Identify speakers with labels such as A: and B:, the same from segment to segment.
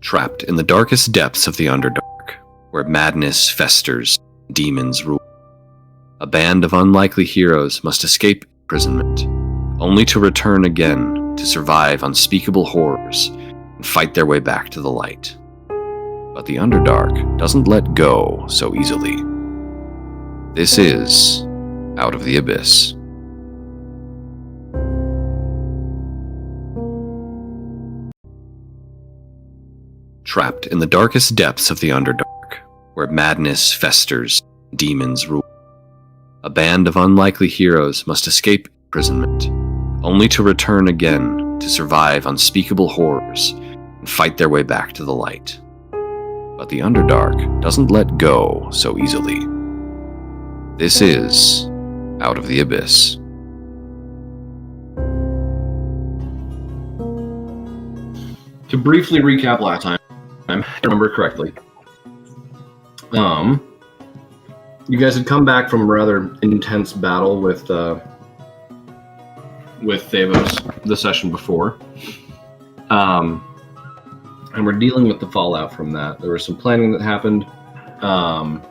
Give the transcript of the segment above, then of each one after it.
A: Trapped in the darkest depths of the Underdark, where madness festers, demons rule. A band of unlikely heroes must escape imprisonment, only to return again to survive unspeakable horrors and fight their way back to the light. But the Underdark doesn't let go so easily. This is Out of the Abyss. Trapped in the darkest depths of the Underdark, where madness festers, demons rule. A band of unlikely heroes must escape imprisonment, only to return again to survive unspeakable horrors and fight their way back to the light. But the Underdark doesn't let go so easily. This is Out of the Abyss.
B: To briefly recap last time, if I remember correctly, you guys had come back from a rather intense battle with Thavos the session before. And we're dealing with the fallout from that. There was some planning that happened. And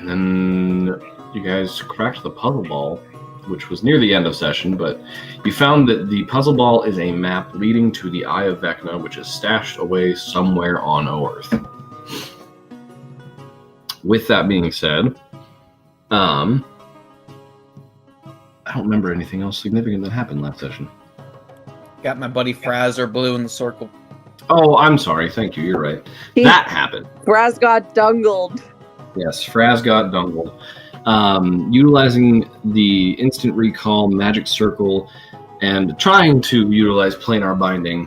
B: then you guys cracked the puzzle ball, which was near the end of session, but you found that the puzzle ball is a map leading to the Eye of Vecna, which is stashed away somewhere on Earth. With that being said, I don't remember anything else significant that happened last session.
C: Got my buddy Frazer Blue in the circle.
B: Oh, I'm sorry. Thank you. You're right. That happened.
D: Fraz got dungled.
B: Yes, Fraz got dungled. Utilizing the instant recall magic circle and trying to utilize planar binding,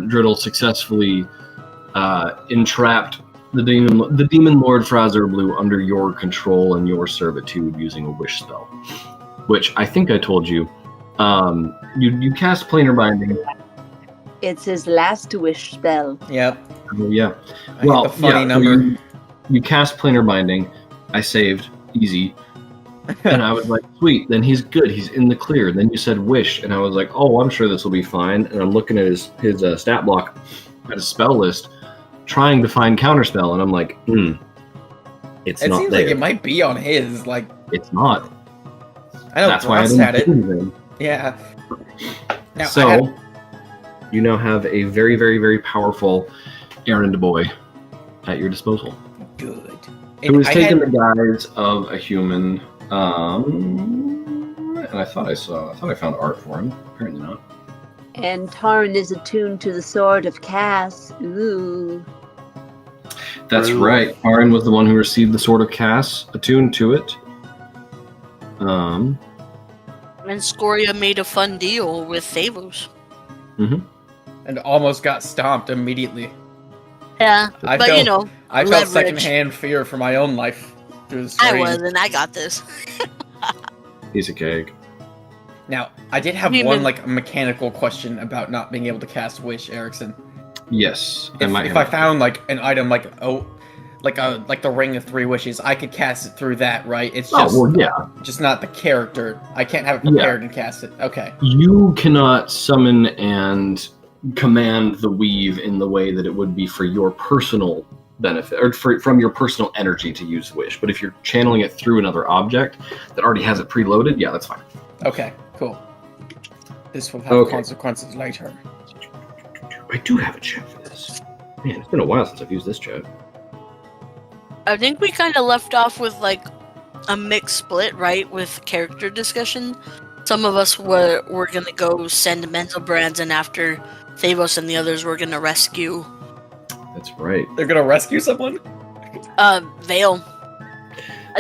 B: Driddle successfully entrapped the demon lord Frazer Blue under your control and your servitude using a wish spell, which I think I told you. You cast planar binding.
D: It's his last wish spell.
C: Yep.
B: Oh, yeah.
C: Well, funny number.
B: You cast planar binding. I saved. Easy. And I was like, sweet, then he's good, he's in the clear. Then you said wish, and I was like, oh, I'm sure this will be fine. And I'm looking at his stat block, at his spell list, trying to find counterspell, and I'm like, it's
C: it
B: not
C: seems
B: there.
C: like it might be on his, like...
B: It's not.
C: I know
B: That's why I
C: Ross
B: didn't
C: had it.
B: do anything.
C: Yeah. Now,
B: So, you now have a very, very, very powerful errand boy at your disposal.
C: Good.
B: Who has taken the guise of a human, and I thought I found art for him. Apparently not.
D: And Tarn is attuned to the sword of Cass. Ooh.
B: That's right. Arin was the one who received the sword of Cass, attuned to it.
E: And Scoria made a fun deal with Thavos.
B: Mm-hmm.
C: And almost got stomped immediately.
E: Yeah,
C: I
E: but
C: felt,
E: you know,
C: I felt
E: leverage.
C: secondhand fear for my own life through the stream.
E: I wasn't. I got this.
B: Piece of cake.
C: Now, I did have
E: Human.
C: one mechanical question about not being able to cast Wish, Erickson.
B: Yes,
C: If I found an item like the Ring of Three Wishes, I could cast it through that, right? It's just just not the character. I can't have it prepared and cast it. Okay.
B: You cannot summon and command the weave in the way that it would be for your personal benefit, or from your personal energy to use Wish. But if you're channeling it through another object that already has it preloaded, yeah, that's fine.
C: Okay, cool. This will have consequences later.
B: I do have a chat for this. Man, it's been a while since I've used this chat.
E: I think we kind of left off with a mixed split, right? With character discussion. Some of us were gonna go send mental brands, and after Thavos and the others were gonna rescue.
B: That's right.
C: They're gonna rescue someone?
E: Vale.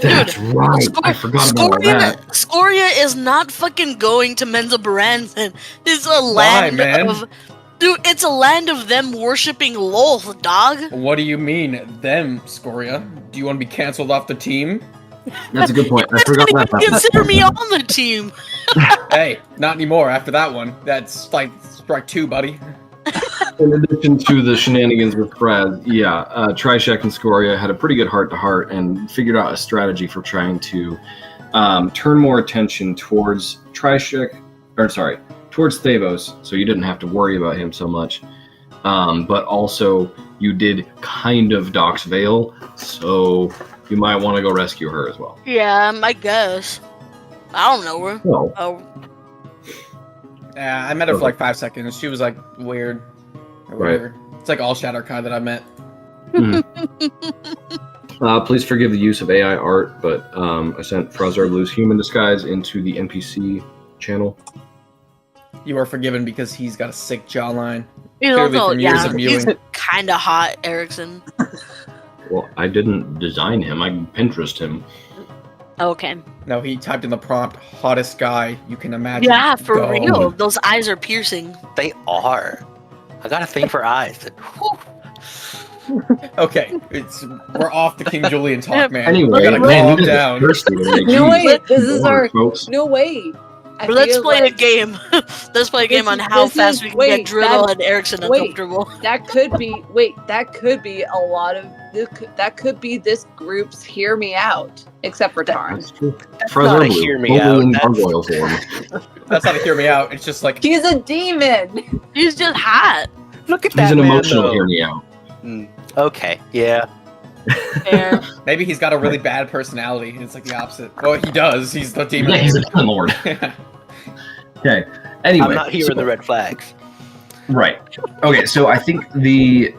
B: That's
E: Dude,
B: right. I forgot about that.
E: Scoria is not fucking going to Menzel Branson. It's a
C: Why,
E: land
C: man?
E: of... Dude, it's a land of them worshipping Lolth, dog.
C: What do you mean, them, Scoria? Do you want to be canceled off the team?
B: That's a good point. I forgot
E: You
B: that.
E: consider me on the team.
C: Hey, not anymore after that one. That's like strike two, buddy.
B: In addition to the shenanigans with Fred, Trishek and Scoria had a pretty good heart-to-heart and figured out a strategy for trying to turn more attention towards towards Thavos, so you didn't have to worry about him so much. But also, you did kind of Doc's Vale, so you might want to go rescue her as well.
E: Yeah, I guess. I don't know her.
B: Well,
C: Yeah, I met her for like 5 seconds. She was like weird. Or whatever. It's like all Shatterkai that I met.
B: Please forgive the use of AI art, but I sent Frazar Blue's human disguise into the NPC channel.
C: You are forgiven because he's got a sick jawline.
E: He's
C: Clearly from years of
E: he's
C: mewing.
E: kind of hot, Erickson.
B: Well, I didn't design him. I Pinterest him.
E: Okay.
C: No, he typed in the prompt, hottest guy you can imagine.
E: Yeah, for
C: Go.
E: real. Those eyes are piercing.
F: They are. I got a thing for eyes.
C: Okay, we're off the King Julian talk, man.
B: Anyway,
C: we gotta calm down.
G: No, wait, this is our...
B: folks.
G: No, wait.
E: Let's play a game. Let's play a game on how fast we can get Driddle and Erickson uncomfortable.
G: That could be... Wait, that could be a lot of... That could be this group's hear me out. Except for Tarn.
F: That's not a hear me out.
C: That's not a hear me out. It's just like...
G: He's a demon!
E: He's just hot.
F: Look at that.
B: He's an
F: man,
B: emotional
F: though.
B: hear me out.
F: Okay, yeah.
E: Fair.
C: Maybe he's got a really bad personality. It's like the opposite. Well, he does. He's the demon.
B: Yeah, he's a demon lord. Okay. Anyway,
F: I'm not hearing the red flags.
B: Right. Okay, so I think the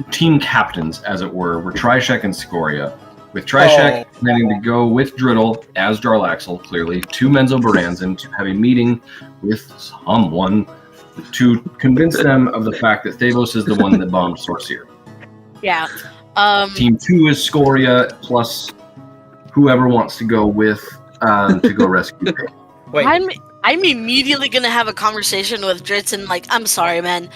B: team captains, as it were Trishek and Scoria. With Trishek planning to go with Driddle as Jarlaxle, clearly, to Menzo Baranzan to have a meeting with someone to convince them of the fact that Thavos is the one that bombed Sorcerer.
E: Yeah.
B: Team 2 is Scoria, plus whoever wants to go with to go rescue her.
C: Wait.
E: I'm immediately gonna have a conversation with Dritz and like, I'm sorry, man.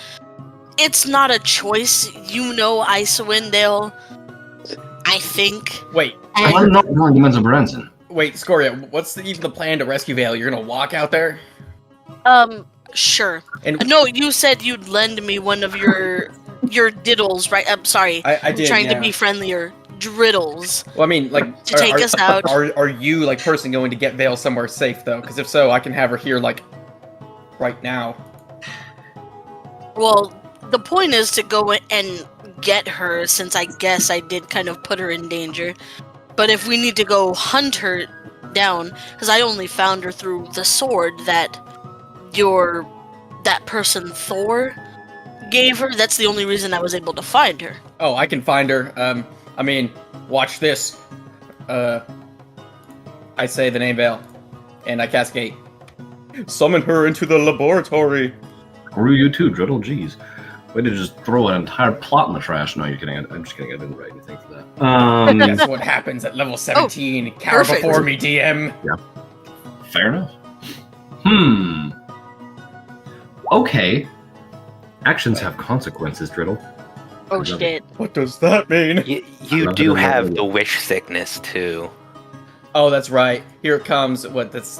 E: It's not a choice. You know Icewind Dale. I think.
C: Wait.
B: I'm not going to Menzo Baranzan.
C: Wait, Scoria, what's even the plan to rescue Vale? You're gonna walk out there?
E: Sure.
C: And
E: No, you said you'd lend me one of your diddles, right? I'm sorry.
C: I did,
E: trying to be friendlier. Driddles.
C: Well, I mean, like,
E: To take us out.
C: Are you, like, personally going to get Vale somewhere safe, though? Because if so, I can have her here, like, right now.
E: Well, the point is to go and get her, since I guess I did kind of put her in danger. But if we need to go hunt her down, because I only found her through the sword that that person Thor gave her, that's the only reason I was able to find her.
C: Oh, I can find her. I mean, watch this. I say the name Vale, and I cast Gate. Summon her into the laboratory.
B: Screw you too, Driddle. Jeez. Way to just throw an entire plot in the trash. No, you're kidding. I'm just kidding. I didn't write anything for that.
C: That's what happens at level 17. Cower
E: perfect.
C: before me, DM.
B: Yeah. Fair enough. Okay. Actions have consequences, Driddle.
E: Oh shit.
C: What does that mean?
F: You do have the wish sickness, too.
C: Oh, that's right. Here it comes. What, that's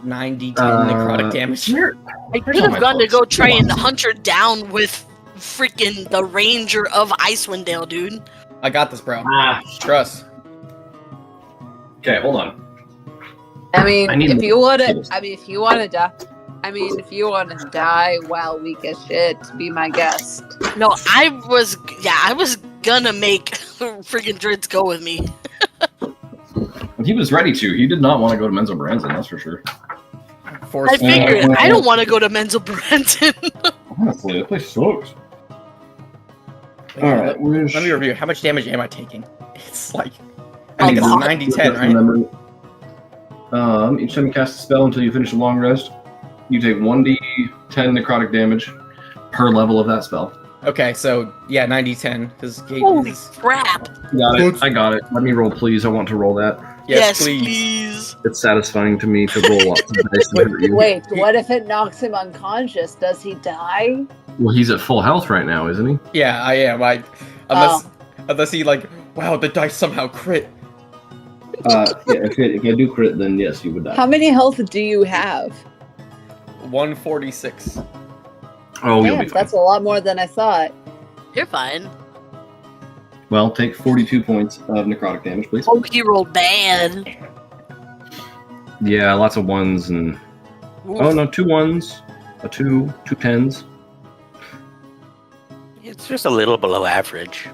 C: 90 necrotic damage.
E: I could have gone to go try and hunt her down with freaking the Ranger of Icewind Dale, dude.
C: I got this, bro. Trust.
B: Okay, hold on.
G: If you want to die while weak as shit, be my guest.
E: No, I was gonna make freaking Dritz go with me.
B: He was ready to. He did not want to go to Menzo Baranzan, that's for sure.
E: I figured I don't want to go to Menzo Baranzan.
B: Honestly, that place sucks.
C: Alright, let me review. How much damage am I taking? It's like... I think it's 90-10, right?
B: Each time you cast a spell until you finish a long rest, you take 1d10 necrotic damage per level of that spell.
C: Okay, so, yeah, 90-10. Because Gate
E: Holy
C: is...
E: crap.
B: Got it. I got it. Let me roll, please. I want to roll that.
C: Yes, please.
B: It's satisfying to me to roll lots of dice to hurt you.
G: Wait, what if it knocks him unconscious? Does he die?
B: Well, he's at full health right now, isn't he?
C: Yeah, I am. Unless he, like, wow, the dice somehow crit.
B: Yeah, if I do crit, then yes, you would die.
G: How many health do you have?
C: 146.
B: Oh, you'll
G: Damn,
B: be fine.
G: that's a lot more than I thought.
E: You're fine.
B: Well, take 42 points of necrotic damage, please.
E: Oh, he rolled bad.
B: Yeah, lots of ones and...
E: Oof.
B: Oh, no, 2 ones.
H: a 2, 2 10s.
F: It's just a little below average.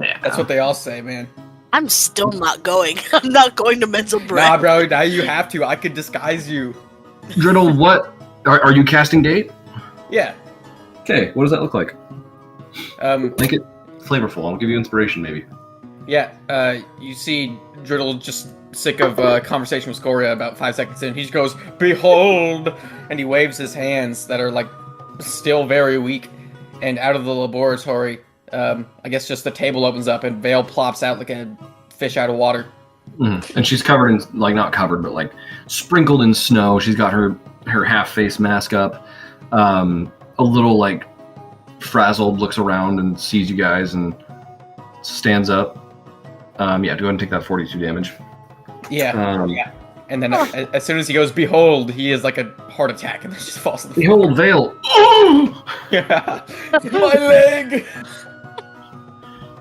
H: Yeah.
C: That's what they all say, man.
E: I'm still not going. I'm not going to mental bread.
C: Nah, bro, now you have to. I could disguise you.
H: Driddle, what? Are you casting date?
C: Yeah.
H: Okay, what does that look like?
C: Make
H: it flavorful. I'll give you inspiration, maybe.
C: Yeah, you see Driddle just sick of conversation with Scoria about 5 seconds in. He just goes, "Behold!" And he waves his hands that are, like, still very weak. And out of the laboratory, I guess just the table opens up and Vale plops out like a fish out of water.
H: Mm-hmm. And she's covered in, like, not covered, but, like, sprinkled in snow. She's got her half-face mask up. A little, like, frazzled, looks around and sees you guys and stands up. Yeah, go ahead and take that 42 damage.
C: Yeah. And then as soon as he goes, "Behold," he is like a heart attack and then just falls to the
H: floor. Behold, Vale.
C: Yeah. My leg!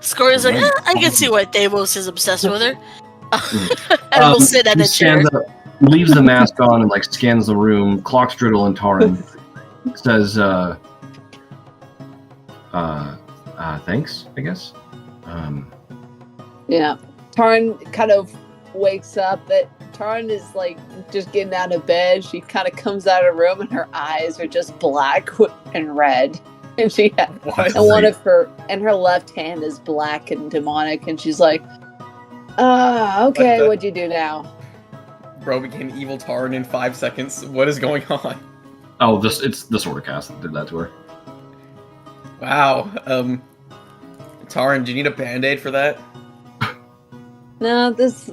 E: Scoria's like, I can see why Davos is obsessed with her. And we'll sit at a chair.
H: Up, leaves the mask on and, like, scans the room, clocks Driddle and Taran, says, thanks, I guess.
G: Yeah. Taran kind of wakes up, but Taran is, like, just getting out of bed. She kind of comes out of the room and her eyes are just black and red. And she has, and her left hand is black and demonic, and she's like, okay, what'd you do now?
C: Bro became evil Taran in 5 seconds. What is going on?
H: Oh, it's the sword of cast that did that to her.
C: Wow. Taran, do you need a band-aid for that?
G: No, this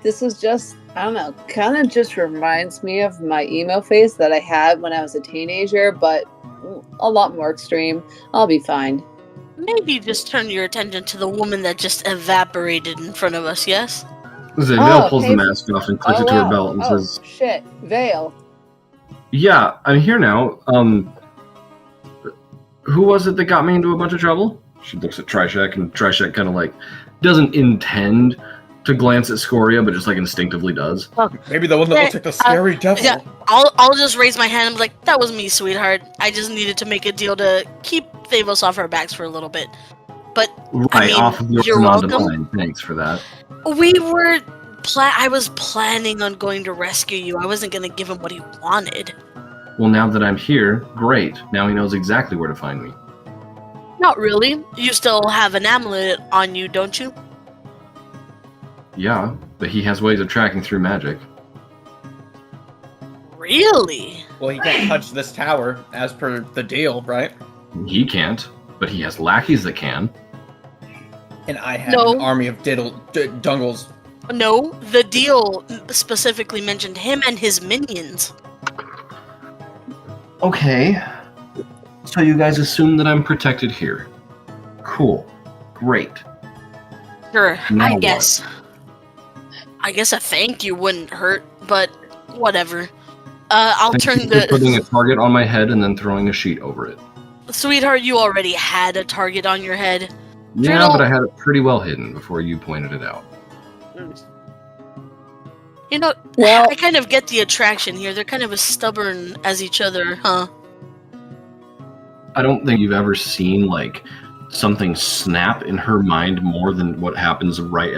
G: is just, I don't know, kind of just reminds me of my emo phase that I had when I was a teenager, but a lot more extreme. I'll be fine.
E: Maybe just turn your attention to the woman that just evaporated in front of us, yes?
H: Vale pulls the mask off and clicks it to her belt and says,
G: shit, Vale.
H: Yeah, I'm here now. Who was it that got me into a bunch of trouble? She looks at Trishek, and Trishek kind of, like, doesn't intend to glance at Scoria, but just, like, instinctively does.
C: Maybe the one that looks like the scary devil.
E: Yeah, I'll just raise my hand and be like, that was me, sweetheart. I just needed to make a deal to keep Thavos off our backs for a little bit. But,
H: right, off of
E: you're welcome.
H: Divine. Thanks for that.
E: We were... I was planning on going to rescue you. I wasn't going to give him what he wanted.
H: Well, now that I'm here, great. Now he knows exactly where to find me.
E: Not really. You still have an amulet on you, don't you?
H: Yeah, but he has ways of tracking through magic.
E: Really?
C: Well, he can't touch this tower, as per the deal, right?
H: He can't, but he has lackeys that can.
C: And I have an army of dungles.
E: No, the deal specifically mentioned him and his minions.
H: Okay. So you guys assume that I'm protected here. Cool. Great.
E: Sure,
H: now
E: I guess. I guess a thank you wouldn't hurt, but whatever. I'll turn the...
H: putting a target on my head and then throwing a sheet over it.
E: Sweetheart, you already had a target on your head.
H: Yeah, but I had it pretty well hidden before you pointed it out.
E: You know, I kind of get the attraction here. They're kind of as stubborn as each other, huh?
H: I don't think you've ever seen, like, something snap in her mind more than what happens right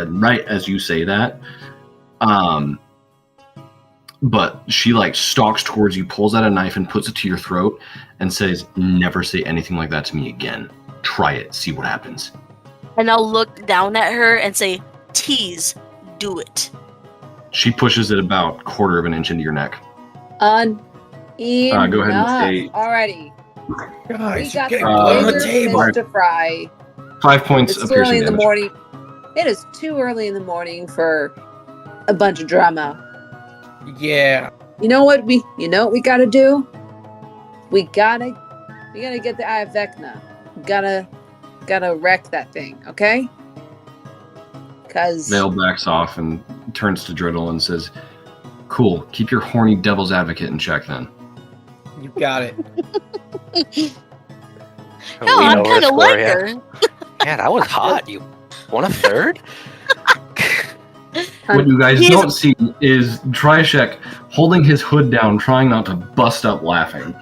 H: as you say that. But she, like, stalks towards you, pulls out a knife and puts it to your throat and says, "Never say anything like that to me again. Try it. See what happens."
E: And I'll look down at her and say, "Tease, do it."
H: She pushes it about 1/4 of an inch into your neck.
G: Enough.
H: Go ahead and say...
G: Alrighty.
C: Guys,
G: we got
C: on the table
G: to fry.
H: 5 points of piercing
G: early in the
H: damage.
G: morning. It is too early in the morning for a bunch of drama.
C: Yeah.
G: You know what we gotta do? We gotta get the Eye of Vecna. Gotta wreck that thing, okay? Cause
H: Vale backs off and turns to Driddle and says, "Cool, keep your horny devil's advocate in check then."
C: You got it.
E: Hell, I kind of like her.
F: Yeah, that was hot. You want a third?
H: What you guys
E: He's-
H: don't see is Trishek holding his hood down, trying not to bust up laughing.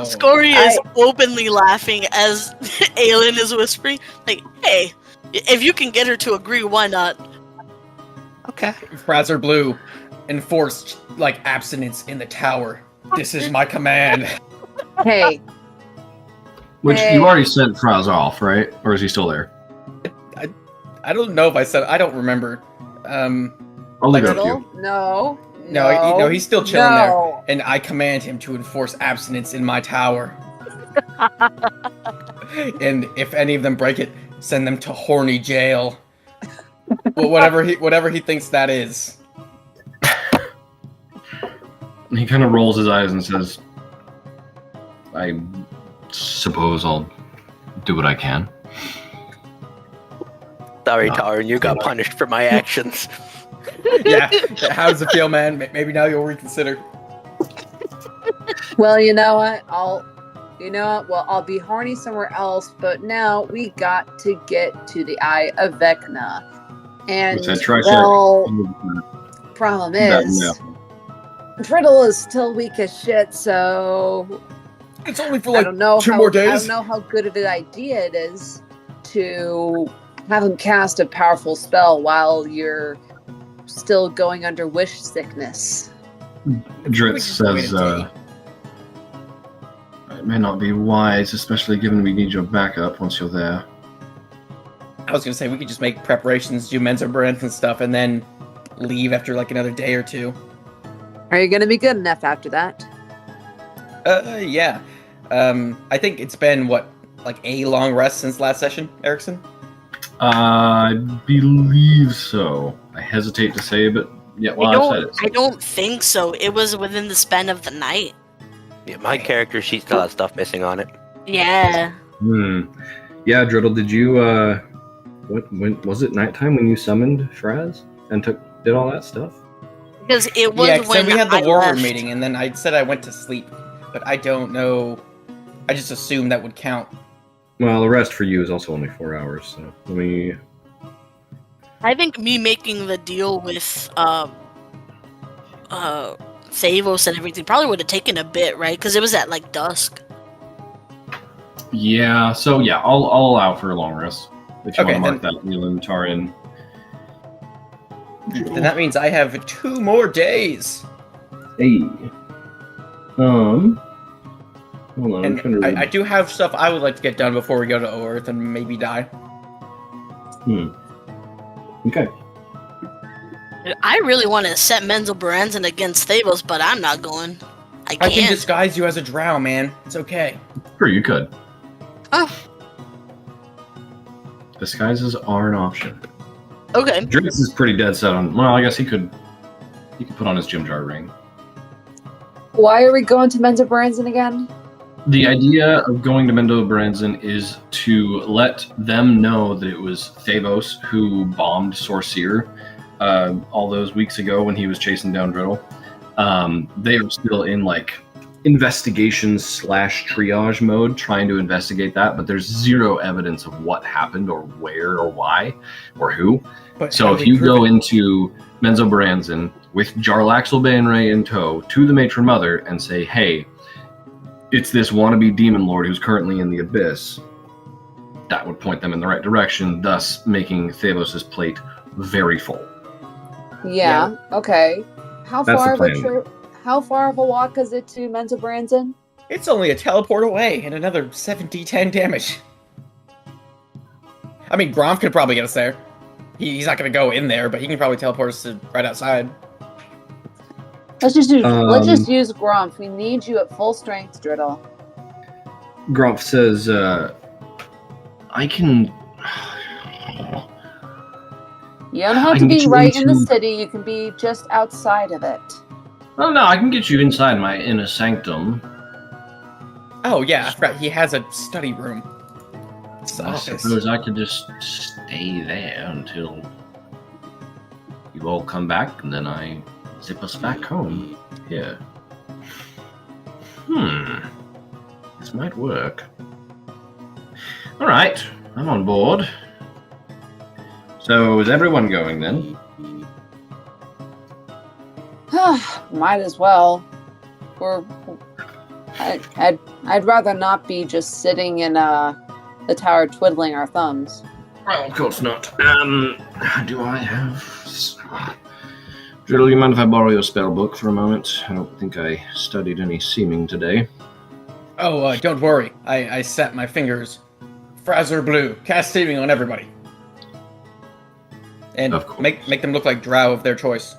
E: Scoria is openly laughing as Aelin is whispering, like, hey, if you can get her to agree, why not?
F: Okay.
C: Frazer Blue, enforced like abstinence in the tower. This is my command.
G: Hey,
H: Which
G: Hey.
H: you already sent Fraz off, right? Or is he still there?
C: I don't know if I said. I don't remember.
H: I'll leave it up to
G: Riddle?
H: you.
G: No.
C: No, he's still chilling there.
G: No.
C: And I command him to enforce abstinence in my tower. And if any of them break it, send them to horny jail. Well, whatever he thinks that is.
H: He kind of rolls his eyes and says, I suppose I'll do what I can.
F: Sorry, Taryn, you got punished for my actions.
C: Yeah. How does it feel, man? Maybe now you'll reconsider.
G: Well, you know what? I'll be horny somewhere else, but now we got to get to the Eye of Vecna. And
H: What's that, Trishek?
G: well, problem is, Driddle is still weak as shit, so
C: It's only for
G: I
C: like
G: don't know
C: 2
G: how
C: more
G: I
C: days.
G: don't know how good of an idea it is to have him cast a powerful spell while you're still going under wish sickness.
H: Dritz says, it may not be wise, especially given we need your backup once you're there.
C: I was gonna say we could just make preparations, do Mensa brands and stuff, and then leave after like another day or 2.
G: Are you going to be good enough after that?
C: Yeah. I think it's been like a long rest since last session, Erickson.
H: I believe so. I hesitate to say, but yeah, well, I've said it.
E: I don't think so. It was within the span of the night.
F: Yeah, my character sheet still has stuff missing on it.
E: Yeah.
H: Yeah, Driddle, did you, when was it nighttime when you summoned Fraz and did all that stuff?
E: Because it was
C: Yeah, 'cause
E: when
C: then we had the
E: I
C: war room
E: left.
C: meeting, and then I said I went to sleep, but I don't know. I just assumed that would count.
H: Well, the rest for you is also only 4 hours, so let me...
E: I think me making the deal with Savos and everything probably would have taken a bit, right? Because it was at like dusk.
H: Yeah, so yeah, I'll allow for a long rest. If you
C: Okay,
H: want to mark that Neelan, Tarin.
C: Then that means I have 2 more days.
H: Hey. Hold on, I'm trying to
C: And
H: read.
C: I do have stuff I would like to get done before we go to Earth and maybe die.
H: Okay.
E: I really want to set Menzel Baranzan against Thavos, but I'm not going. I
C: I can
E: can't.
C: disguise you as a drow, man. It's okay.
H: Sure, you could.
E: Oh,
H: Disguises are an option.
E: okay.
H: Dritz is pretty dead set on. Well, I guess he could put on his Jim Jar ring.
G: Why are we going to Menza Branson again?
H: The idea of going to Mendo Branson is to let them know that it was Thavos who bombed Sorceer all those weeks ago when he was chasing down Driddle. They are still in like investigation/triage mode, trying to investigate that, but there's zero evidence of what happened or where or why or who.
C: But
H: So
C: how
H: if
C: do
H: you
C: we prove
H: go
C: it?
H: into Menzo Baranzan with Jarlaxle Bainray in tow to the Matron Mother and say, hey, it's this wannabe demon lord who's currently in the abyss, that would point them in the right direction, thus making Thavos' plate very full.
G: Yeah. Okay. How
H: That's
G: far
H: the
G: of a
H: plan.
G: trip? How far of a walk is it to Menza Branson?
C: It's only a teleport away and another 7d10 damage. I mean, Gromf could probably get us there. He's not going to go in there, but he can probably teleport us to right outside.
G: Let's just use Gromp. We need you at full strength, Driddle.
H: Gromp says, I can...
G: You don't have
H: I
G: to
H: can get
G: be
H: you
G: right in the
H: into-
G: city. You can be just outside of it.
H: Oh no, I can get you inside my inner sanctum.
C: Oh, yeah, I forgot. He has a study room. It's the
H: I
C: office.
H: suppose I could just stay there until you all come back, and then I zip us back home here. This might work. Alright, I'm on board. So is everyone going then?
G: might as well. I'd rather not be just sitting in the tower twiddling our thumbs.
H: Well, of course not. Do I have... Driddle, you mind if I borrow your spell book for a moment? I don't think I studied any seeming today.
C: Oh, don't worry. I set my fingers. Frazer Blue. Cast Seeming on everybody. And
H: Of course.
C: make them look like drow of their choice.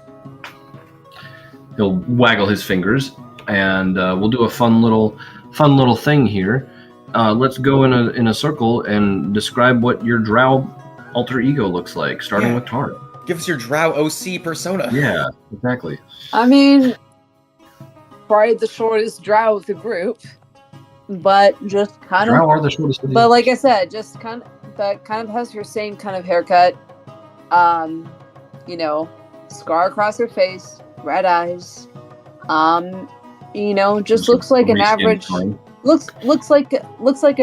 H: He'll waggle his fingers, and we'll do a fun little thing here. Let's go in a circle and describe what your drow alter ego looks like, starting with Tara.
C: Give us your drow OC persona.
H: Yeah, exactly.
G: I mean, probably the shortest drow of the group, but just kind
H: Drow
G: of.
H: are the shortest of the
G: But like I said, just kind of has your same kind of haircut. Scar across her face, red eyes. Just looks like an average. Looks like a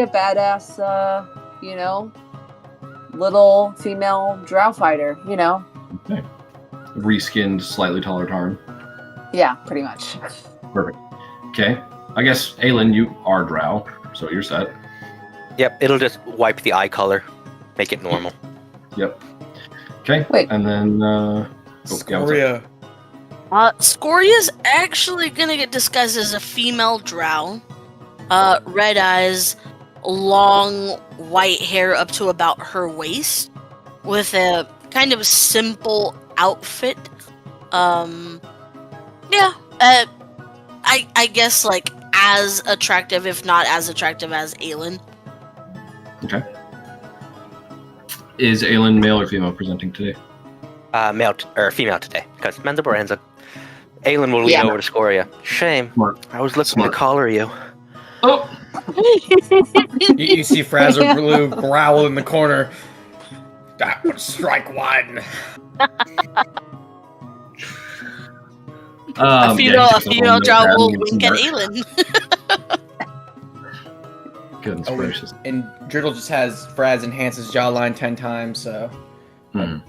G: badass. Little female drow fighter.
H: Okay. Reskinned, slightly taller Tarn.
G: Yeah, pretty much.
H: Perfect. Okay. I guess, Aelin, you are drow, so you're set.
F: Yep, it'll just wipe the eye color, make it normal.
H: Yep. Okay.
G: Wait.
H: And then,
C: Scoria.
E: Scoria's actually gonna get disguised as a female drow. Red eyes, long white hair up to about her waist, with a kind of simple outfit. I guess like as attractive, if not as attractive as Aelin.
H: Okay. Is Aelin male or female presenting today?
F: Male or female today, because Mendelbaranza. Aelin will lean over to Scoria. Shame.
H: Smart.
F: I was looking
H: Smart.
F: to collar you.
H: Oh!
C: You see Frazer Blue growl in the corner. That would strike one.
E: A female drow will wink at
H: Aelin.
E: Aelin.
H: Goodness gracious.
C: And Driddle just has Fraz enhance his jawline 10 times, so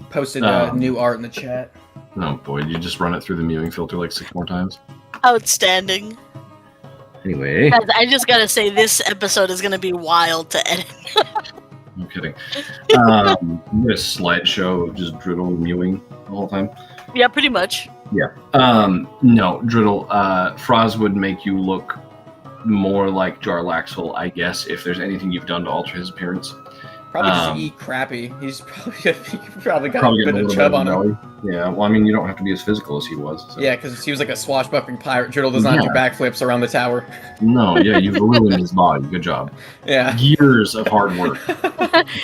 C: posted new art in the chat.
H: Oh boy, you just run it through the mewing filter like 6 more times.
E: Outstanding.
H: Anyway.
E: Guys, I just gotta say, this episode is gonna be wild to edit.
H: I'm kidding. You get a slideshow of just Driddle mewing the whole time.
E: Yeah, pretty much.
H: Yeah. No, Driddle, Fraz would make you look more like Jarlaxle, I guess, if there's anything you've done to alter his appearance.
C: Probably just eat crappy. He's probably got a bit of chub on him.
H: Yeah, well, I mean, you don't have to be as physical as he was. So.
C: Yeah, because he was like a swashbuckling pirate. Driddle does not do backflips around the tower.
H: No, yeah, you've ruined his body. Good job.
C: Yeah.
H: Years of hard work.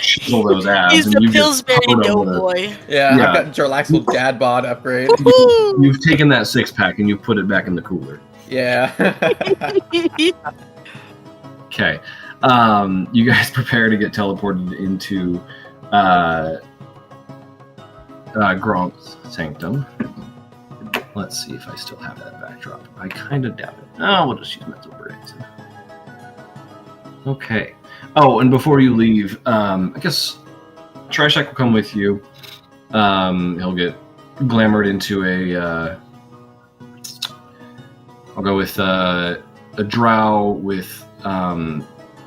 H: Chisel those abs.
E: He's
H: and
E: the
H: you've just
E: Pillsbury
H: covered him with a-
E: Doughboy.
C: Yeah,
H: Yeah.
C: I've got Jarlaxle dad bod upgrade.
E: Woohoo!
H: You've taken that 6-pack and you put it back in the cooler.
C: Yeah.
H: Okay. You guys prepare to get teleported into Gronk's sanctum. Let's see if I still have that backdrop. I kind of doubt it. Oh, we'll just use mental brains. Okay. Oh, and before you leave, I guess Trishak will come with you. He'll get glamored into I'll go with a drow with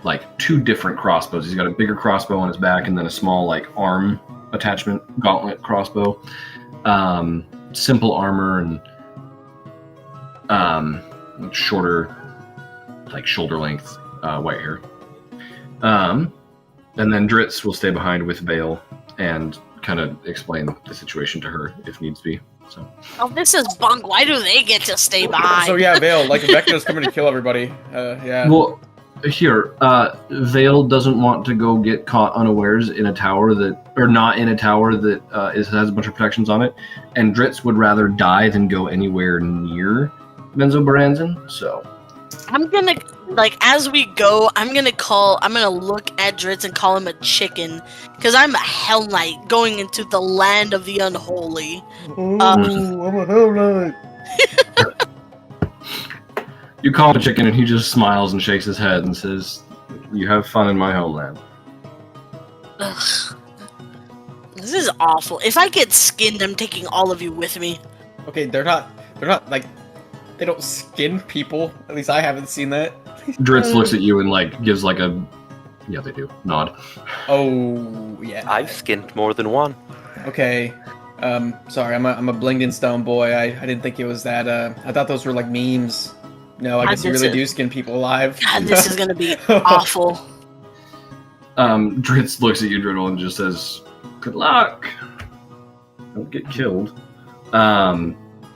H: like 2 different crossbows. He's got a bigger crossbow on his back and then a small like arm attachment gauntlet crossbow. Simple armor and shorter, like shoulder length white hair. And then Dritz will stay behind with Vale and kind of explain the situation to her if needs be. So.
E: Oh, this is bunk. Why do they get to stay behind?
C: So yeah, Vale, like Vecna's coming to kill everybody. Yeah.
H: Well, here, Vale doesn't want to go get caught unawares in a tower not in a tower that has a bunch of protections on it, and Dritz would rather die than go anywhere near Menzoberranzan. So.
E: I'm gonna, like, as we go, I'm gonna look at Dritz and call him a chicken, because I'm a Hell Knight going into the land of the unholy.
C: I'm a Hell Knight.
H: You call him a chicken and he just smiles and shakes his head and says, "You have fun in my homeland."
E: Ugh. This is awful. If I get skinned, I'm taking all of you with me.
C: Okay, they're not like They don't skin people. At least I haven't seen that.
H: Dritz looks at you and like gives like a yeah, they do nod.
C: Oh yeah.
F: I've skinned more than one.
C: Okay. Sorry, I'm a blinged in stone boy. I didn't think it was that. I thought those were like memes. No, I guess you really do skin people alive.
E: God, this is gonna be awful.
H: Dritz looks at you, Driddle, and just says, "Good luck. Don't get killed."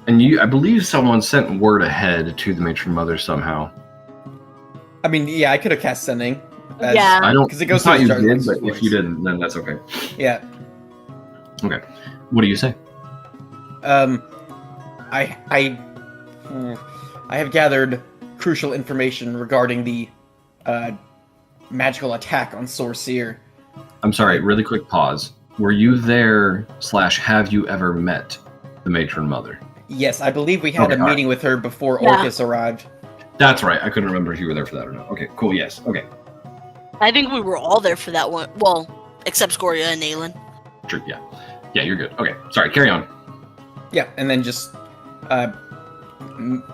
H: And I believe someone sent word ahead to the matron mother somehow.
C: I mean, yeah, I could have cast sending.
E: Yeah.
H: I don't.
C: Because it goes
H: thought
C: through
H: you
C: Jarlaxle's
H: did, but
C: voice.
H: if you didn't, then that's okay.
C: Yeah.
H: Okay. What do you say?
C: I have gathered crucial information regarding the magical attack on Sorceer.
H: I'm sorry. Really quick pause. Were you there? / Have you ever met the matron mother?
C: Yes, I believe we had
H: Okay,
C: a
H: all
C: meeting with her before
E: Yeah.
C: Orcus arrived.
H: That's right. I couldn't remember if you were there for that or not. Okay. Cool. Yes. Okay.
E: I think we were all there for that one. Well, except Scoria and Aelin.
H: True. Yeah. Yeah. You're good. Okay. Sorry. Carry on.
C: Yeah, and then just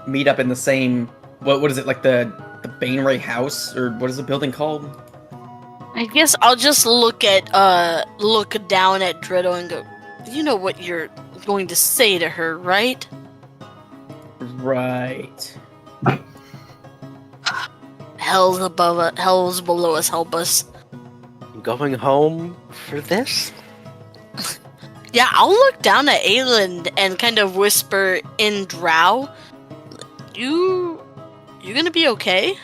C: meet up in the same. What is it, like the Baneray house, or what is the building called?
E: I guess I'll just look down at Dredo and go, you know what you're going to say to her, right?
C: Right.
E: Hell's below us, help us.
F: Going home for this?
E: Yeah, I'll look down at Aelin and kind of whisper in Drow, you gonna be okay?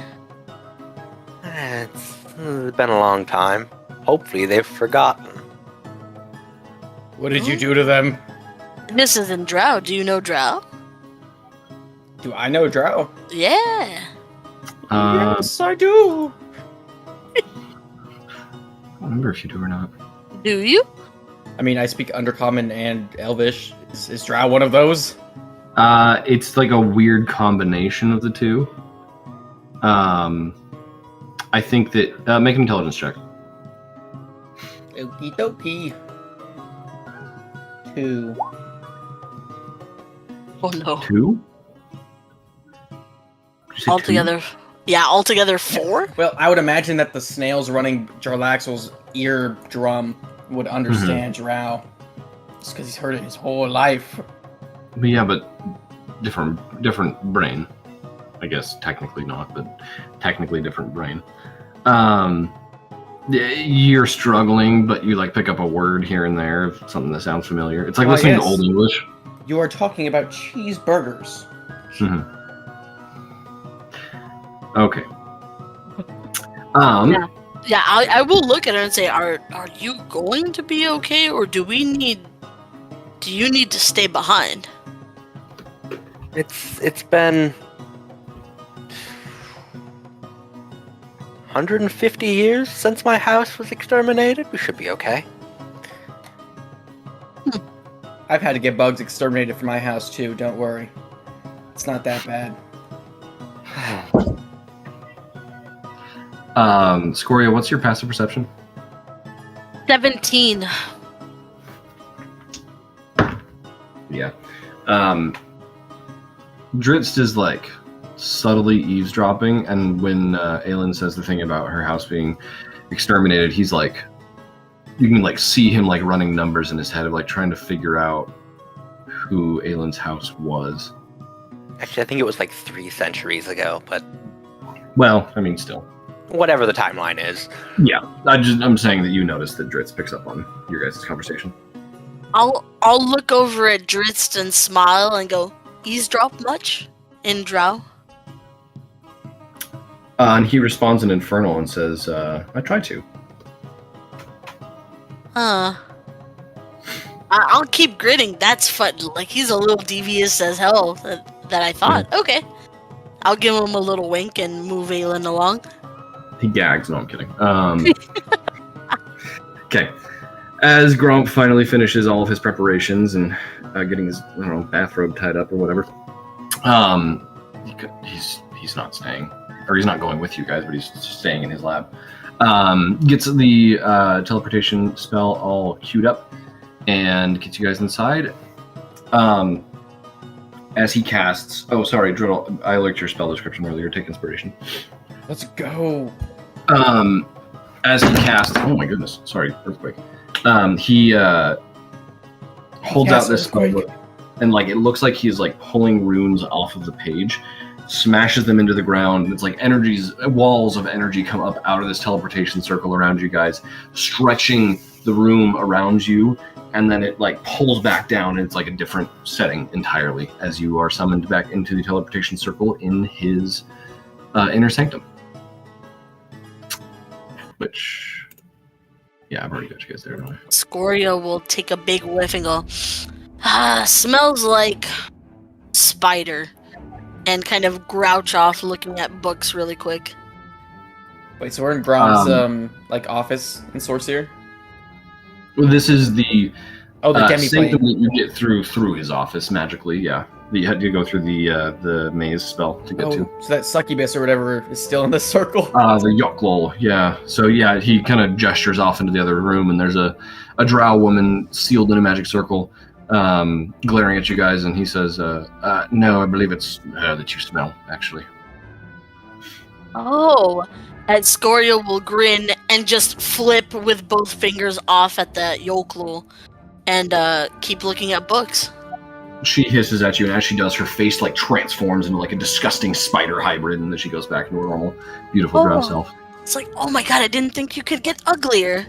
F: It's been a long time. Hopefully they've forgotten.
C: What did you do to them?
E: This isn't Drow. Do you know Drow?
C: Do I know Drow?
E: Yeah.
C: Yes, I do.
H: I don't remember if you do or not.
E: Do you?
C: I mean, I speak Undercommon and Elvish. Is Drow one of those?
H: It's like a weird combination of the two. I think that make an intelligence check.
C: Okie dokie. 2.
E: Oh no.
H: 2?
E: Altogether 4?
C: Well, I would imagine that the snails running Jarlaxle's eardrum would understand Drow. Just because he's heard it his whole life.
H: Yeah, but different brain. I guess technically not, but technically different brain. You're struggling, but you like pick up a word here and there, something that sounds familiar. It's like listening to Old English.
C: You are talking about cheeseburgers.
H: Mm-hmm. Okay.
E: Yeah, I will look at her and say, are you going to be okay, or do you need to stay behind?
F: It's been 150 years since my house was exterminated. We should be okay.
C: I've had to get bugs exterminated from my house too, don't worry. It's not that bad.
H: Scoria, what's your passive perception?
E: 17.
H: Yeah. Dritz is like subtly eavesdropping, and when Aelin says the thing about her house being exterminated, he's like, you can like see him like running numbers in his head of like trying to figure out who Aelin's house was.
F: Actually, I think it was like 3 centuries ago, but
H: Well, I mean, still.
F: whatever the timeline is.
H: Yeah, I'm saying that you noticed that Dritz picks up on your guys' conversation.
E: I'll look over at Dritz and smile and go, eavesdrop much in Drow?
H: And he responds in Infernal and says, I try to.
E: I'll keep grinning. That's fun. Like, he's a little devious as hell that I thought. Okay. I'll give him a little wink and move Aelin along.
H: He gags. No, I'm kidding. Okay. As Gromp finally finishes all of his preparations and getting his bathrobe tied up or whatever, he's not staying, or he's not going with you guys, but he's staying in his lab. Gets the teleportation spell all queued up and gets you guys inside. as he casts. Oh, sorry, Driddle. I liked your spell description earlier. Take inspiration.
C: Let's go.
H: As he casts. Oh my goodness. Sorry, earthquake. He holds out this spell, and like it looks like he's like pulling runes off of the page, smashes them into the ground. And it's like walls of energy come up out of this teleportation circle around you guys, stretching the room around you. And then it like pulls back down, and it's like a different setting entirely as you are summoned back into the teleportation circle in his inner sanctum. Which, yeah, I've already got you guys there. Don't I?
E: Scoria will take a big whiff and go, smells like spider, and kind of grouch off looking at books really quick.
C: Wait, so we're in Grom's like office in Sorcerer?
H: This is the
C: demi-plane.
H: sanctum that you get through his office magically. Yeah, you had to go through the maze spell to get to.
C: So that succubus or whatever is still in the circle.
H: The Yoklol, yeah. So yeah, he kind of gestures off into the other room, and there's a drow woman sealed in a magic circle, glaring at you guys, and he says, "No, I believe it's her that you smell, actually."
E: Oh. And Scoria will grin and just flip with both fingers off at the Yoklul and keep looking at books.
H: She hisses at you, and as she does, her face like transforms into like a disgusting spider hybrid, and then she goes back into her normal, beautiful drow self.
E: It's like, oh my god, I didn't think you could get uglier.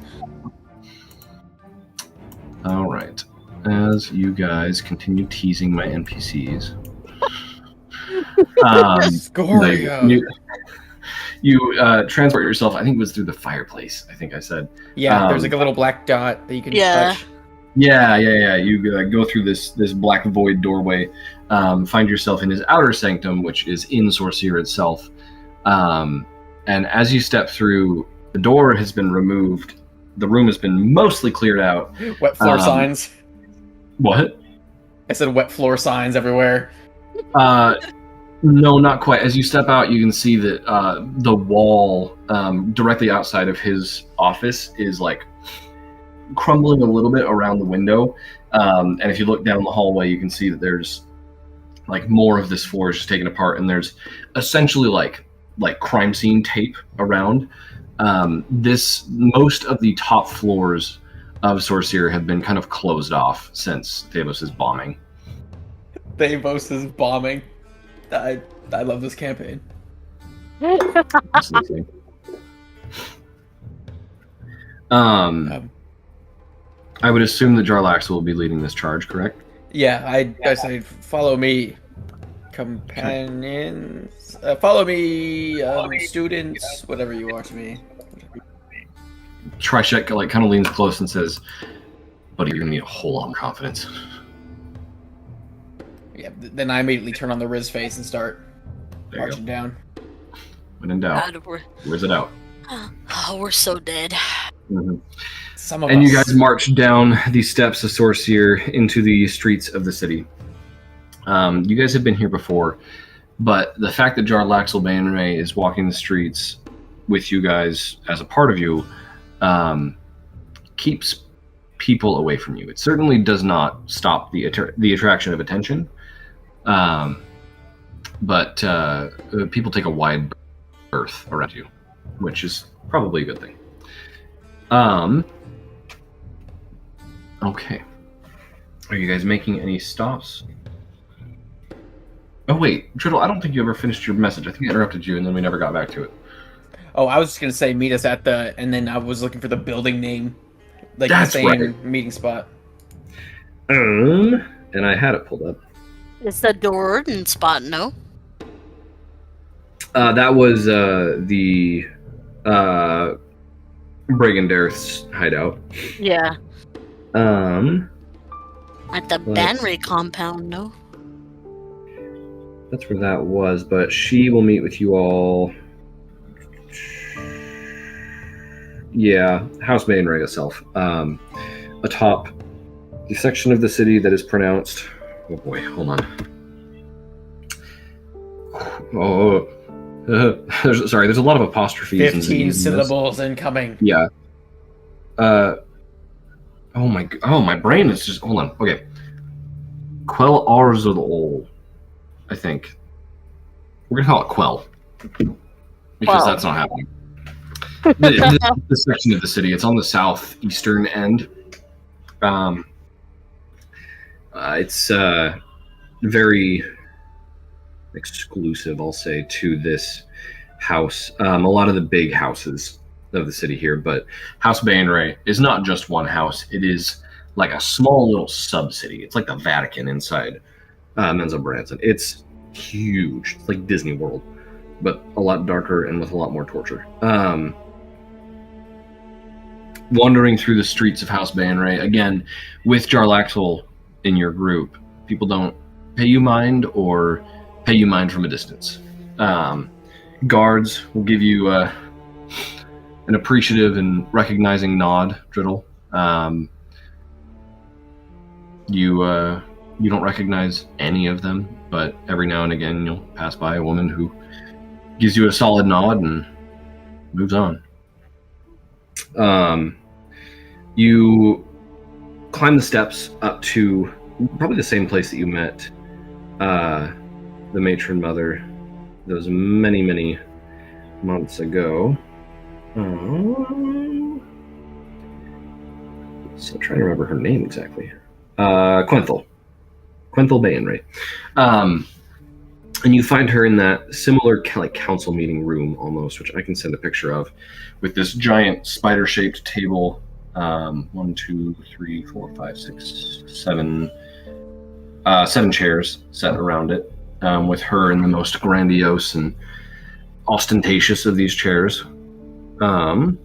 H: All right. As you guys continue teasing my NPCs,
C: Scoria.
H: You transport yourself, I think it was through the fireplace, I think I said.
C: Yeah, there's like a little black dot that you can touch.
H: Yeah. You go through this black void doorway, find yourself in his outer sanctum, which is in Sorcerer itself. And as you step through, the door has been removed. The room has been mostly cleared out.
C: Wet floor signs.
H: What?
C: I said wet floor signs everywhere.
H: No, not quite. As you step out, you can see that the wall directly outside of his office is like crumbling a little bit around the window. And if you look down the hallway, you can see that there's like more of this floor is just taken apart, and there's essentially like crime scene tape around. Most of the top floors of Sorcerer have been kind of closed off since Davos' bombing.
C: Davos' bombing. I love this campaign.
H: Absolutely. I would assume that Jarlax will be leading this charge, correct?
C: Yeah, I say follow me, companions. Follow me, students, whatever you are to me.
H: Trishek like kind of leans close and says, "Buddy, you're gonna need a whole lot of confidence."
C: Yeah, then I immediately turn on the Riz face and start marching down.
H: When in doubt, where's it out?
E: Oh, we're so dead.
H: Mm-hmm.
C: Some of
H: and
C: us.
H: You guys march down the steps of Sorcerer into the streets of the city. You guys have been here before, but the fact that Jarlaxle Bainray is walking the streets with you guys as a part of you keeps people away from you. It certainly does not stop the attraction of attention, but people take a wide berth around you, which is probably a good thing. Okay. Are you guys making any stops? Oh wait, Driddle, I don't think you ever finished your message. I think I interrupted you and then we never got back to it.
C: Oh, I was just gonna say meet us at the, and then I was looking for the building name, like
H: That's
C: the same
H: right.
C: meeting spot.
H: And I had it pulled up.
E: It's the Dordan spot, no?
H: That was the Brigandarth's hideout.
E: Yeah. At the
H: let's-
E: Banray compound, no?
H: That's where that was, but she will meet with you all. Yeah, House Bainray itself. Atop the section of the city that is pronounced. Oh boy, hold on. Sorry, there's a lot of apostrophes.
C: 15 syllables incoming.
H: Yeah. My brain is just. Hold on. Okay. Quell Arzul. I think. We're going to call it Quell. Because
E: Quell.
H: that's not happening. The section of the city, it's on the southeastern end. It's very exclusive, I'll say, to this house. A lot of the big houses of the city here, but House Bainray is not just one house. It is like a small little sub-city. It's like the Vatican inside Menzo Branson. It's huge. It's like Disney World, but a lot darker and with a lot more torture. Wandering through the streets of House Bainray, again, with Jarlaxle in your group, people don't pay you mind or pay you mind from a distance. Guards will give you an appreciative and recognizing nod, Driddle. You don't recognize any of them, but every now and again you'll pass by a woman who gives you a solid nod and moves on. You climb the steps up to probably the same place that you met the matron mother those many, many months ago. So I'm trying to remember her name exactly. Quenthel Bainray. And you find her in that similar like council meeting room almost, which I can send a picture of, with this giant spider-shaped table. 1, 2, 3, 4, 5, 6, 7. 7 chairs set around it, with her in the most grandiose and ostentatious of these chairs. Let's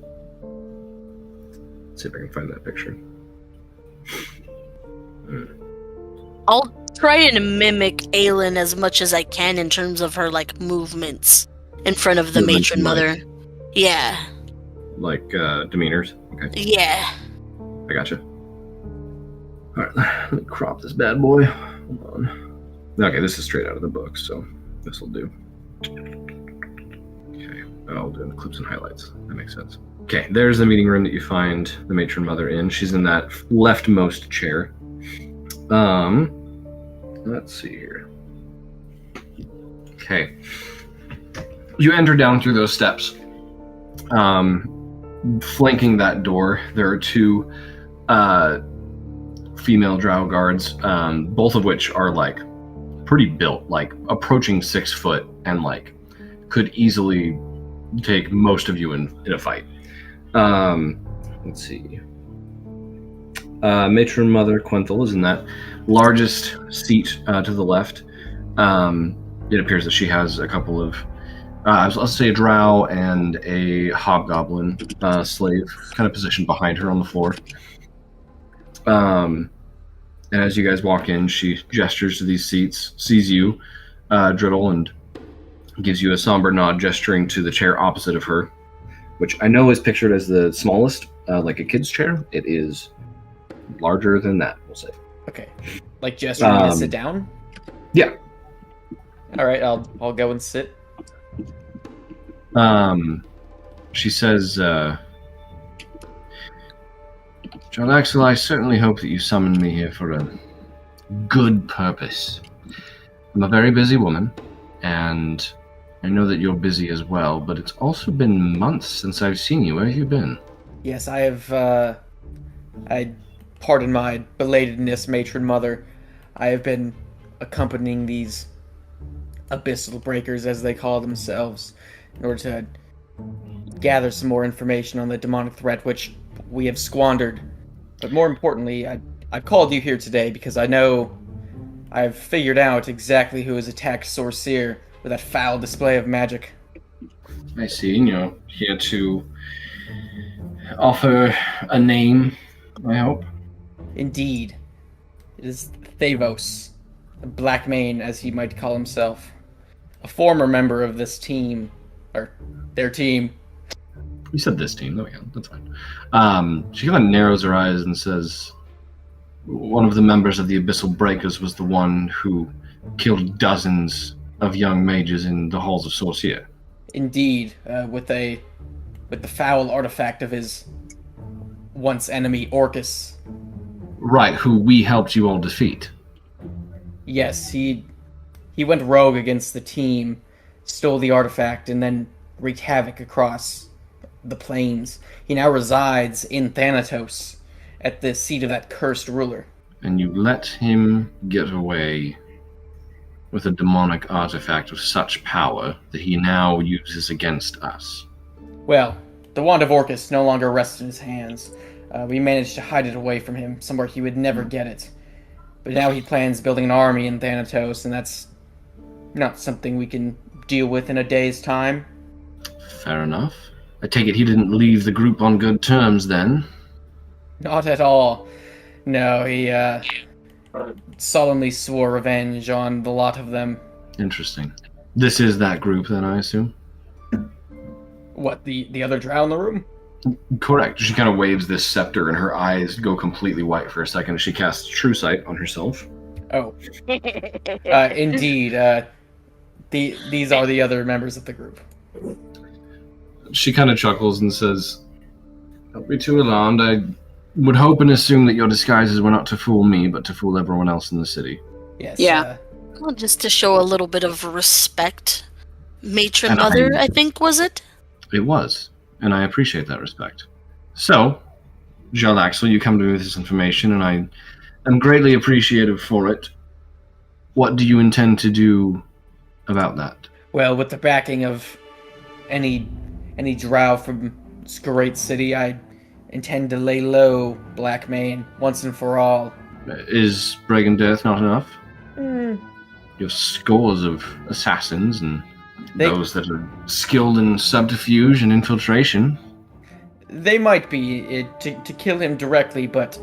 H: see if I can find that picture.
E: I'll try and mimic Aelin as much as I can in terms of her like movements in front of the matron mother. Yeah.
H: Like demeanors? Okay.
E: Yeah.
H: I gotcha. Alright, let me crop this bad boy. Hold on. Okay, this is straight out of the book, so this will do. Okay, I'll do the clips and highlights. That makes sense. Okay, there's the meeting room that you find the matron mother in. She's in that leftmost chair. Let's see here. Okay. You enter down through those steps. Flanking that door, there are 2 female drow guards, both of which are like pretty built, like approaching 6 foot, and like could easily take most of you in a fight. Let's see. Matron Mother Quenthel is in that largest seat to the left. It appears that she has a couple of, let's say, a drow and a hobgoblin slave kind of positioned behind her on the floor. And as you guys walk in, she gestures to these seats, sees you, Driddle, and gives you a somber nod, gesturing to the chair opposite of her, which I know is pictured as the smallest, like a kid's chair. It is larger than that, we'll say.
C: Okay. Like gesturing to sit down?
H: Yeah.
C: Alright, I'll go and sit.
H: She says, John Axel, I certainly hope that you summoned me here for a good purpose. I'm a very busy woman, and I know that you're busy as well, but it's also been months since I've seen you. Where have you been?
C: Yes, I have, pardon my belatedness, matron mother. I have been accompanying these abyssal breakers, as they call themselves, in order to gather some more information on the demonic threat which we have squandered. But more importantly, I've called you here today because I know I've figured out exactly who has attacked Sorceer with that foul display of magic.
H: I see. You're here to offer a name, I hope.
C: Indeed. It is Thavos, the Blackmane, as he might call himself. A former member of this team, or their team.
H: You said this team. There we go. That's fine. She kind of narrows her eyes and says, one of the members of the Abyssal Breakers was the one who killed dozens of young mages in the halls of Sorcier.
C: Indeed, with the foul artifact of his once enemy Orcus.
H: Right, who we helped you all defeat.
C: Yes, he He went rogue against the team, stole the artifact, and then wreaked havoc across the plains. He now resides in Thanatos, at the seat of that cursed ruler.
H: And you let him get away with a demonic artifact of such power that he now uses against us.
C: Well, the wand of Orcus no longer rests in his hands. We managed to hide it away from him, somewhere he would never get it. But now he plans building an army in Thanatos, and that's not something we can deal with in a day's time.
H: Fair enough. I take it he didn't leave the group on good terms then?
C: Not at all. No, he solemnly swore revenge on the lot of them.
H: Interesting. This is that group then, I assume?
C: What, the other drow in the room?
H: Correct. She kind of waves this scepter and her eyes go completely white for a second as she casts True Sight on herself.
C: Oh. Indeed. These are the other members of the group.
H: She kind of chuckles and says, "Don't be too alarmed. I would hope and assume that your disguises were not to fool me, but to fool everyone else in the city."
C: Yes.
G: Yeah.
E: Well, just to show a little bit of respect. Matron
H: And
E: Mother, I think, was it?
H: It was, and I appreciate that respect. So, Jalaxel, you come to me with this information, and I am greatly appreciative for it. What do you intend to do about that?
C: Well, with the backing of any drow from this great city, I intend to lay low Black Mane once and for all.
H: Is Bregan Death not enough? You have scores of assassins and those that are skilled in subterfuge and infiltration.
C: They might be to kill him directly, but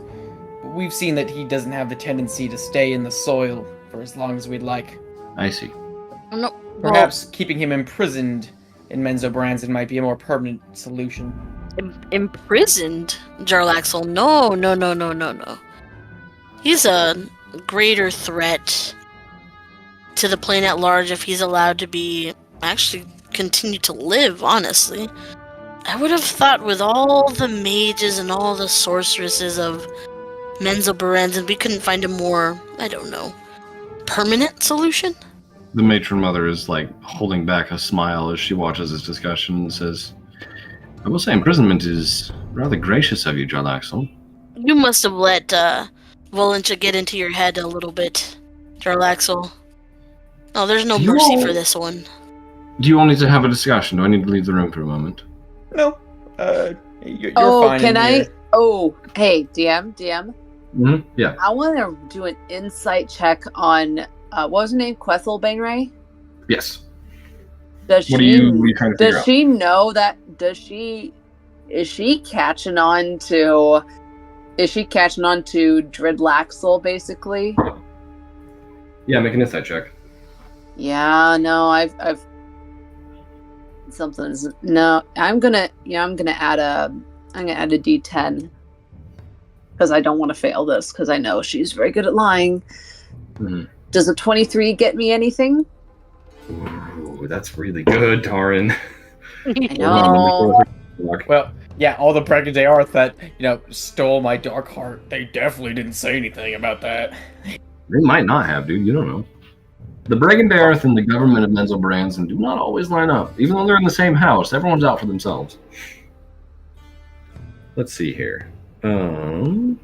C: we've seen that he doesn't have the tendency to stay in the soil for as long as we'd like.
H: I see.
E: No.
C: Perhaps keeping him imprisoned in Menzoberranzan might be a more permanent solution.
E: Imprisoned? Jarlaxle, no. He's a greater threat to the plane at large if he's allowed to be actually continue to live, honestly. I would have thought with all the mages and all the sorceresses of Menzoberranzan, we couldn't find a more, I don't know, permanent solution?
H: The matron mother is holding back a smile as she watches this discussion and says, "I will say imprisonment is rather gracious of you, Jarlaxle."
E: You must have let Volentia get into your head a little bit, Jarlaxle. Oh, there's no mercy for this one.
H: Do you all need to have a discussion? Do I need to leave the room for a moment?
C: No, you're
G: Oh,
C: fine.
G: can
C: in
G: I?
C: here.
G: Oh, hey, DM.
H: Mm-hmm. Yeah.
G: I want to do an insight check on what was her name? Quethel Bainray?
H: Yes.
G: Does
H: What are
G: she
H: you trying to figure
G: does
H: out?
G: she know that? Is she catching on to Dridlaxel basically?
H: Yeah, make an insight check.
G: Yeah, no, I've something's no. I'm gonna add a D10 because I don't want to fail this because I know she's very good at lying.
H: Mm-hmm.
G: Does a 23 get me anything?
H: Ooh, that's really good, Taran.
G: I know.
C: Well, yeah, all the Bregan Arth that, stole my dark heart, they definitely didn't say anything about that.
H: They might not have, dude. You don't know. The Bregan Death and the government of Menzoberranzan do not always line up. Even though they're in the same house, everyone's out for themselves. Let's see here. Do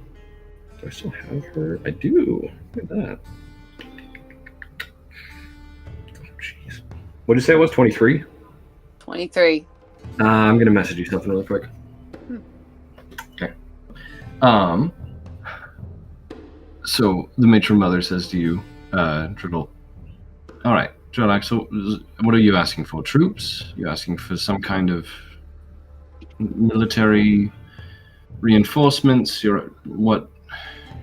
H: I still have her? I do. Look at that. Oh, jeez. What did you say it was? 23?
G: 23.
H: I'm gonna message you something really quick. Okay. So the matron mother says to you, Trickle, all right, Jolak, so what are you asking for? Troops? You asking for some kind of military reinforcements? What?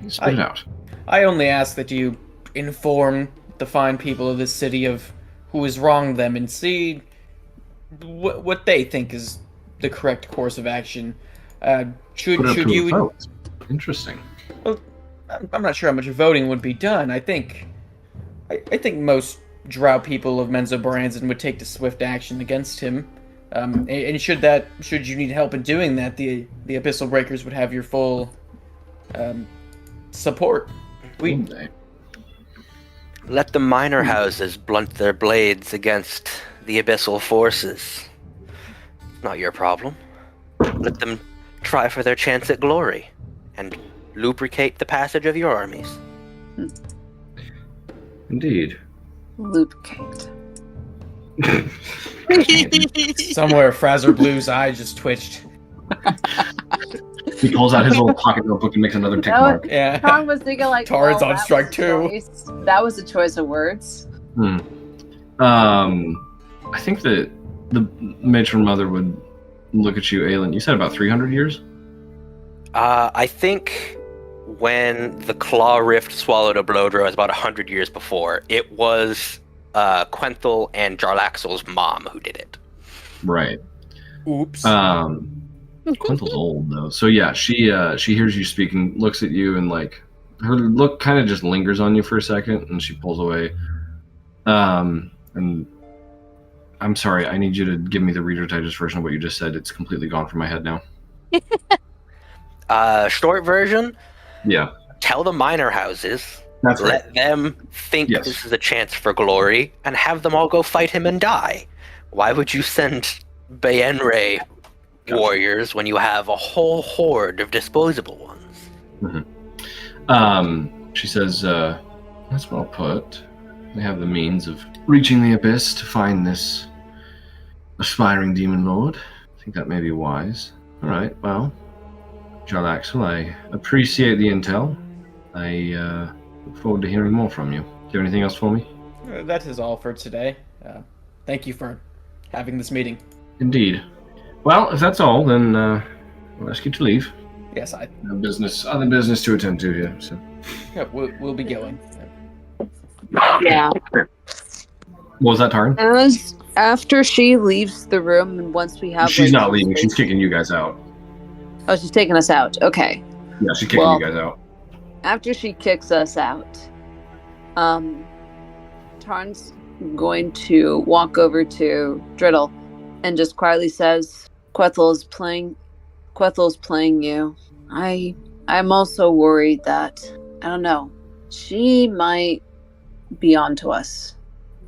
H: Spit it out.
C: I only ask that you inform the fine people of this city of who has wronged them and see what they think is the correct course of action. Should you
H: vote? Interesting.
C: Well, I'm not sure how much voting would be done. I think most drow people of Menzoberranzan would take to swift action against him. And should you need help in doing that, the Abyssal Breakers would have your full support.
F: Let the minor houses blunt their blades against the abyssal forces. Not your problem. Let them try for their chance at glory and lubricate the passage of your armies.
H: Indeed.
G: Lubricate.
C: Somewhere, Frazer Blue's eye just twitched.
H: He pulls out his little pocket notebook and makes another tick
G: That was-
H: mark.
C: Yeah.
G: Tom was thinking like,
C: Taran's
G: well,
C: on
G: that
C: strike
G: was a
C: too.
G: choice. That was a choice of words.
H: I think that the matron mother would look at you, Aelin. You said about 300 years?
F: I think when the Claw Rift swallowed a Blowdrow, it was about 100 years before. It was Quenthel and Jarlaxle's mom who did it.
H: Right.
C: Oops.
H: Quentel's old though, so yeah, she hears you speaking, looks at you, and like her look kind of just lingers on you for a second, and she pulls away. And I'm sorry, I need you to give me the Reader's Digest version of what you just said. It's completely gone from my head now.
F: Short version.
H: Yeah,
F: Tell the minor houses.
H: that's right.
F: Let them think
H: Yes.
F: this is a chance for glory, and have them all go fight him and die. Why would you send Bayenre warriors when you have a whole horde of disposable ones?
H: She says, that's well put. They have the means of reaching the abyss to find this aspiring demon lord. I think that may be wise. All right, well, Jarlaxle, I appreciate the intel. I look forward to hearing more from you. Do you have anything else for me?
C: That is all for today. Thank you for having this meeting.
H: Indeed. Well, if that's all, then I'll ask you to leave.
C: Yes, I.
H: Other business to attend to here. So.
C: Yeah, we'll be going.
G: Yeah.
H: What was that, Tarn?
G: As after she leaves the room, and once we have,
H: She's
G: like,
H: not leaving. She's kicking you guys out.
G: Oh, she's taking us out. Okay.
H: Yeah, she's kicking
G: Well-
H: you guys out.
G: After she kicks us out, Tarn's going to walk over to Driddle and just quietly says, Quethel is playing you. I'm also worried that, I don't know, she might be onto us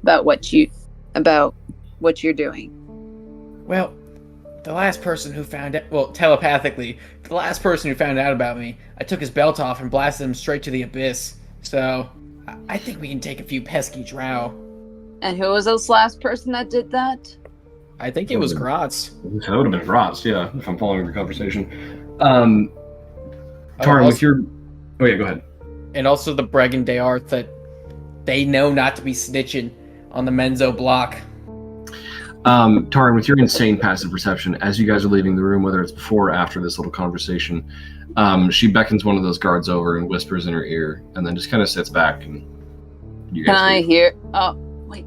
G: about what you're doing.
C: Well, the last person who found out, well, telepathically, the last person who found out about me, I took his belt off and blasted him straight to the abyss. So, I think we can take a few pesky drow.
G: And who was this last person that did that?
C: I think it was Gratz.
H: That would have been Rots, yeah, if I'm following your conversation. Tarn, with your... Oh, yeah, go ahead.
C: And also the Bregan de Art that they know not to be snitching on the Menzo block.
H: Tarn, with your insane passive perception, as you guys are leaving the room, whether it's before or after this little conversation, she beckons one of those guards over and whispers in her ear, and then just kind of sits back, and you guys
G: Can I
H: leave.
G: hear? Oh, wait,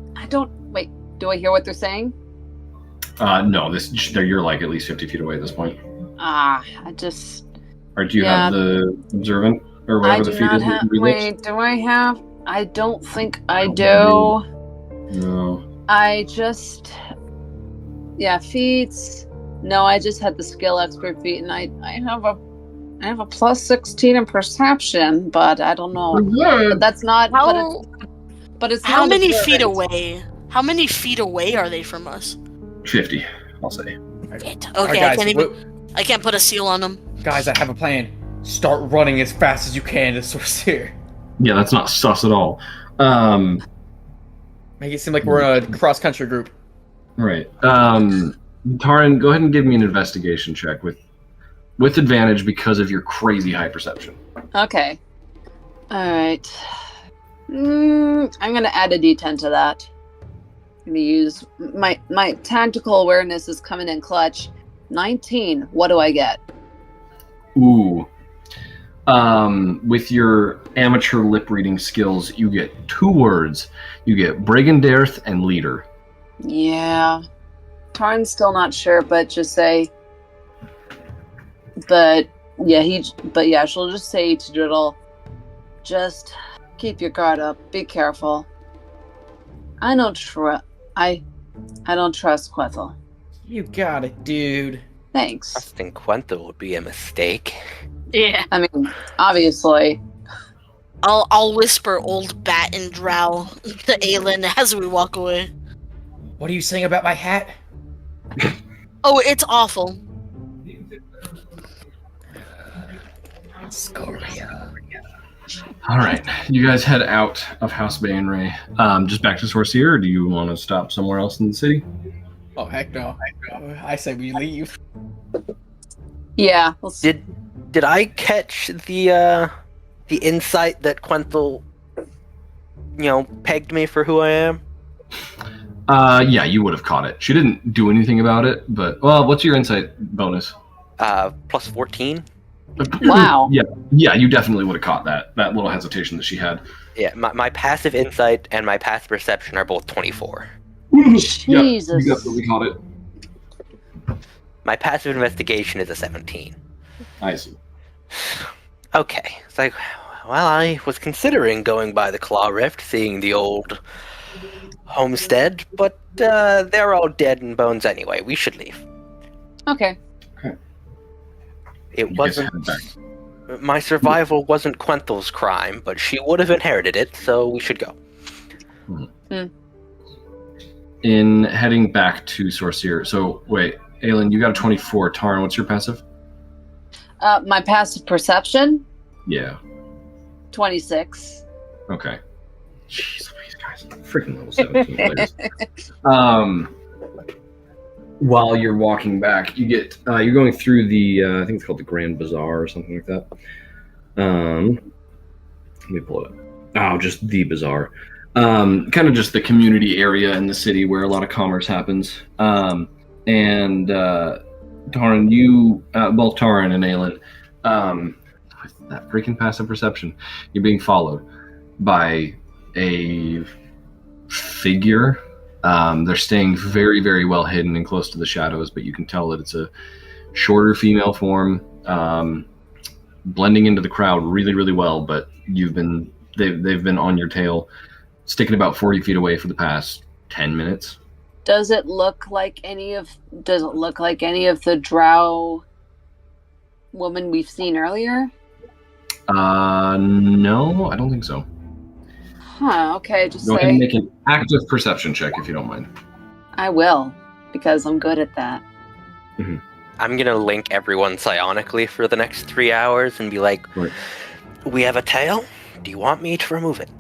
G: do I hear what they're saying?
H: No, you're like at least 50 feet away at this point. Or do you have the observant, or whatever the feat is? that you read next?
G: Do I have? I don't think I do.
H: No.
G: Feats. No, I just had the skill expert feat, and I have a plus 16 in perception, but I don't know. But that's not. But it's
E: How
G: not
E: many
G: observant.
E: feet away? How many feet away are they from us?
H: 50, I'll say.
E: Shit.
C: Alright,
E: Okay,
C: guys,
E: I can't put a seal on them.
C: guys, I have a plan. Start running as fast as you can to Sorcerer.
H: Yeah, that's not sus at all.
C: Make it seem like we're a cross-country group.
H: Right. Taran, go ahead and give me an investigation check with advantage because of your crazy high perception.
G: Okay. All right. I'm gonna add a D10 to that. I'm gonna use my tactical awareness is coming in clutch. 19. What do I get?
H: Ooh. With your amateur lip reading skills, you get 2 words. You get Brigandarth and Leader.
G: Yeah. Tarn's still not sure, but just say. But yeah, she'll just say to Driddle, just keep your guard up. Be careful. I don't trust Quethel.
C: You got it, dude.
G: Thanks.
F: Trusting Quenthel would be a mistake.
E: Yeah.
G: I mean, obviously.
E: I'll whisper old bat and drow to Aelin as we walk away.
C: What are you saying about my hat?
E: Oh, it's awful.
C: Scoria.
H: All right, you guys head out of House Bainray. Just back to Sorcier, or do you want to stop somewhere else in the city?
C: Oh heck no! I say we leave.
G: Yeah.
F: Did I catch the insight that Quenthel, pegged me for who I am?
H: Yeah, you would have caught it. She didn't do anything about it, but what's your insight bonus?
F: Plus 14.
G: Wow.
H: Yeah, you definitely would have caught that little hesitation that she had.
F: Yeah, my passive insight and my passive perception are both 24.
G: Jesus.
H: Yeah, you definitely caught it.
F: My passive investigation is a 17.
H: I see.
F: Okay, it's like, well, I was considering going by the Claw Rift, seeing the old homestead, but they're all dead and bones anyway. We should leave.
G: Okay.
F: It
H: You guys
F: wasn't.
H: head back.
F: My survival wasn't Quenthel's crime, but she would have inherited it, so we should go.
H: In heading back to Sorcier, so wait, Aelin, you got a 24. Tarn, what's your passive?
G: My passive perception,
H: Yeah.
G: 26.
H: Okay. Jeez, these guys are freaking level 17 players. While you're walking back, you get you're going through the I think it's called the Grand Bazaar or something like that. Let me pull it up. Oh, just the bazaar. Kind of just the community area in the city where a lot of commerce happens. And Taran, Taran and Aelin, with that freaking passive perception, you're being followed by a figure. They're staying very, very well hidden and close to the shadows, but you can tell that it's a shorter female form, blending into the crowd really, really well. But they've been on your tail, sticking about 40 feet away for the past 10 minutes.
G: Does it look like any of the drow woman we've seen earlier?
H: No, I don't think so.
G: Huh, okay, just
H: Go ahead and
G: say
H: make an active perception check if you don't mind.
G: I will, because I'm good at that.
F: I'm gonna link everyone psionically for the next 3 hours and be like,
H: Right.
F: we have a tail? Do you want me to remove it?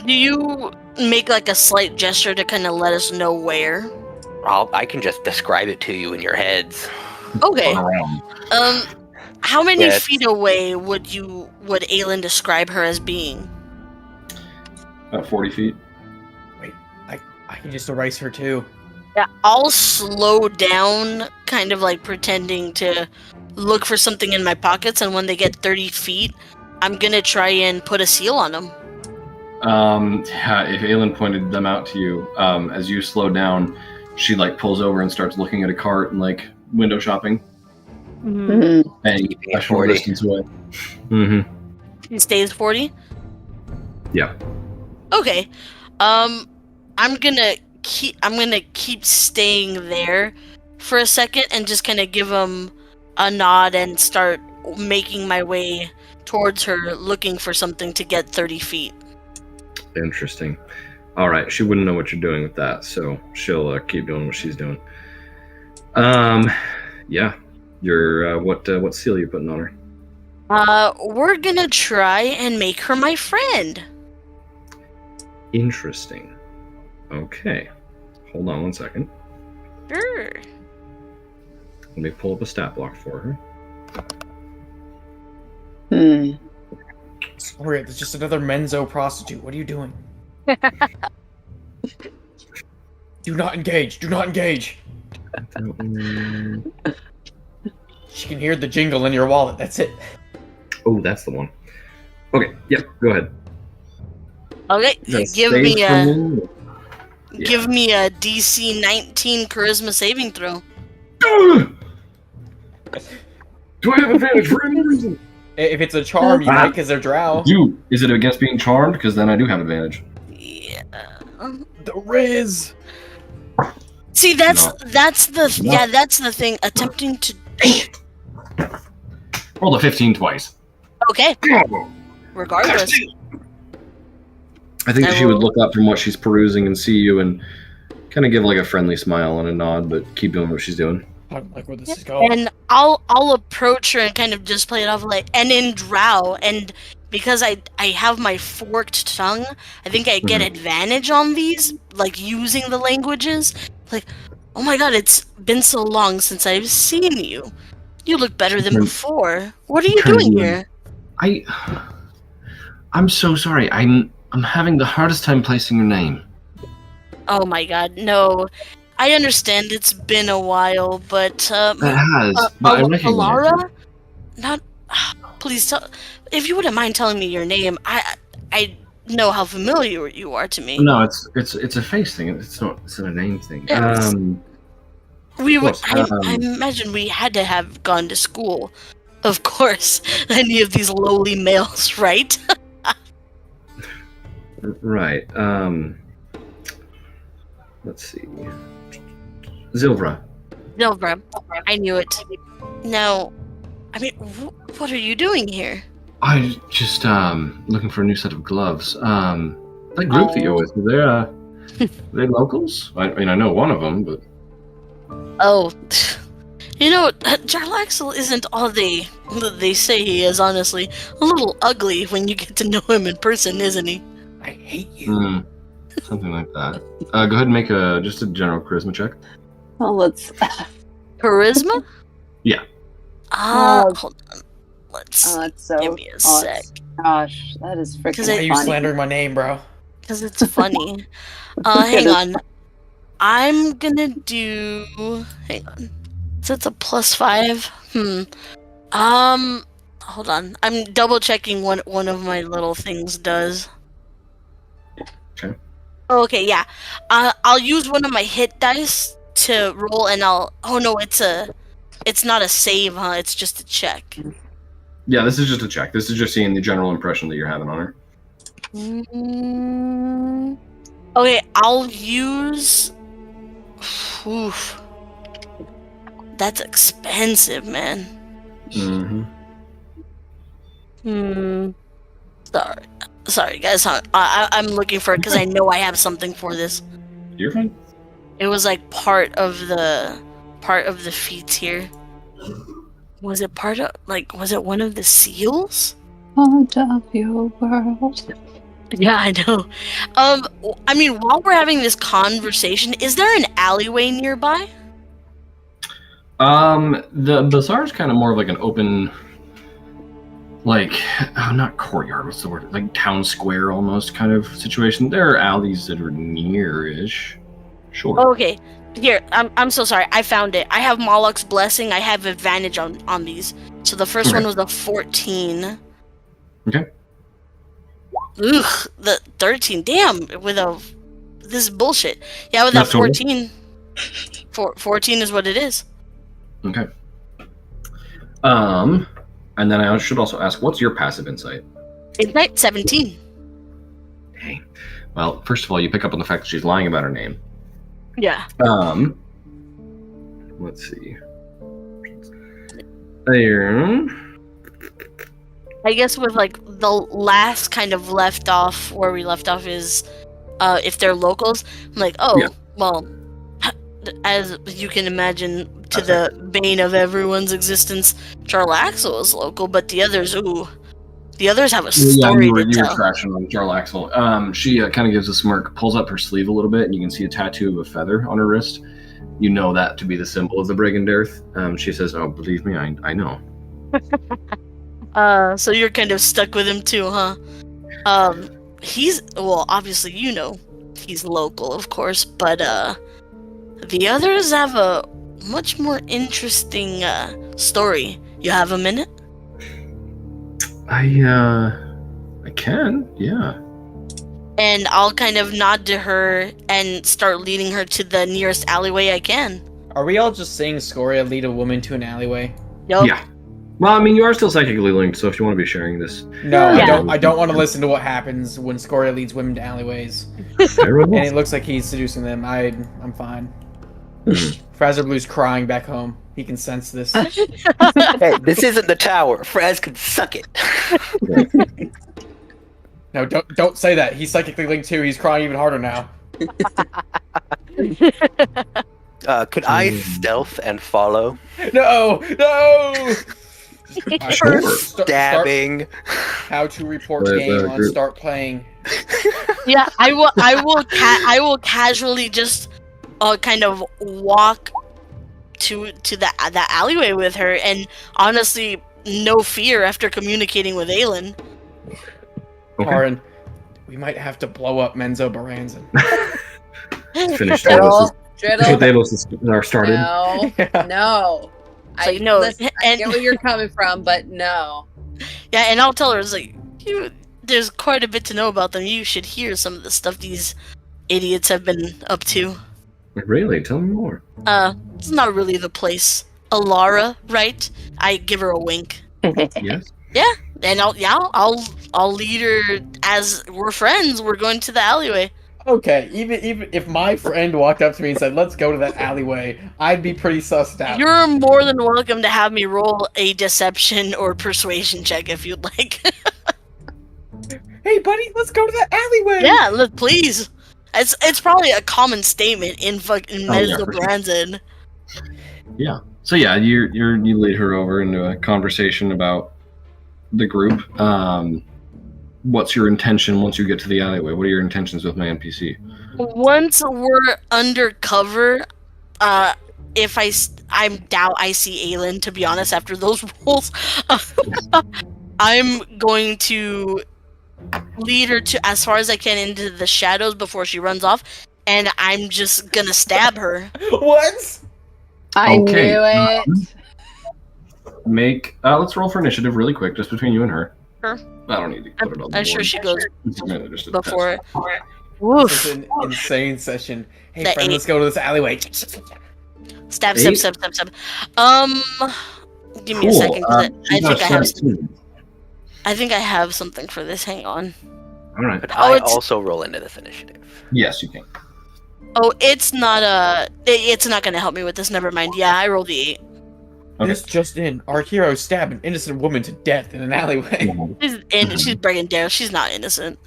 E: Do you make like a slight gesture to kind of let us know where?
F: I can just describe it to you in your heads.
E: Okay.
H: Around.
E: How many
F: Yeah,
E: feet away would Aelin describe her as being?
H: About 40 feet.
C: Wait, I can just erase her too.
E: Yeah, I'll slow down, kind of like pretending to look for something in my pockets, and when they get 30 feet, I'm gonna try and put a seal on them.
H: If Aelin pointed them out to you, as you slow down, she pulls over and starts looking at a cart and window shopping.
G: Mm-hmm.
H: And a short
F: 40.
H: distance away. Mm-hmm.
E: He stays 40?
H: Yeah.
E: Okay. I'm gonna keep staying there for a second and just kind of give him a nod and start making my way towards her, looking for something to get 30 feet.
H: Interesting. All right. She wouldn't know what you're doing with that, so she'll keep doing what she's doing. Yeah. Your what seal are you putting on her?
E: We're gonna try and make her my friend.
H: Interesting. Okay. Hold on one second.
E: Sure.
H: Let me pull up a stat block for her.
C: Sorry, it's just another Menzo prostitute. What are you doing? Do not engage. Do not engage. She can hear the jingle in your wallet. That's it.
H: Oh, that's the one. Okay. Yep. Go ahead.
E: Okay,
H: That's
E: give
H: saved
E: me
H: from you?
E: give me a DC 19 charisma saving throw.
H: Do I have advantage for any reason?
C: If it's a charm, you might because they're drow.
H: Is it against being charmed? Because then I do have advantage.
E: Yeah.
C: The Riz.
E: See, that's
H: No.
E: the thing. Attempting to
H: Roll a 15 twice.
E: Okay. Regardless.
H: I think
E: I
H: she would
E: will-
H: look up from what she's perusing and see you and kind of give like a friendly smile and a nod, but keep doing what she's doing.
C: I don't like where this is going.
E: And I'll approach her and kind of just play it off like, and in drow, and because I have my forked tongue, I think I get advantage on these, like using the languages. Like, oh my god, it's been so long since I've seen you. You look better than before. What are you doing here?
H: I'm so sorry. I'm having the hardest time placing your name.
E: Oh my god, no. I understand it's been a while, but
H: It has, but I recognize
E: Alara?
H: you.
E: Not please tell if you wouldn't mind telling me your name. I know how familiar you are to me.
H: No, it's a face thing. It's not a name thing.
E: Yes. We would
H: course,
E: I imagine we had to have gone to school. Of course. Any of these lowly males, right?
H: Right. Let's see. Zilvra.
E: Silver. I knew it. Now, I mean, what are you doing here?
H: I just looking for a new set of gloves. That group that you're with, are they locals? I mean, I know one of them, but
E: Oh, you know, Jarlaxle isn't all they say he is, honestly. A little ugly when you get to know him in person, isn't he?
C: I hate you.
H: something like that. Go ahead and make just a general charisma check.
G: Well, let's.
E: Charisma?
H: Yeah.
E: Hold on. Let's
G: That's so.
E: give me a sec.
G: Gosh, that is freaking
C: Why are you
G: funny.
C: slandering my name, bro?
E: Because it's funny. Hang on. I'm gonna do. Hang on. So it's a +5. Hold on. I'm double checking what one of my little things does.
H: Okay.
E: Okay, yeah. I'll use one of my hit dice to roll, and I'll. Oh no, it's not a save, huh? It's just a check.
H: Yeah, this is just a check. This is just seeing the general impression that you're having on her.
E: Okay, I'll use. Oof. That's expensive, man. Sorry, guys. I'm looking for it because I know I have something for this.
H: You're fine.
E: It was like part of the feats here. Was it part of was it one of the seals?
G: Part of your world.
E: Yeah, I know. I mean, while we're having this conversation, is there an alleyway nearby?
H: The bazaar is kind of more of like an open, not courtyard. What's the word? Like town square almost kind of situation. There are alleys that are near-ish. Sure.
E: Okay, here. I'm so sorry. I found it. I have Moloch's blessing. I have advantage on these. So the first one was a 14.
H: Okay.
E: Ugh, the 13. Damn, this is bullshit. Yeah, with that
H: That's total.
E: 14. 14 is what it is.
H: Okay. And then I should also ask, what's your passive insight?
E: Insight 17.
H: Dang. Well, first of all, you pick up on the fact that she's lying about her name.
E: Yeah.
H: Let's see. There.
E: I guess with the last kind of left off where we left off is if they're locals. I'm like, oh,
H: Yeah.
E: well, as you can imagine, to the bane of everyone's existence, Jarlaxle is local, but the others have a story
H: you were
E: to tell.
H: trashing on Jarlaxle. She kind of gives a smirk, pulls up her sleeve a little bit, and you can see a tattoo of a feather on her wrist. You know that to be the symbol of the Brigand Earth. She says, "Oh, believe me, I know."
E: So you're kind of stuck with him too, huh? Obviously he's local, of course, but the others have a much more interesting story. You have a minute?
H: I can, yeah.
E: And I'll kind of nod to her and start leading her to the nearest alleyway I can.
C: Are we all just saying Scoria lead a woman to an alleyway?
E: Yup.
H: Yeah. Well, I mean, you are still psychically linked, so if you want to be sharing this,
C: No,
E: Yeah.
C: I don't want to listen to what happens when Scoria leads women to alleyways.
H: very
C: And
H: well.
C: it looks like he's seducing them. I'm fine.
H: Mhm.
C: Fraser Blue's crying back home. He can sense this.
F: Hey, this isn't the tower. Fraz can suck it.
C: No, don't say that. He's psychically linked too. He's crying even harder now.
F: Could I stealth and follow?
C: No!
H: Sure.
F: Stabbing.
C: How to report
H: The
C: game on
H: group.
C: start playing.
E: Yeah, I will casually just kind of walk to the alleyway with her, and honestly, no fear after communicating with Aelin.
H: Okay.
C: Karin, we might have to blow up Menzo Baranzan.
H: Finish
G: Driddle,
H: Davos are started.
G: no, no.
E: It's like, no,
G: listen, I
E: and-
G: get where you're coming from, but no.
E: Yeah, and I'll tell her, it's like, there's quite a bit to know about them. You should hear some of the stuff these idiots have been up to.
H: Really? Tell me more.
E: It's not really the place. Alara, right? I give her a wink.
H: Yes.
E: And I'll lead her as we're friends. We're going to the alleyway.
C: Okay, even if my friend walked up to me and said, "Let's go to that alleyway," I'd be pretty sussed out.
E: You're more than welcome to have me roll a deception or persuasion check if you'd like.
C: Hey, buddy, let's go to that alleyway.
E: Yeah, please. It's probably a common statement in fucking
H: Oh, yeah,
E: Mezzo
H: for sure.
E: Branson.
H: Yeah. So yeah, you lead her over into a conversation about the group. What's your intention once you get to the alleyway? What are your intentions with my NPC?
E: Once we're undercover, if I doubt I see Aelin, to be honest, after those rolls, I'm going to lead her to as far as I can into the shadows before she runs off, and I'm just gonna stab her.
C: What?
G: I
H: Okay,
G: knew it.
H: Let's roll for initiative really quick, just between you and her.
E: Sure.
H: I don't need to put it on the
E: I'm sure
H: board.
E: she goes
H: It's mainly just a
E: before.
H: test.
C: This
E: Woof.
C: is an insane session. Hey,
E: The
C: friend,
E: eight.
C: let's go to this alleyway.
E: Stab.
H: Eight?
E: Give me a
H: Cool.
E: second. 'Cause
H: She's got
E: I have.
H: 17.
E: I think I have something for this. Hang on.
H: All right.
F: Could
E: Oh,
F: I
E: it's-
F: also roll into this initiative?
H: Yes, you can.
E: Oh, it's not it's not gonna help me with this. Never mind. Yeah, I rolled the 8.
H: Okay.
C: This just in: our hero stabbed an innocent woman to death in an alleyway.
E: She's breaking down. She's not innocent.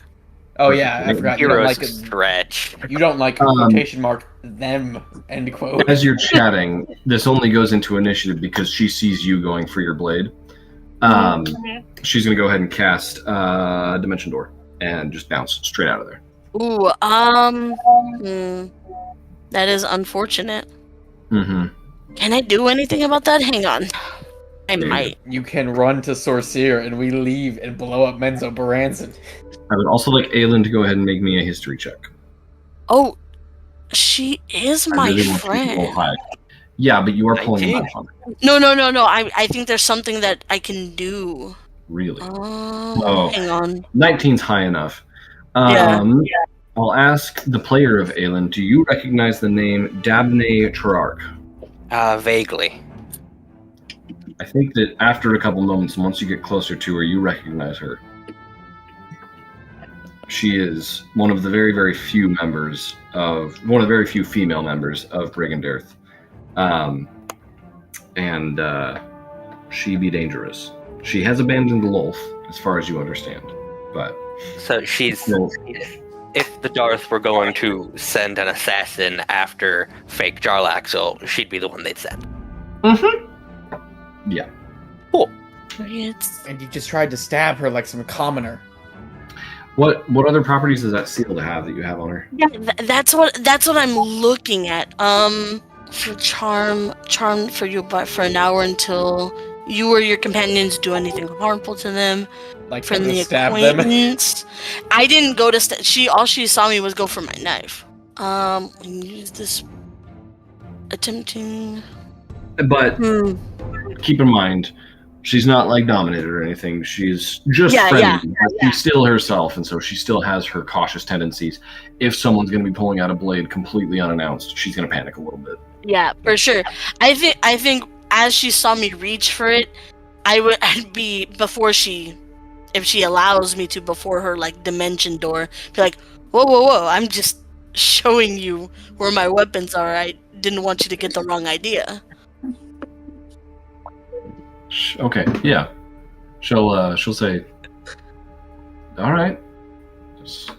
C: Oh yeah, I forgot. You don't
F: Heroes
C: like
F: stretch.
C: you don't like quotation mark them end quote.
H: As you're chatting, this only goes into initiative because she sees you going for your blade. She's gonna go ahead and cast Dimension Door and just bounce straight out of there.
E: Ooh, that is unfortunate.
H: Mm-hmm.
E: Can I do anything about that? Hang on. I might.
C: You can run to Sorcerer and we leave and blow up Menzo Baranzan.
H: I would also like Aelin to go ahead and make me a history check.
E: Oh, she is
H: I
E: my
H: really want you to roll
E: friend.
H: high. Yeah, but you are pulling a
F: 19.
H: knife on her.
E: No. I think there's something that I can do.
H: Really.
E: Oh, hang on.
H: 19's high enough.
E: Yeah.
H: I'll ask the player of Aelin, do you recognize the name Dabney Trararch?
F: Vaguely.
H: I think that after a couple moments, once you get closer to her, you recognize her. She is one of the very, very few very few female members of Brigand Earth. And she be dangerous. She has abandoned Lolth, as far as you understand. But
F: So she's.
H: no,
F: If the Darth were going to send an assassin after fake Jarlaxle, she'd be the one they'd send.
H: yeah.
C: And you just tried to stab her like some commoner.
H: What other properties does that seal have that you have on her?
E: Yeah, that's what I'm looking at. For charm for you, but for an hour until you or your companions do anything harmful to them.
C: Like
E: Friendly
C: to stab them.
E: acquaintance. I didn't go to all she saw me was go for my knife. Use this. Attempting.
H: But keep in mind, she's not like dominated or anything. She's just
E: Yeah,
H: friendly.
E: yeah.
H: She's still herself, and so she still has her cautious tendencies. If someone's going to be pulling out a blade completely unannounced, she's going to panic a little bit.
E: Yeah, for sure. I think as she saw me reach for it, I'd be if she allows me to before her like dimension door, be like, whoa, I'm just showing you where my weapons are. I didn't want you to get the wrong idea.
H: Okay, yeah. She'll say, "All right, it's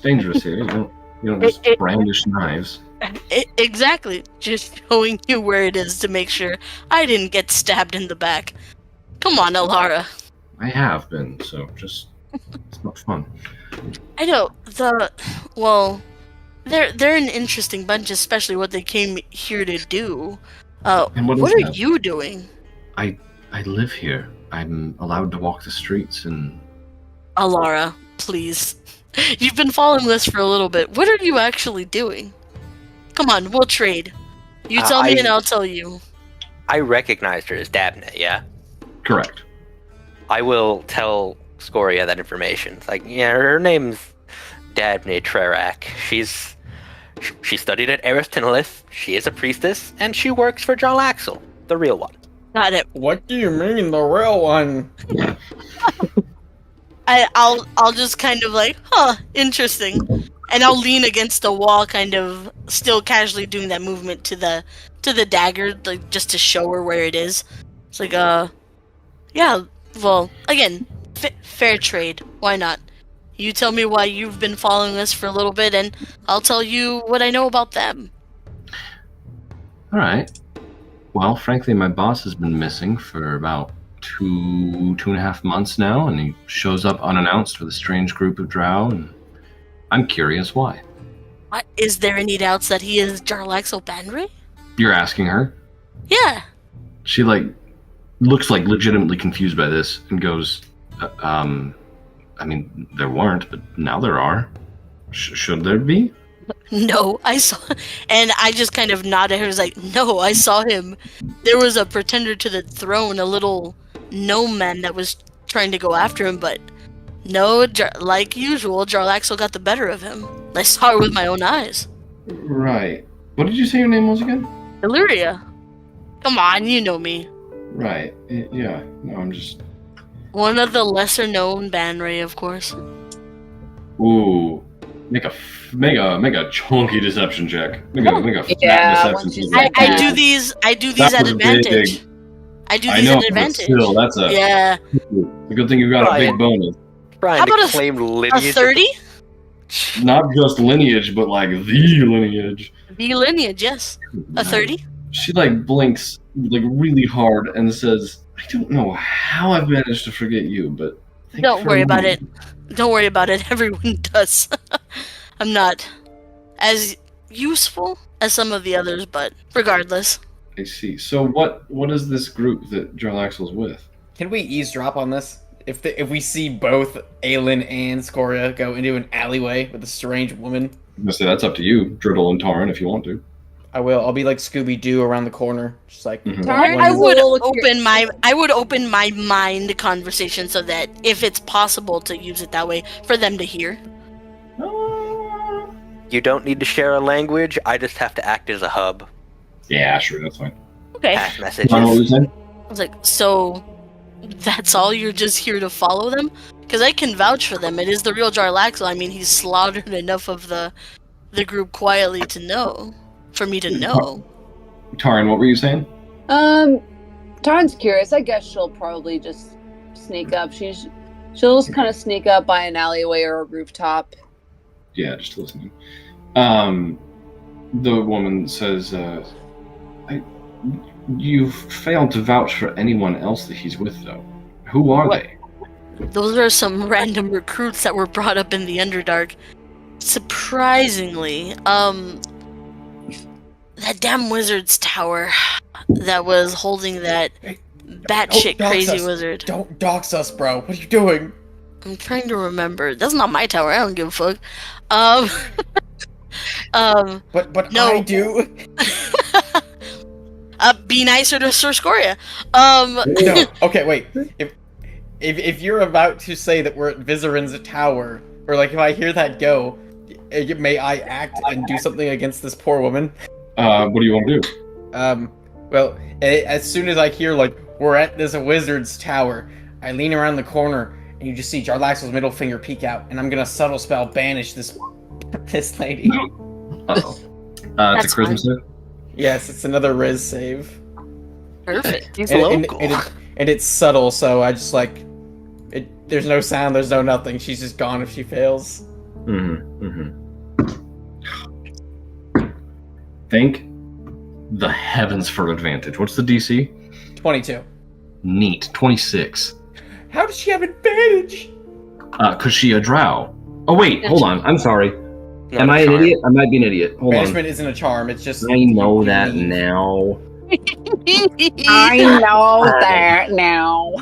H: dangerous here. You don't just brandish knives."
E: Exactly. Just showing you where it is to make sure I didn't get stabbed in the back. Come on, Alara.
H: I have been, so just it's not fun.
E: I know they're an interesting bunch, especially what they came here to do.
H: And what
E: what
H: is
E: are
H: that?
E: you doing?
H: I live here. I'm allowed to walk the streets and.
E: Alara, please. You've been following this for a little bit. What are you actually doing? Come on, we'll trade. You tell me and I'll tell you.
F: I recognized her as Dabney, yeah?
H: Correct.
F: I will tell Scoria that information. It's like, yeah, her name's Dabney Trerak. She studied at Aristotle's. She is a priestess, and she works for Jarlaxle, the real one.
E: Got it.
C: What do you mean, the real one?
E: I'll just kind of like, interesting. And I'll lean against the wall, kind of still casually doing that movement to the dagger, like just to show her where it is. It's like, yeah, well, again, fair trade. Why not? You tell me why you've been following us for a little bit, and I'll tell you what I know about them.
H: All right. Well, frankly, my boss has been missing for about two and a half months now, and he shows up unannounced with a strange group of drow, and I'm curious why.
E: What? Is there any doubts that he is Jarlaxle Bandre?
H: You're asking her?
E: Yeah.
H: She, looks legitimately confused by this and goes, I mean, there weren't, but now there are. Should there be?
E: No, I saw, and I just kind of nodded. I was like, no, I saw him. There was a pretender to the throne, a little gnome man that was trying to go after him, but no, like usual, Jarlaxle got the better of him. I saw it with my own eyes.
H: Right. What did you say your name was again?
E: Illyria. Come on, you know me.
H: Right. Yeah. No, I'm just...
E: One of the lesser-known Banray, of course.
H: Ooh. Make a chunky deception check. Make a
G: Yeah,
H: fat
G: once
H: deception
G: you
H: check.
G: said
E: I do these
H: That
E: at
H: was
E: advantage.
H: big.
E: I do
H: I
E: these
H: know,
E: at
H: but
E: advantage.
H: still, that's a
E: Yeah.
H: a good thing you got a big bonus.
F: Trying
E: How
F: to
E: about
F: claim
E: a
F: lineage.
E: 30?
H: Not just lineage, but the lineage.
E: The lineage, yes. A 30?
H: She blinks really hard and says, "I don't know how I've managed to forget you, but thank you
E: Don't
H: for
E: worry about it.
H: remembering."
E: Don't worry about it. Everyone does. I'm not as useful as some of the others, but regardless.
H: I see. So what is this group that Jarlaxle's with?
C: Can we eavesdrop on this? If we see both Aelin and Scoria go into an alleyway with a strange woman,
H: I'm gonna say that's up to you, Driddle and Taran, if you want to.
C: I will. I'll be like Scooby-Doo around the corner, just like.
H: Mhm.
G: Taran
E: I
G: is a
E: would
G: little
E: open my mind conversation so that if it's possible to use it that way for them to hear.
F: You don't need to share a language. I just have to act as a hub.
H: Yeah, sure, that's fine.
E: Okay.
F: Pass messages.
H: Taran, what were you saying?
E: I was like, so that's all? You're just here to follow them? Because I can vouch for them. It is the real Jarlaxle. I mean, he's slaughtered enough of the group quietly to know. For me to know.
H: Taran, what were you saying?
G: Taran's curious. I guess she'll probably just sneak up. She'll just kind of sneak up by an alleyway or a rooftop.
H: Yeah, just listening. The woman says, "You've failed to vouch for anyone else that he's with, though. Who are they?"
E: Those are some random recruits that were brought up in the Underdark. Surprisingly, that damn wizard's tower that was holding that batshit
C: Don't dox
E: crazy
C: us.
E: wizard.
C: Don't dox us, bro. What are you doing?
E: I'm trying to remember. That's not my tower. I don't give a fuck.
C: But
E: No.
C: I do.
E: Be nicer to Sir Scoria.
C: No. Okay, wait. If you're about to say that we're at Vizarin's tower, or like if I hear that go, may I act and do something against this poor woman?
H: What do you want to do?
C: Well, as soon as I hear we're at this wizard's tower, I lean around the corner and you just see Jarlaxle's middle finger peek out, and I'm gonna subtle spell banish this lady.
H: Uh-oh. It's
E: That's
H: a charisma save?
C: Yes, it's another Riz save.
E: Perfect.
F: He's
C: And,
F: local.
C: and it's subtle, so I just like it. There's no sound. There's no nothing. She's just gone if she fails.
H: Thank the heavens for advantage. What's the DC?
C: 22.
H: Neat. 26.
C: How does she have advantage?
H: Cause she a drow. Oh wait, hold on. I'm sorry.
F: Not
H: Am
F: a
H: I an
F: charm.
H: idiot? I might be an idiot. Hold on.
C: Banishment isn't a charm. It's just.
H: I know
C: you
H: that
C: leave.
H: now.
G: I know that now.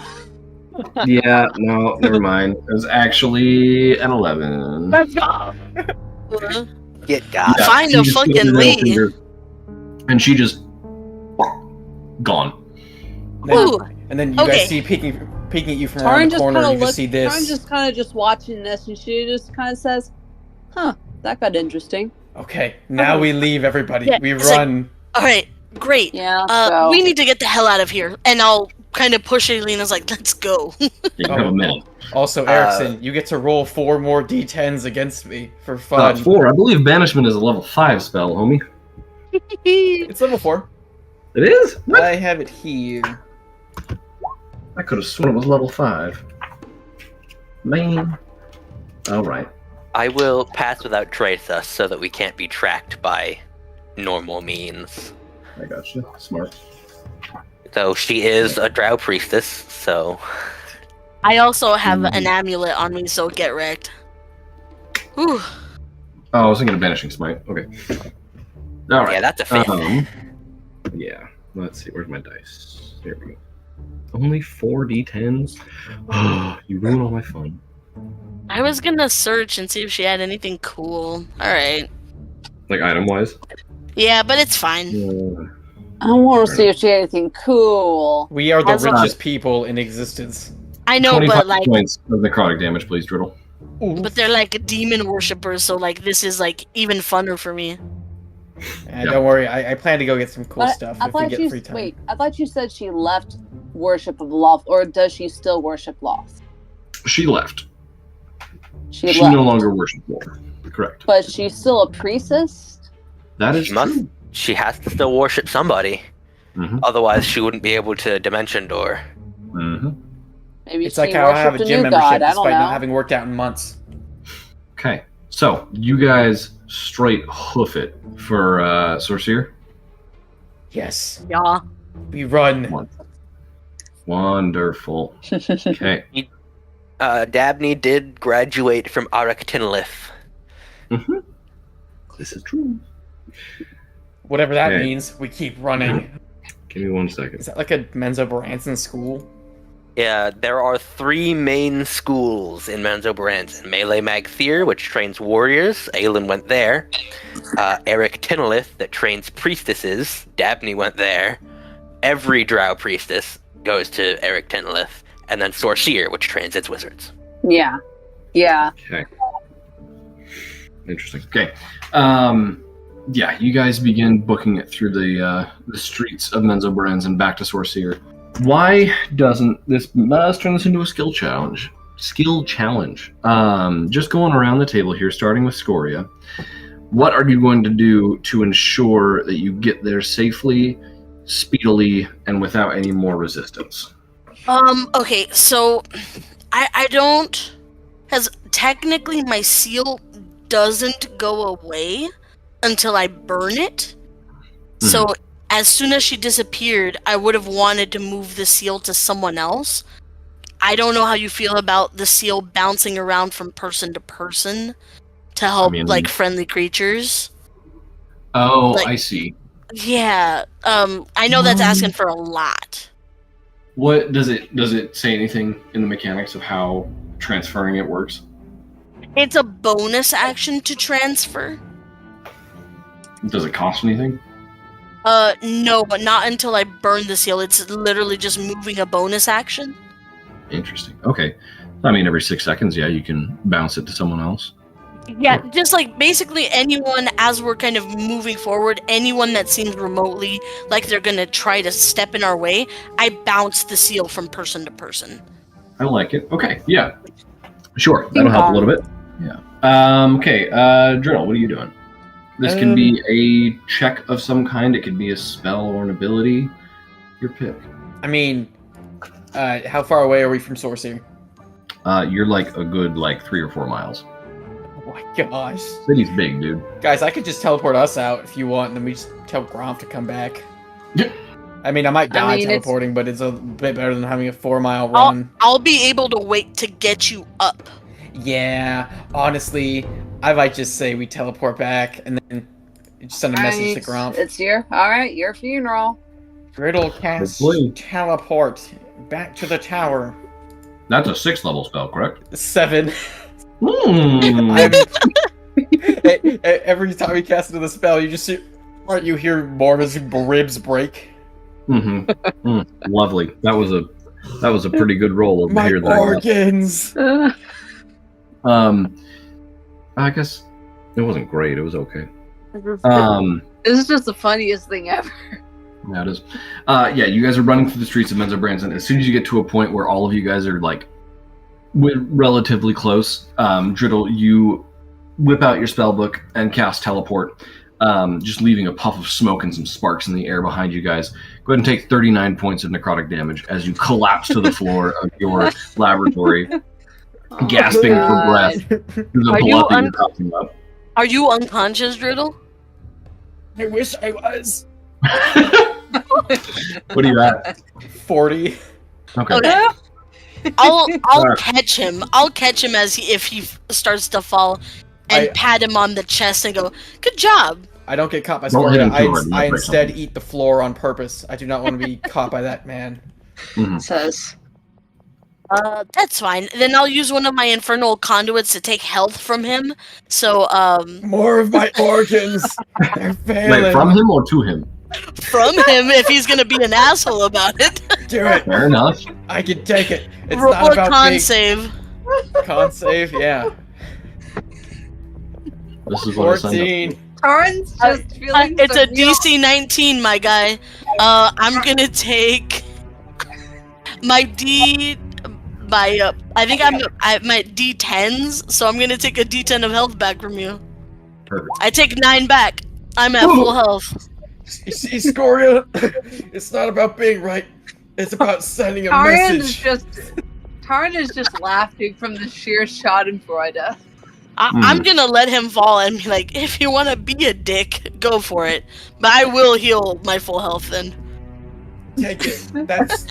H: Yeah, no, never mind. It was actually an 11.
F: Get got.
H: Yeah,
E: Find
H: she
E: a
H: just
E: fucking
H: goes in her
E: lead.
H: finger, and she just gone.
E: Ooh.
C: And then you
E: Okay.
C: guys see peeking at you from
G: Taryn
C: around the
G: just
C: corner.
G: kind
C: You
G: of
C: just
G: looks.
C: see this.
G: Taryn just kind of just watching this, and she just kind of says, "Huh, that got interesting."
C: Okay, now we leave everybody.
E: Yeah,
C: we
E: it's like-
C: run.
E: All right, great.
G: Yeah. So
E: We need to get the hell out of here. And I'll kind of push Alina's like, let's go.
H: You have a minute.
C: Also, Erickson, you get to roll 4 more d10s against me for
H: Uh,
C: fun.
H: 4. I believe banishment is a level 5 spell, homie.
C: It's level 4.
H: It is? What?
C: I have it here.
H: I could have sworn it was level 5. Man. Alright.
F: I will pass without trace us so that we can't be tracked by normal means.
H: I got you. Smart.
F: Though she is a drow priestess, so
E: I also have an amulet on me, so get wrecked. Whew.
H: Oh, I was thinking of banishing smite. Okay. Alright.
F: yeah, that's a fifth.
H: Yeah. Let's see. Where's my dice? There we go. Only 4 d10s? You ruined all my fun.
E: I was gonna search and see if she had anything cool. Alright.
H: Like item-wise?
E: Yeah, but it's fine.
G: I want to see if she had anything cool.
C: We are the
E: As a-
C: richest people in existence.
E: I know,
H: 25
E: but like,
H: points of necrotic damage, please, Driddle.
E: but they're like demon worshippers, so like this is like even funner for me.
C: And don't worry, I plan to go get some cool
G: But
C: stuff
G: I
C: if we
G: thought
C: get
G: you
C: free time.
G: wait. I thought you said she left worship of Loth, or does she still worship Loth?
H: She left.
G: She
H: She
G: left,
H: no longer worships Lord. Correct.
G: but she's still a priestess.
H: That is
F: She must.
H: true.
F: She has to still worship somebody.
H: Mhm.
F: Otherwise, she wouldn't be able to dimension door.
H: Mm-hmm.
G: Maybe
C: It's
G: she
C: like how I have a
G: worshipped
C: gym
G: new
C: membership
G: god. I don't
C: despite
G: know.
C: not having worked out in months.
H: Okay, so you guys straight hoof it for Sorcerer.
C: Yes,
E: Yeah.
C: we run.
H: Wonderful. Okay.
F: Dabney did graduate from Arak Tinlith.
H: Mm-hmm. This is true.
C: Whatever that
H: Okay.
C: means, we keep running.
H: Give me 1 second.
C: Is that like a Menzo Branson school?
F: Yeah, there are 3 main schools in Manzo-Branson. Melee Magthier, which trains warriors. Aelin went there. Eric Tinlith, that trains priestesses. Dabney went there. Every drow priestess goes to Eric Tinlith. And then Sorcerer, which trains its wizards.
G: Yeah, yeah.
H: Okay. Interesting. Okay. Yeah, you guys begin booking it through the streets of Menzo and back to Sorcerer. Why doesn't this? Let's turn this into a skill challenge. Just going around the table here, starting with Scoria. What are you going to do to ensure that you get there safely, speedily, and without any more resistance?
E: Okay, so I don't, because technically my seal doesn't go away until I burn it. So as soon as she disappeared, I would have wanted to move the seal to someone else. I don't know how you feel about the seal bouncing around from person to person to help like friendly creatures.
H: Oh,
E: Like-
H: I see.
E: Yeah, I know that's asking for a lot.
H: What does it say anything in the mechanics of how transferring it works?
E: It's a bonus action to transfer.
H: Does it cost anything?
E: No, but not until I burn the seal. It's literally just moving a bonus action.
H: Interesting. Okay. I mean, every 6 seconds, yeah, you can bounce it to someone else.
E: Yeah, just like basically anyone, as we're kind of moving forward, anyone that seems remotely like they're gonna try to step in our way, I bounce the seal from person to person.
H: I like it. Okay. Yeah. Sure. That'll help a little bit. Yeah. Okay. Driddle, what are you doing? This can be a check of some kind. It could be a spell or an ability. your pick.
C: I mean, how far away are we from source here?
H: You're like a good 3 or 4 miles.
C: Oh my gosh.
H: City's big, dude.
C: Guys, I could just teleport us out if you want, and then we just tell Gromp to come back.
H: Yeah.
C: I mean, I might die
G: mean,
C: teleporting, but it's a bit better than having a 4-mile run.
E: I'll be able to wait to get you up.
C: Yeah, honestly, I might just say we teleport back, and then just send a message to Gromp.
G: It's your funeral.
C: Riddle cast
H: Hopefully.
C: teleport back to the tower.
H: That's a 6th level spell, correct?
C: 7.
H: Hmm.
C: Every time he casts into the spell, you just hear Morva's ribs break.
H: Lovely. That was a pretty good roll to
C: My
H: hear that.
C: organs.
H: I guess it wasn't great. It was okay.
G: This is just the funniest thing ever.
H: Yeah, it is. Yeah, you guys are running through the streets of Menzoberranzan, and as soon as you get to a point where all of you guys are relatively close, Driddle, you whip out your spell book and cast teleport, just leaving a puff of smoke and some sparks in the air behind you guys. Go ahead and take 39 points of necrotic damage as you collapse to the floor of your laboratory, gasping for breath through the
E: Are
H: blood
E: you
H: that you're coughing up.
E: Are you unconscious, Driddle?
C: I wish I was.
H: What are you at?
C: 40.
E: Okay. I'll
H: Alright.
E: catch him. I'll catch him if he starts to fall, and pat him on the chest and go, "Good job."
C: I don't get caught by
H: Don't hit
C: Scorpio.
H: him too hard,
C: I
H: you might
C: instead
H: break
C: eat the floor on purpose. I do not want to be caught by that man.
G: Says.
E: That's fine. Then I'll use one of my infernal conduits to take health from him. So,
C: More of my organs. They're failing.
H: Wait, from him or to him?
E: from him if he's gonna be an asshole about it.
C: Do it.
H: Fair enough.
C: I can take it. It's
E: Roll
C: not
E: a
C: about
E: con
C: being...
E: save.
C: Con save, yeah.
H: This is what I signed up
C: 14.
G: Tarn's just feeling
E: It's a
G: surreal.
E: DC 19, my guy. I'm gonna take my I think I'm at my D10s, so I'm gonna take a D10 of health back from you.
H: Perfect.
E: I take 9 back. I'm at full health.
C: You see, Scoria, it's not about being right. It's about sending a
G: Tarn
C: message.
G: is just laughing from the sheer schadenfreude.
E: I'm gonna let him fall and be like, if you wanna be a dick, go for it. But I will heal my full health then.
C: Take it. That's...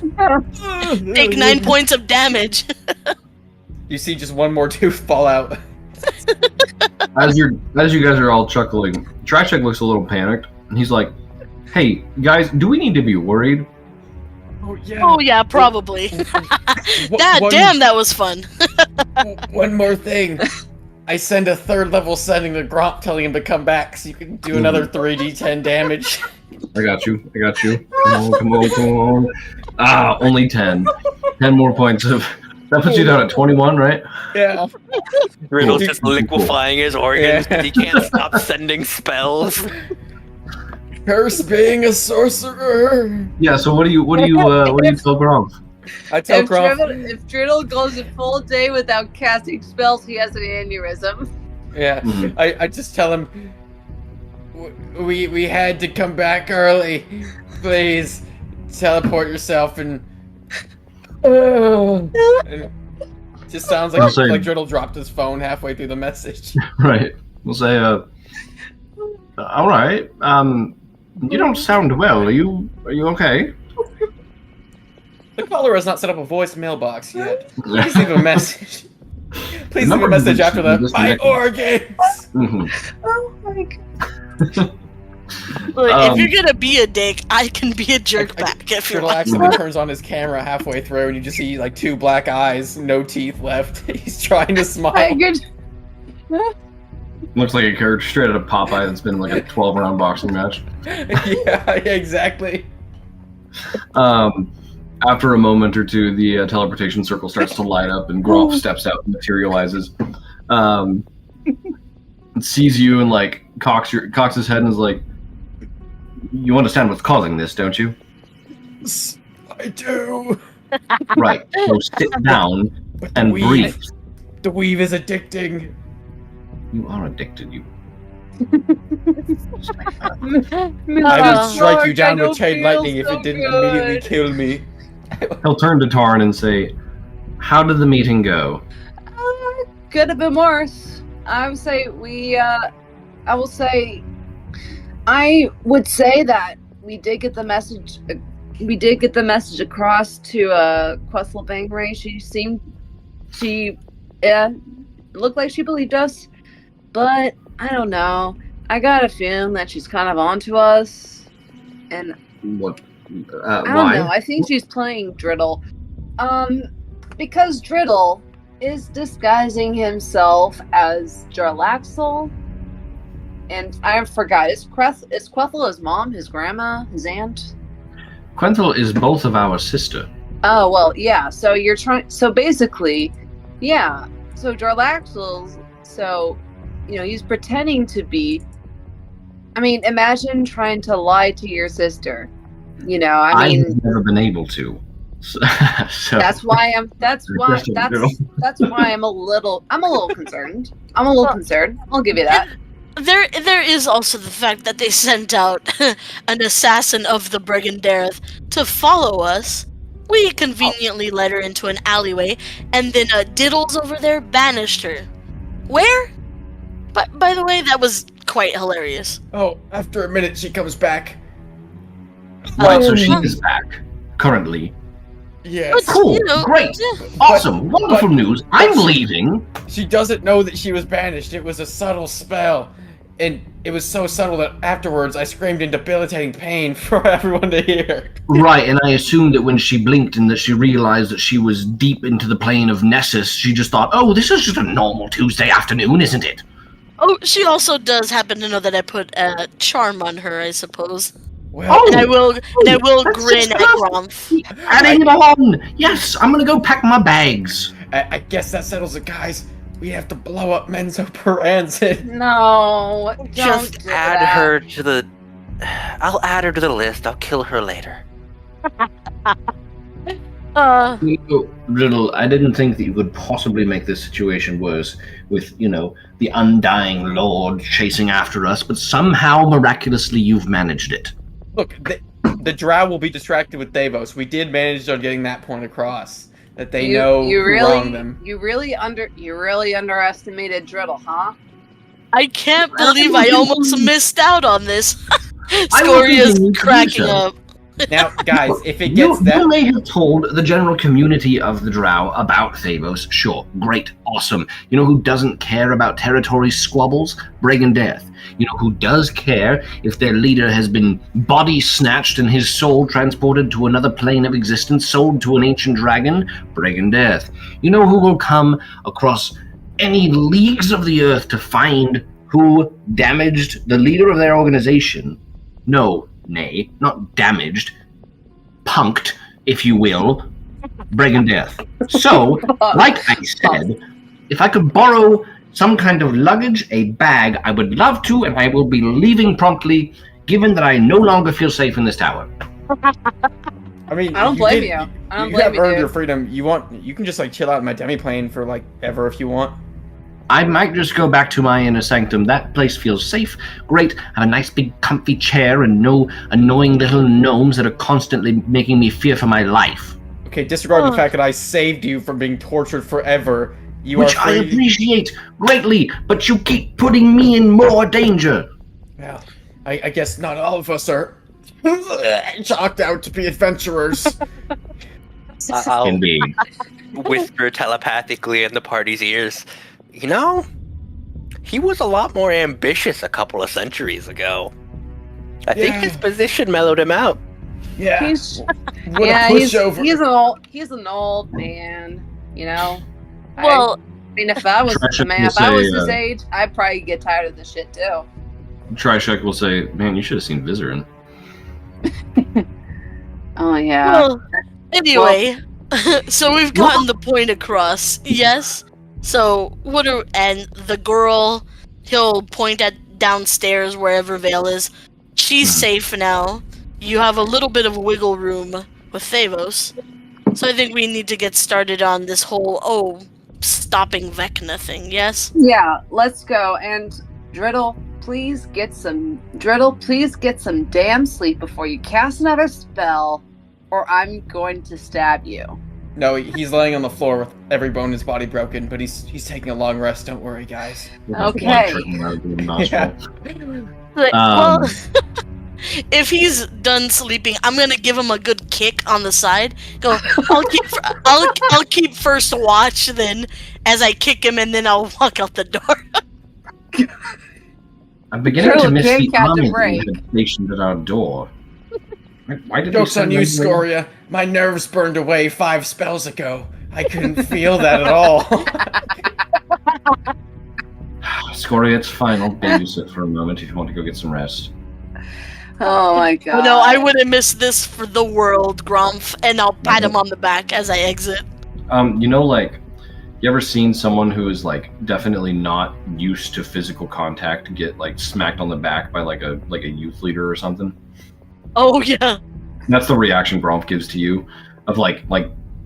E: Take 9 points of damage.
C: You see just one more tooth fall out.
H: As you guys are all chuckling, Trashek looks a little panicked, and he's like, "Hey guys, do we need to be worried?"
C: Oh, yeah.
E: Oh yeah, probably. Damn, that was fun.
C: One more thing. I send a 3rd level sending to Gromp telling him to come back so you can do another 3d10 damage.
H: I got you. Come on. Ah, only 10. 10 more points of... That puts you down at 21, right?
C: Yeah.
F: Riddle's just liquefying his organs.
C: Yeah.
F: He can't stop sending spells.
C: Curse being a sorcerer.
H: Yeah, so what do you tell Gromp?
C: I tell
G: If
C: Gromp.
G: Driddle goes a full day without casting spells, he has an aneurysm.
C: Yeah.
H: Mhm.
C: I just tell him we had to come back early. Please teleport yourself and it just sounds like
H: I'll say-
C: Driddle dropped his phone halfway through the message.
H: Right. We'll say, all right. You don't sound well. Are you okay?
C: The caller has not set up a voicemail box yet. Please leave a message. Please leave
H: Number
C: a message
H: is
C: after the my
H: disconnected.
C: organs.
H: Mhm.
G: Oh my god.
E: Look, if you're gonna be a dick, I can be a jerk back if you're
C: Driddle
E: like.
C: accidentally turns on his camera halfway through, and you just see like 2 black eyes, no teeth left. He's trying to smile.
G: I could-
H: Looks like a character straight out of Popeye that's been like a 12-round boxing match.
C: Yeah, exactly.
H: After a moment or two, the teleportation circle starts to light up, and Gromp steps out and materializes. Sees you and like cocks his head and is like, "You understand what's causing this, don't you?"
C: I do.
H: Right. So sit down
C: But the
H: and
C: weave,
H: breathe.
C: the weave is addicting.
H: You are addicted.
C: I would strike you down with chain lightning if it didn't immediately kill me.
H: He'll turn to Tarn and say, "How did the meeting go?"
G: Could have been worse. I would say that we did get the message. We did get the message across to Quethel Bangray. She looked like she believed us, but I don't know. I got a feeling that she's kind of onto us, and
H: What?
G: I don't
H: Why?
G: know. I think she's playing Driddle. Because Driddle is disguising himself as Jarlaxle. And I forgot, is Quethel his mom, his grandma, his aunt?
H: Quenthel is both of our sister.
G: Oh, well, yeah. So basically, yeah. So Jarlaxle's, he's pretending to be. I mean, imagine trying to lie to your sister.
H: I've never been able to. So
G: that's why I'm a little concerned. I'll give you that.
E: There is also the fact that they sent out an assassin of the Brigandareth to follow us. We conveniently led her into an alleyway, and then Diddles over there banished her. Where? But by the way, that was quite hilarious.
C: Oh, after a minute she comes back.
H: Right, so she is back currently.
C: Yes.
H: Cool, great, awesome, wonderful news. I'm leaving.
C: She doesn't know that she was banished. It was a subtle spell. And it was so subtle that afterwards I screamed in debilitating pain for everyone to hear.
H: Right, and I assumed that when she blinked and that she realized that she was deep into the plane of Nessus, she just thought, oh, this is just a normal Tuesday afternoon, isn't it?
E: Oh, she also does happen to know that I put a charm on her, I suppose.
C: Well,
E: and I will grin at Gromf.
H: Adding it on! Yes, I'm gonna go pack my bags.
C: I guess that settles it, guys. We have to blow up Menzo Paranzin.
G: No,
F: Just add her to the... I'll add her to the list. I'll kill her later.
H: Riddle, I didn't think that you could possibly make this situation worse with, the undying Lord chasing after us, but somehow, miraculously, you've managed it.
C: Look, the drow will be distracted with Davos. We did manage on getting that point across. That they know who wronged them.
G: You really underestimated Driddle, huh?
E: I can't believe I almost missed out on this. Scoria's cracking up.
C: Now, guys, if it gets
H: You may have told the general community of the drow about Thavos. Sure, great, awesome. You know who doesn't care about territory squabbles? Brigandareth. You know who does care if their leader has been body snatched and his soul transported to another plane of existence, sold to an ancient dragon? Brigandareth. You know who will come across any leagues of the earth to find who damaged the leader of their organization? Nay, not damaged, punked, if you will, Brigandareth. So, like I said, if I could borrow some kind of luggage, a bag, I would love to, and I will be leaving promptly, given that I no longer feel safe in this tower.
C: I mean,
G: I don't blame you.
C: You have earned your freedom. You can just chill out in my demi-plane for ever if you want.
H: I might just go back to my inner sanctum. That place feels safe, great. I have a nice big comfy chair and no annoying little gnomes that are constantly making me fear for my life.
C: Okay, disregard the fact that I saved you from being tortured forever.
H: Which I appreciate greatly, but you keep putting me in more danger.
C: Well, I guess not all of us are chalked out to be adventurers.
F: I'll
H: Indeed.
F: whisper telepathically in the party's ears. He was a lot more ambitious a couple of centuries ago. I think his position mellowed him out.
C: Yeah.
G: He's an old man,
E: Well,
G: I mean, if I was his age, I'd probably get tired of this shit too.
H: Trishek will say, man, you should have seen Vizerin.
G: Oh yeah.
E: Well, anyway, so we've gotten the point across, yes? So, and the girl, he'll point at downstairs wherever Vale is. She's safe now. You have a little bit of wiggle room with Thavos. So I think we need to get started on this whole, stopping Vecna thing, yes?
G: Yeah, let's go. And Driddle, please get some damn sleep before you cast another spell, or I'm going to stab you.
C: No, he's laying on the floor with every bone in his body broken, but he's taking a long rest. Don't worry, guys.
G: Okay.
C: Yeah.
E: Well, if he's done sleeping, I'm gonna give him a good kick on the side. Go. I'll keep first watch then, as I kick him, and then I'll walk out the door.
H: I'm beginning to miss the
G: catch a
H: army
G: break.
H: stationed at our door. Why did
C: Joke's
H: they
C: on
H: send
C: you,
H: them-
C: Scoria. My nerves burned away 5 spells ago. I couldn't feel that at all.
H: Scoria, it's fine. I'll babysit for a moment if you want to go get some rest.
G: Oh my god.
E: Oh no, I wouldn't miss this for the world, Grumph, and I'll pat him on the back as I exit.
H: You ever seen someone who is definitely not used to physical contact get smacked on the back by like a youth leader or something?
E: Oh yeah.
H: That's the reaction Gromp gives to you, of like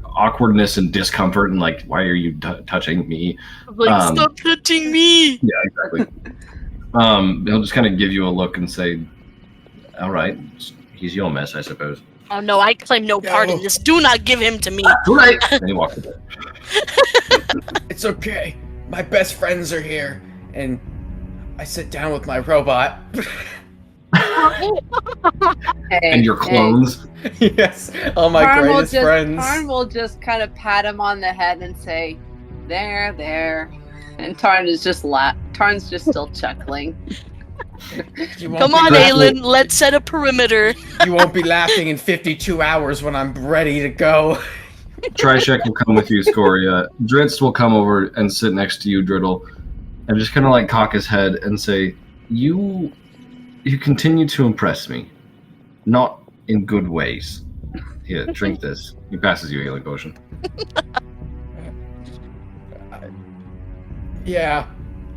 H: awkwardness and discomfort and why are you touching me?
E: Stop touching me.
H: Yeah, exactly. He'll just kind of give you a look and say, "All right, he's your mess, I suppose."
E: Oh no, I claim no part in this. Do not give him to me.
H: Too late. And he walks away.
C: It's okay. My best friends are here. And I sit down with my robot.
H: And your clones.
C: Yes, all my greatest friends.
G: Tarn will just kind of pat him on the head and say, there. And Tarn's just still chuckling.
E: Come on, Aelin, let's set a perimeter.
C: You won't be laughing in 52 hours when I'm ready to go.
H: Trishek will come with you, Scoria. Dritz will come over and sit next to you, Driddle, and just kind of cock his head and say, You continue to impress me. Not in good ways. Here, drink this. He passes you a healing potion.
C: Yeah.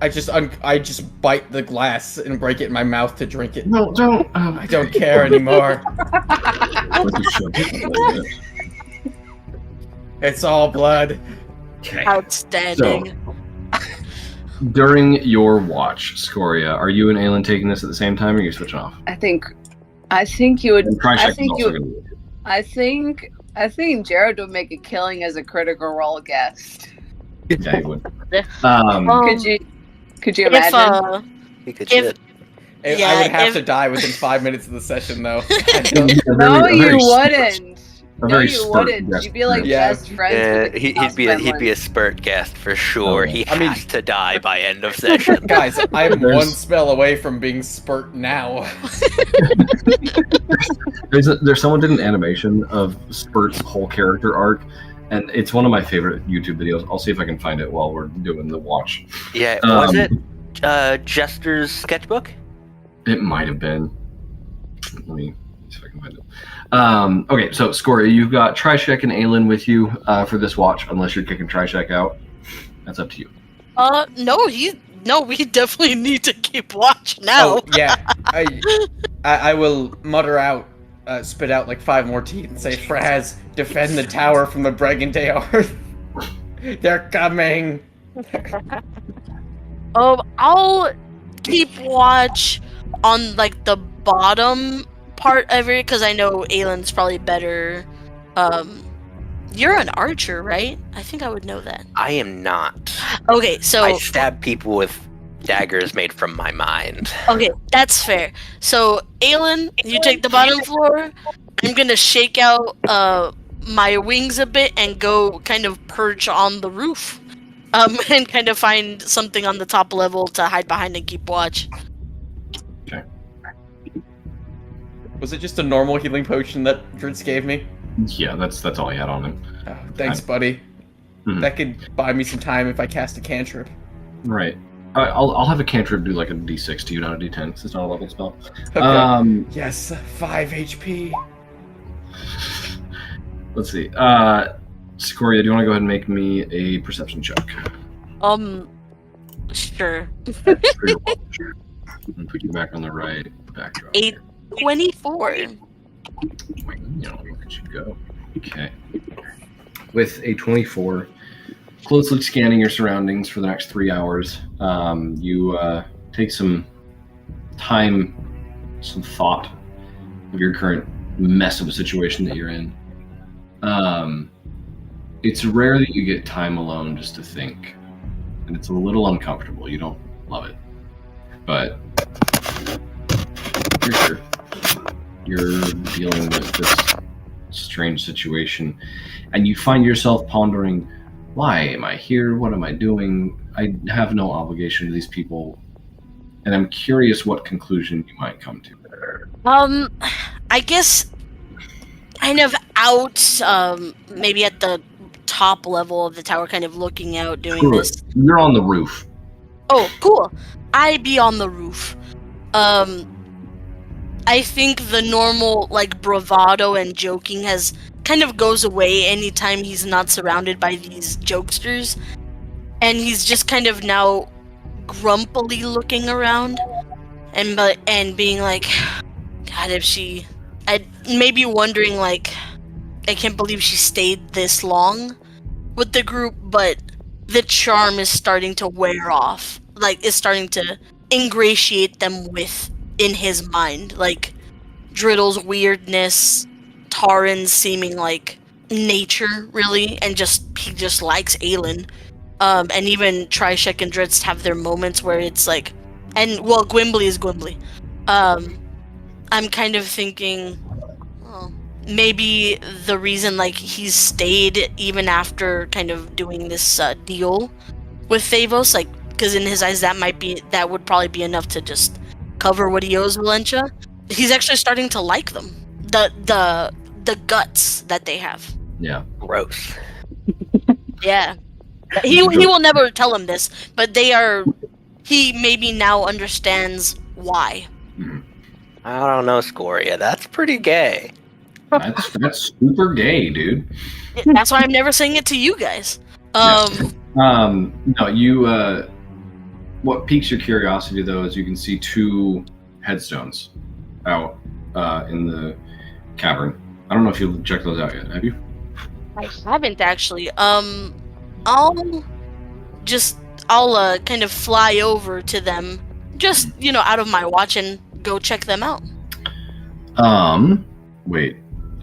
C: I just bite the glass and break it in my mouth to drink it.
H: No, don't.
C: I don't care anymore. It's all blood.
H: Okay.
E: Outstanding.
H: So, during your watch, Scoria, are you and Aelin taking this at the same time, or are you switching off?
G: I think you would.
H: And Trishek is also going to
G: I think Jared would make a killing as a critical role guest.
H: Yeah, he would.
G: Could you imagine?
F: He could
E: If-
F: shit.
C: I would have to die within 5 minutes of the session, though.
G: No, you wouldn't.
H: A
G: No,
H: very
G: you
H: spurt
G: wouldn't.
H: guest.
G: You'd be like
C: Yeah.
G: best friends
F: Yeah,
G: with the
F: he'd
G: Chaos
F: be a
G: Gremlin.
F: spurt guest for sure. He
C: I mean-
F: has to die by end of session.
C: Guys, I am
H: There's-
C: one spell away from being spurt now.
H: There's someone did an animation of Spurt's whole character arc, and it's one of my favorite YouTube videos. I'll see if I can find it while we're doing the watch.
F: Yeah, was it Jester's sketchbook?
H: It might have been. Let me see if I can find it. Okay, so Scoria, you've got Trishek and Aelin with you for this watch, unless you're kicking Trishek out. That's up to you.
E: No, we definitely need to keep watch now.
C: Oh, yeah. I will mutter out, spit out 5 more teeth and say, Fraz, defend the tower from the Brigand Earth. They're coming.
E: I'll keep watch on the bottom part of it because I know Aelin's probably better. You're an archer, right? I think I would know that.
F: I am not.
E: Okay, so
F: I stab people with daggers made from my mind.
E: okay, that's fair. So Aelin, you take the bottom floor. I'm gonna shake out my wings a bit and go kind of perch on the roof. And kind of find something on the top level to hide behind and keep watch.
H: Okay.
C: Was it just a normal healing potion that Dritz gave me?
H: Yeah, that's all he had on him.
C: Oh, thanks, buddy.
H: Mhm.
C: That could buy me some time if I cast a cantrip.
H: Right. I'll have a cantrip do a D6 to you, not a D10, because it's not a level spell.
C: Okay. Yes, 5 HP.
H: Let's see. Scoria, do you want to go ahead and make me a perception check?
E: Sure.
H: For your watch. And put you back on the right backdrop.
E: 24.
H: Look at you go. Okay. With a 24, closely scanning your surroundings for the next 3 hours, you take some time, some thought of your current mess of a situation that you're in. It's rare that you get time alone just to think, and it's a little uncomfortable. You don't love it, but you're dealing with this strange situation, and you find yourself pondering, why am I here? What am I doing? I have no obligation to these people, and I'm curious what conclusion you might come to.
E: I guess kind of out, maybe at the top level of the tower, kind of looking out, doing
H: Cool.
E: this.
H: You're on the roof.
E: Oh, cool. I be on the roof. I think the normal, like, bravado and joking kind of goes away anytime he's not surrounded by these jokesters. And he's just kind of now grumpily looking around and being like, God, maybe wondering, like, I can't believe she stayed this long with the group, but the charm is starting to wear off. Like, it's starting to ingratiate them in his mind. Like, Driddle's weirdness, Taran's seeming like nature, really, and he just likes Aelin. And even Trishek and Dritz have their moments where it's like, Gwimbly is Gwimbly. I'm kind of thinking, maybe the reason, like, he's stayed even after kind of doing this deal with Thavos, like, because in his eyes that would probably be enough to just cover what he owes Valentia. He's actually starting to like them. The guts that they have.
H: Yeah.
F: Gross.
E: Yeah. He will never tell him this, but he maybe now understands why.
F: I don't know, Scoria. That's pretty gay.
H: That's super gay, dude.
E: That's why I'm never saying it to you guys.
H: No, you. What piques your curiosity, though, is you can see two headstones out in the cavern. I don't know if you've checked those out yet. Have you?
E: I haven't actually. I'll kind of fly over to them, just out of my watch, and go check them out.
H: Wait.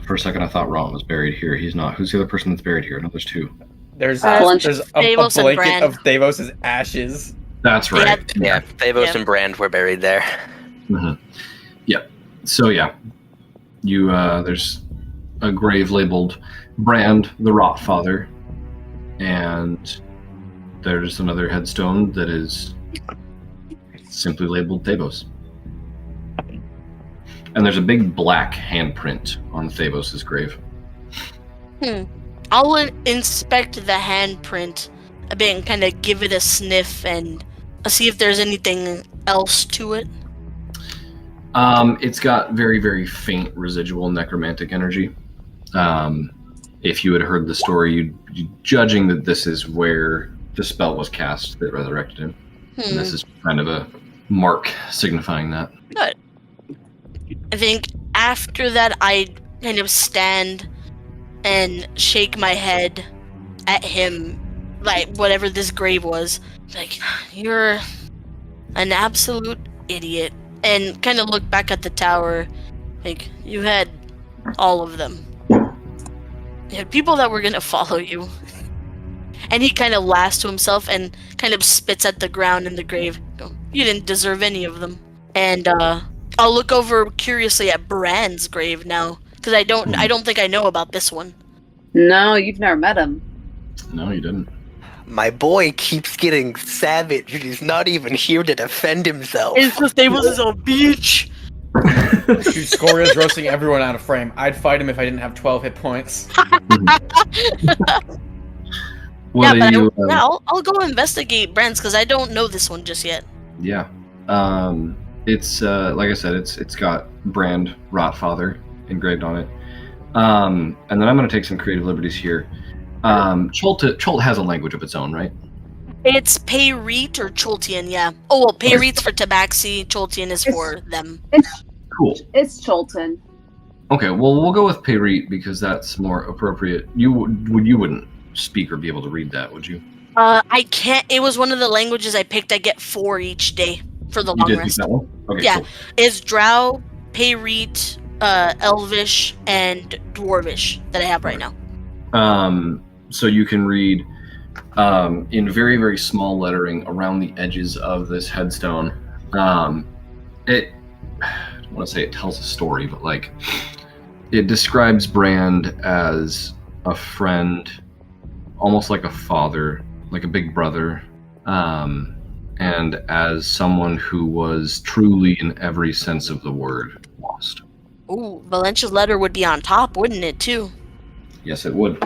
H: For a second, I thought Ron was buried here. He's not. Who's the other person that's buried here? No, there's two.
C: There's
E: Thavos
C: a
E: and
C: blanket
E: Brand.
C: of Thavos' ashes.
H: That's right.
F: Yeah, Thavos and Brand were buried there.
H: Mm-hmm. Yeah. So yeah, you there's a grave labeled Brand the Rotfather, and there's another headstone that is simply labeled Thavos. And there's a big black handprint on Thavos' grave.
E: I'll inspect the handprint a bit and kind of give it a sniff and see if there's anything else to it.
H: It's got very, very faint residual necromantic energy. If you had heard the story, you'd judging that this is where the spell was cast that resurrected him. And this is kind of a mark signifying that.
E: Good. I think after that, I kind of stand and shake my head at him, like whatever this grave was. Like, you're an absolute idiot. And kind of look back at the tower. Like, you had all of them. You had people that were gonna follow you. And he kind of laughs to himself and kind of spits at the ground in the grave. You didn't deserve any of them. And I'll look over curiously at Brand's grave now, because I don't think I know about this one.
G: No, you've never met him.
H: No, you didn't.
F: My boy keeps getting savage, and he's not even here to defend himself.
E: It's the Stables is a bitch.
C: Dude, Scoria's roasting everyone out of frame. I'd fight him if I didn't have 12 hit points.
E: I'll go investigate Brand's, because I don't know this one just yet.
H: Yeah. It's like I said, it's got Brand Rotfather engraved on it. And then I'm going to take some creative liberties here. Cholt has a language of its own, right?
E: It's Payreet or Choltian, yeah. Oh, well, Payreet's for Tabaxi, Choltian is for them.
H: Cool.
G: It's Cholton.
H: Okay, well, we'll go with Payreet because that's more appropriate. You wouldn't speak or be able to read that, would you?
E: I can't. It was one of the languages I picked. I get 4 each day. for the
H: You
E: long
H: did pick
E: rest.
H: that one? Okay,
E: Yeah.
H: cool.
E: It's Drow, Payreet, Elvish, and Dwarvish that I have right now.
H: So you can read in very, very small lettering around the edges of this headstone. I don't want to say it tells a story, but like it describes Brand as a friend, almost like a father, like a big brother, and as someone who was truly, in every sense of the word, lost.
E: Ooh, Valentia's letter would be on top, wouldn't it, too?
H: Yes, it would.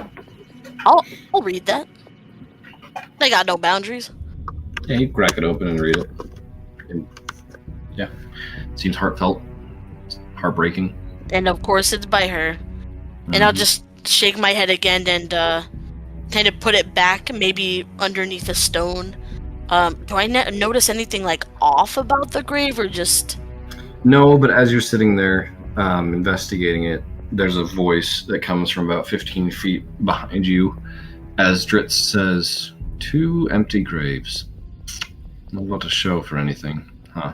E: I'll read that. They got no boundaries.
H: Yeah, you crack it open and read it. And, yeah, it seems heartfelt, heartbreaking.
E: And of course it's by her. And I'll just shake my head again and kind of put it back, maybe underneath a stone. Do I notice anything like off about the grave, or just...
H: No, but as you're sitting there investigating it, there's a voice that comes from about 15 feet behind you as Dritz says, 2 empty graves. Not about to show for anything, huh?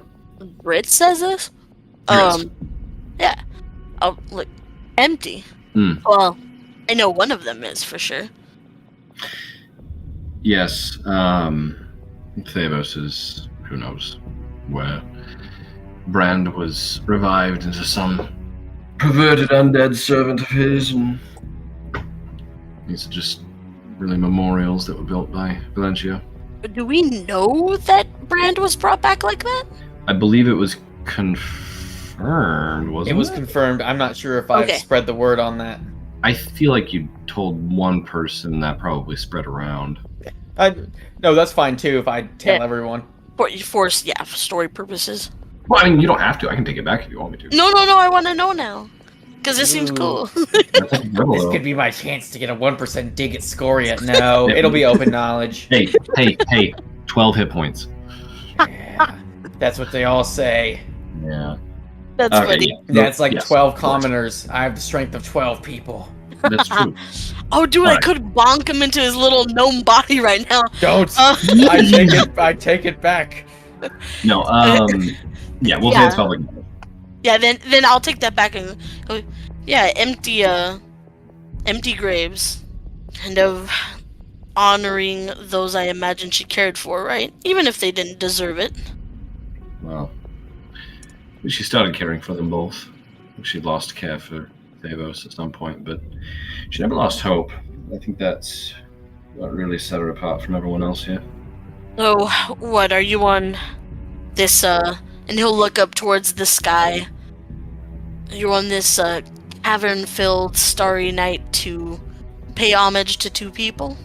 E: Brit says this?
H: Yes.
E: Yeah. Oh, look, empty. Well, I know one of them is for sure.
H: Yes, Thavos is, who knows where. Brand was revived into some perverted undead servant of his, and these are just really memorials that were built by Valentia.
E: Do we know that Brand was brought back like that?
H: I believe it was confirmed, wasn't it?
C: It was confirmed. I'm not sure if I've spread the word on that.
H: I feel like you told one person, that probably spread around.
C: No, that's fine too if I tell everyone.
E: For story purposes.
H: Well, I mean, you don't have to. I can take it back if you want me to.
E: No, I want to know now. Because it seems cool.
C: This could be my chance to get a 1% dig at Scoria. No, it'll be open knowledge.
H: Hey, 12 hit points.
C: Yeah, that's what they all say.
H: Yeah.
E: That's funny.
H: Yeah.
C: That's like
H: Yes,
C: 12
H: of course.
C: commoners. I have the strength of 12 people.
H: That's true.
E: Oh, dude, I
H: Alright.
E: could bonk him into his little gnome body right now.
C: Don't. I take it back.
H: No, yeah, we'll say it's public.
E: Yeah, then I'll take that back and go, yeah, empty graves. Kind of honoring those I imagine she cared for, right? Even if they didn't deserve it.
H: Well, she started caring for them both. She lost care for Thavos at some point, but she never lost hope. I think that's what really set her apart from everyone else here.
E: Oh, what, are you on this, and he'll look up towards the sky. You're on this, cavern-filled starry night to pay homage to 2 people?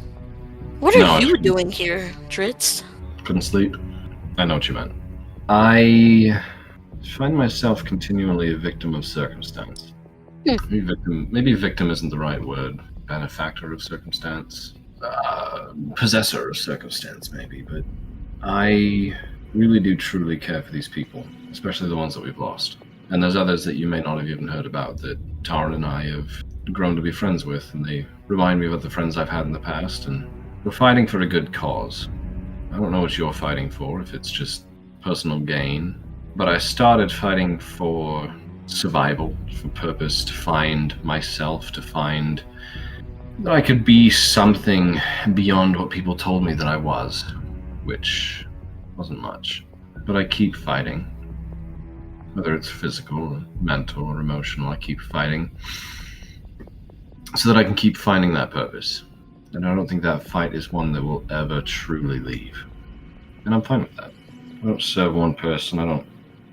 E: What are you doing here, Dritz?
H: Couldn't sleep. I know what you meant. I find myself continually a victim of circumstance. Maybe victim isn't the right word. Benefactor of circumstance. Possessor of circumstance, maybe. But I really do truly care for these people, especially the ones that we've lost. And there's others that you may not have even heard about that Taran and I have grown to be friends with, and they remind me of the friends I've had in the past, and we're fighting for a good cause. I don't know what you're fighting for, if it's just personal gain, but I started fighting for survival, for purpose, to find myself, to find that I could be something beyond what people told me that I was, which wasn't much. But I keep fighting. Whether it's physical, or mental, or emotional, I keep fighting so that I can keep finding that purpose. And I don't think that fight is one that will ever truly leave. And I'm fine with that. I don't serve one person, I don't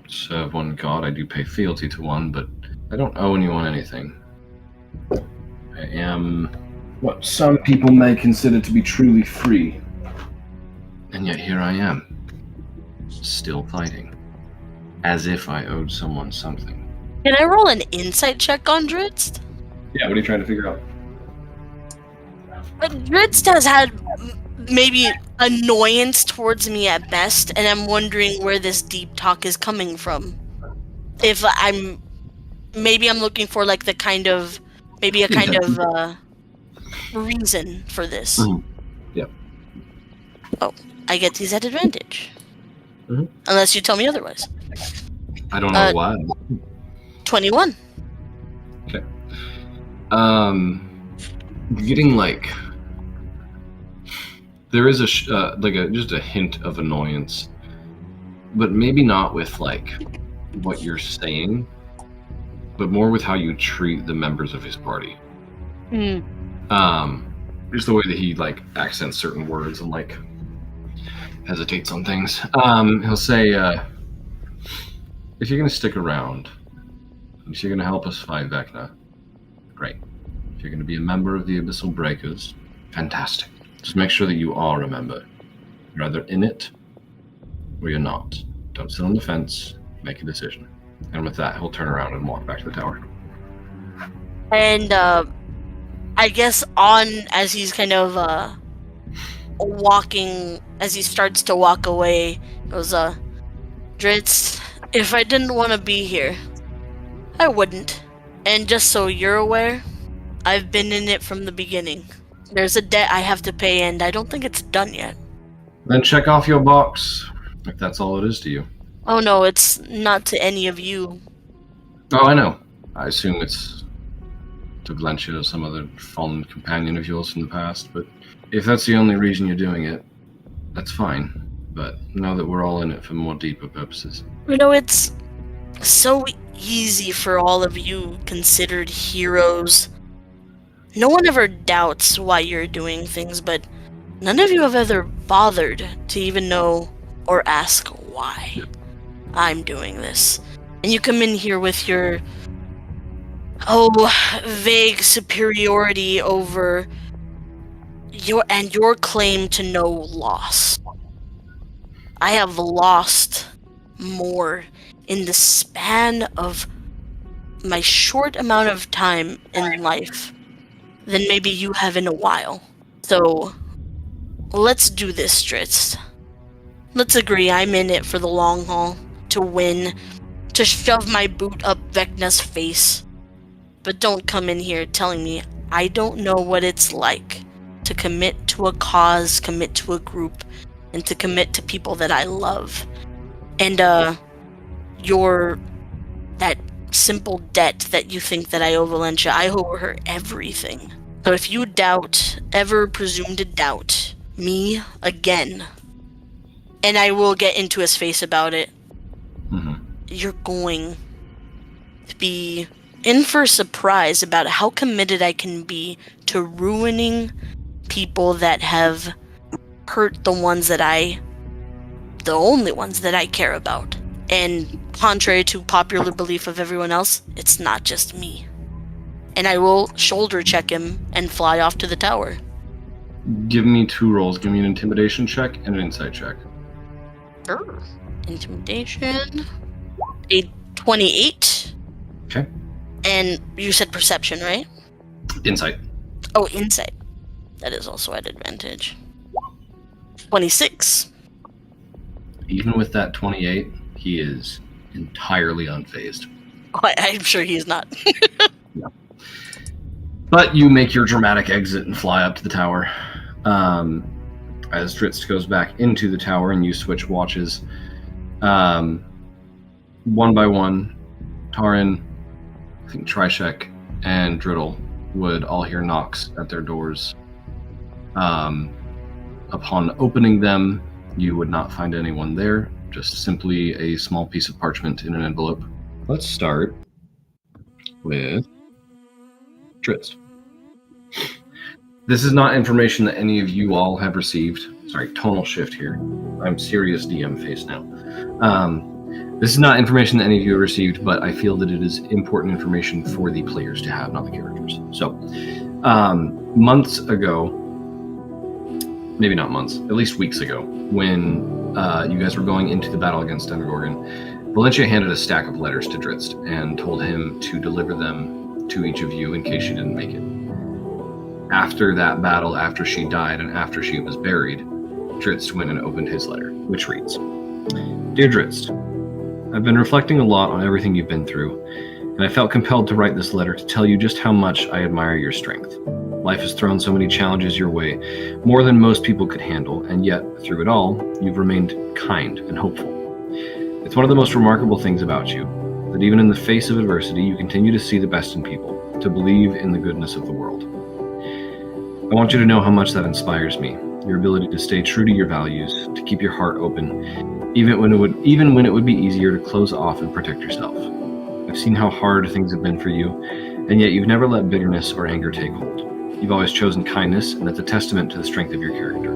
H: serve one god, I do pay fealty to one, but I don't owe anyone anything. I am what some people may consider to be truly free. And yet here I am, still fighting. As if I owed someone something.
E: Can I roll an insight check on Dritz?
H: Yeah, what are you trying to figure out?
E: Dritz has had maybe annoyance towards me at best, and I'm wondering where this deep talk is coming from. If I'm looking for like the kind of reason for this.
H: Mm-hmm. Yep.
E: Oh, I get these at advantage.
H: Mhm.
E: Unless you tell me otherwise.
H: I don't know why.
E: 21.
H: Okay. Getting like there is just a hint of annoyance, but maybe not with like what you're saying, but more with how you treat the members of his party. Just the way that he like accents certain words and like hesitates on things. He'll say, if you're gonna stick around, if you're gonna help us fight Vecna, great. If you're gonna be a member of the Abyssal Breakers, fantastic. Just make sure that you are a member. You're either in it or you're not. Don't sit on the fence, make a decision. And with that, he'll turn around and walk back to the tower.
E: And I guess as he's kind of walking, as he starts to walk away, goes, Dritz, if I didn't want to be here, I wouldn't. And just so you're aware, I've been in it from the beginning. There's a debt I have to pay, and I don't think it's done yet.
H: Then check off your box, if that's all it is to you.
E: Oh no, it's not to any of you.
H: Oh, I know. I assume it's to Glentia or some other fallen companion of yours from the past, but if that's the only reason you're doing it, that's fine. But now that we're all in it for more deeper purposes.
E: You know, it's so easy for all of you considered heroes. No one ever doubts why you're doing things, but none of you have ever bothered to even know or ask why I'm doing this. And you come in here with your vague superiority over your claim to no loss. I have lost more in the span of my short amount of time in life than maybe you have in a while. So let's do this, Dritz. Let's agree I'm in it for the long haul, to win, to shove my boot up Vecna's face. But don't come in here telling me I don't know what it's like to commit to a cause, commit to a group, and to commit to people that I love. And that simple debt that you think that I owe Valencia, I owe her everything. So if you ever presume to doubt me again, and I will get into his face about it, you're going to be in for a surprise about how committed I can be to ruining people that have hurt the only ones that I care about. And contrary to popular belief of everyone else, it's not just me. And I will shoulder check him and fly off to the tower.
H: Give me 2 rolls. Give me an intimidation check and an insight check.
E: Sure. Intimidation. A 28.
H: Okay.
E: And you said perception, right?
H: Insight.
E: Oh, insight. That is also at advantage. 26.
H: Even with that 28, he is entirely unfazed.
E: Oh, I'm sure he's not.
H: Yeah. But you make your dramatic exit and fly up to the tower. As Dritz goes back into the tower and you switch watches, one by one, Taran, I think Trishek, and Driddle would all hear knocks at their doors. Upon opening them, you would not find anyone there, just simply a small piece of parchment in an envelope. Let's start with Dritz. This is not information that any of you all have received. Sorry, tonal shift here. I'm serious DM face now. This is not information that any of you have received, but I feel that it is important information for the players to have, not the characters. So, months ago, maybe not months, at least weeks ago, when you guys were going into the battle against Demogorgon, Valencia handed a stack of letters to Dritz and told him to deliver them to each of you in case she didn't make it. After that battle, after she died and after she was buried, Dritz went and opened his letter, which reads, Dear Dritz, I've been reflecting a lot on everything you've been through, and I felt compelled to write this letter to tell you just how much I admire your strength. Life has thrown so many challenges your way, more than most people could handle, and yet, through it all, you've remained kind and hopeful. It's one of the most remarkable things about you, that even in the face of adversity, you continue to see the best in people, to believe in the goodness of the world. I want you to know how much that inspires me, your ability to stay true to your values, to keep your heart open, even when it would be easier to close off and protect yourself. I've seen how hard things have been for you, and yet you've never let bitterness or anger take hold. You've always chosen kindness, and that's a testament to the strength of your character.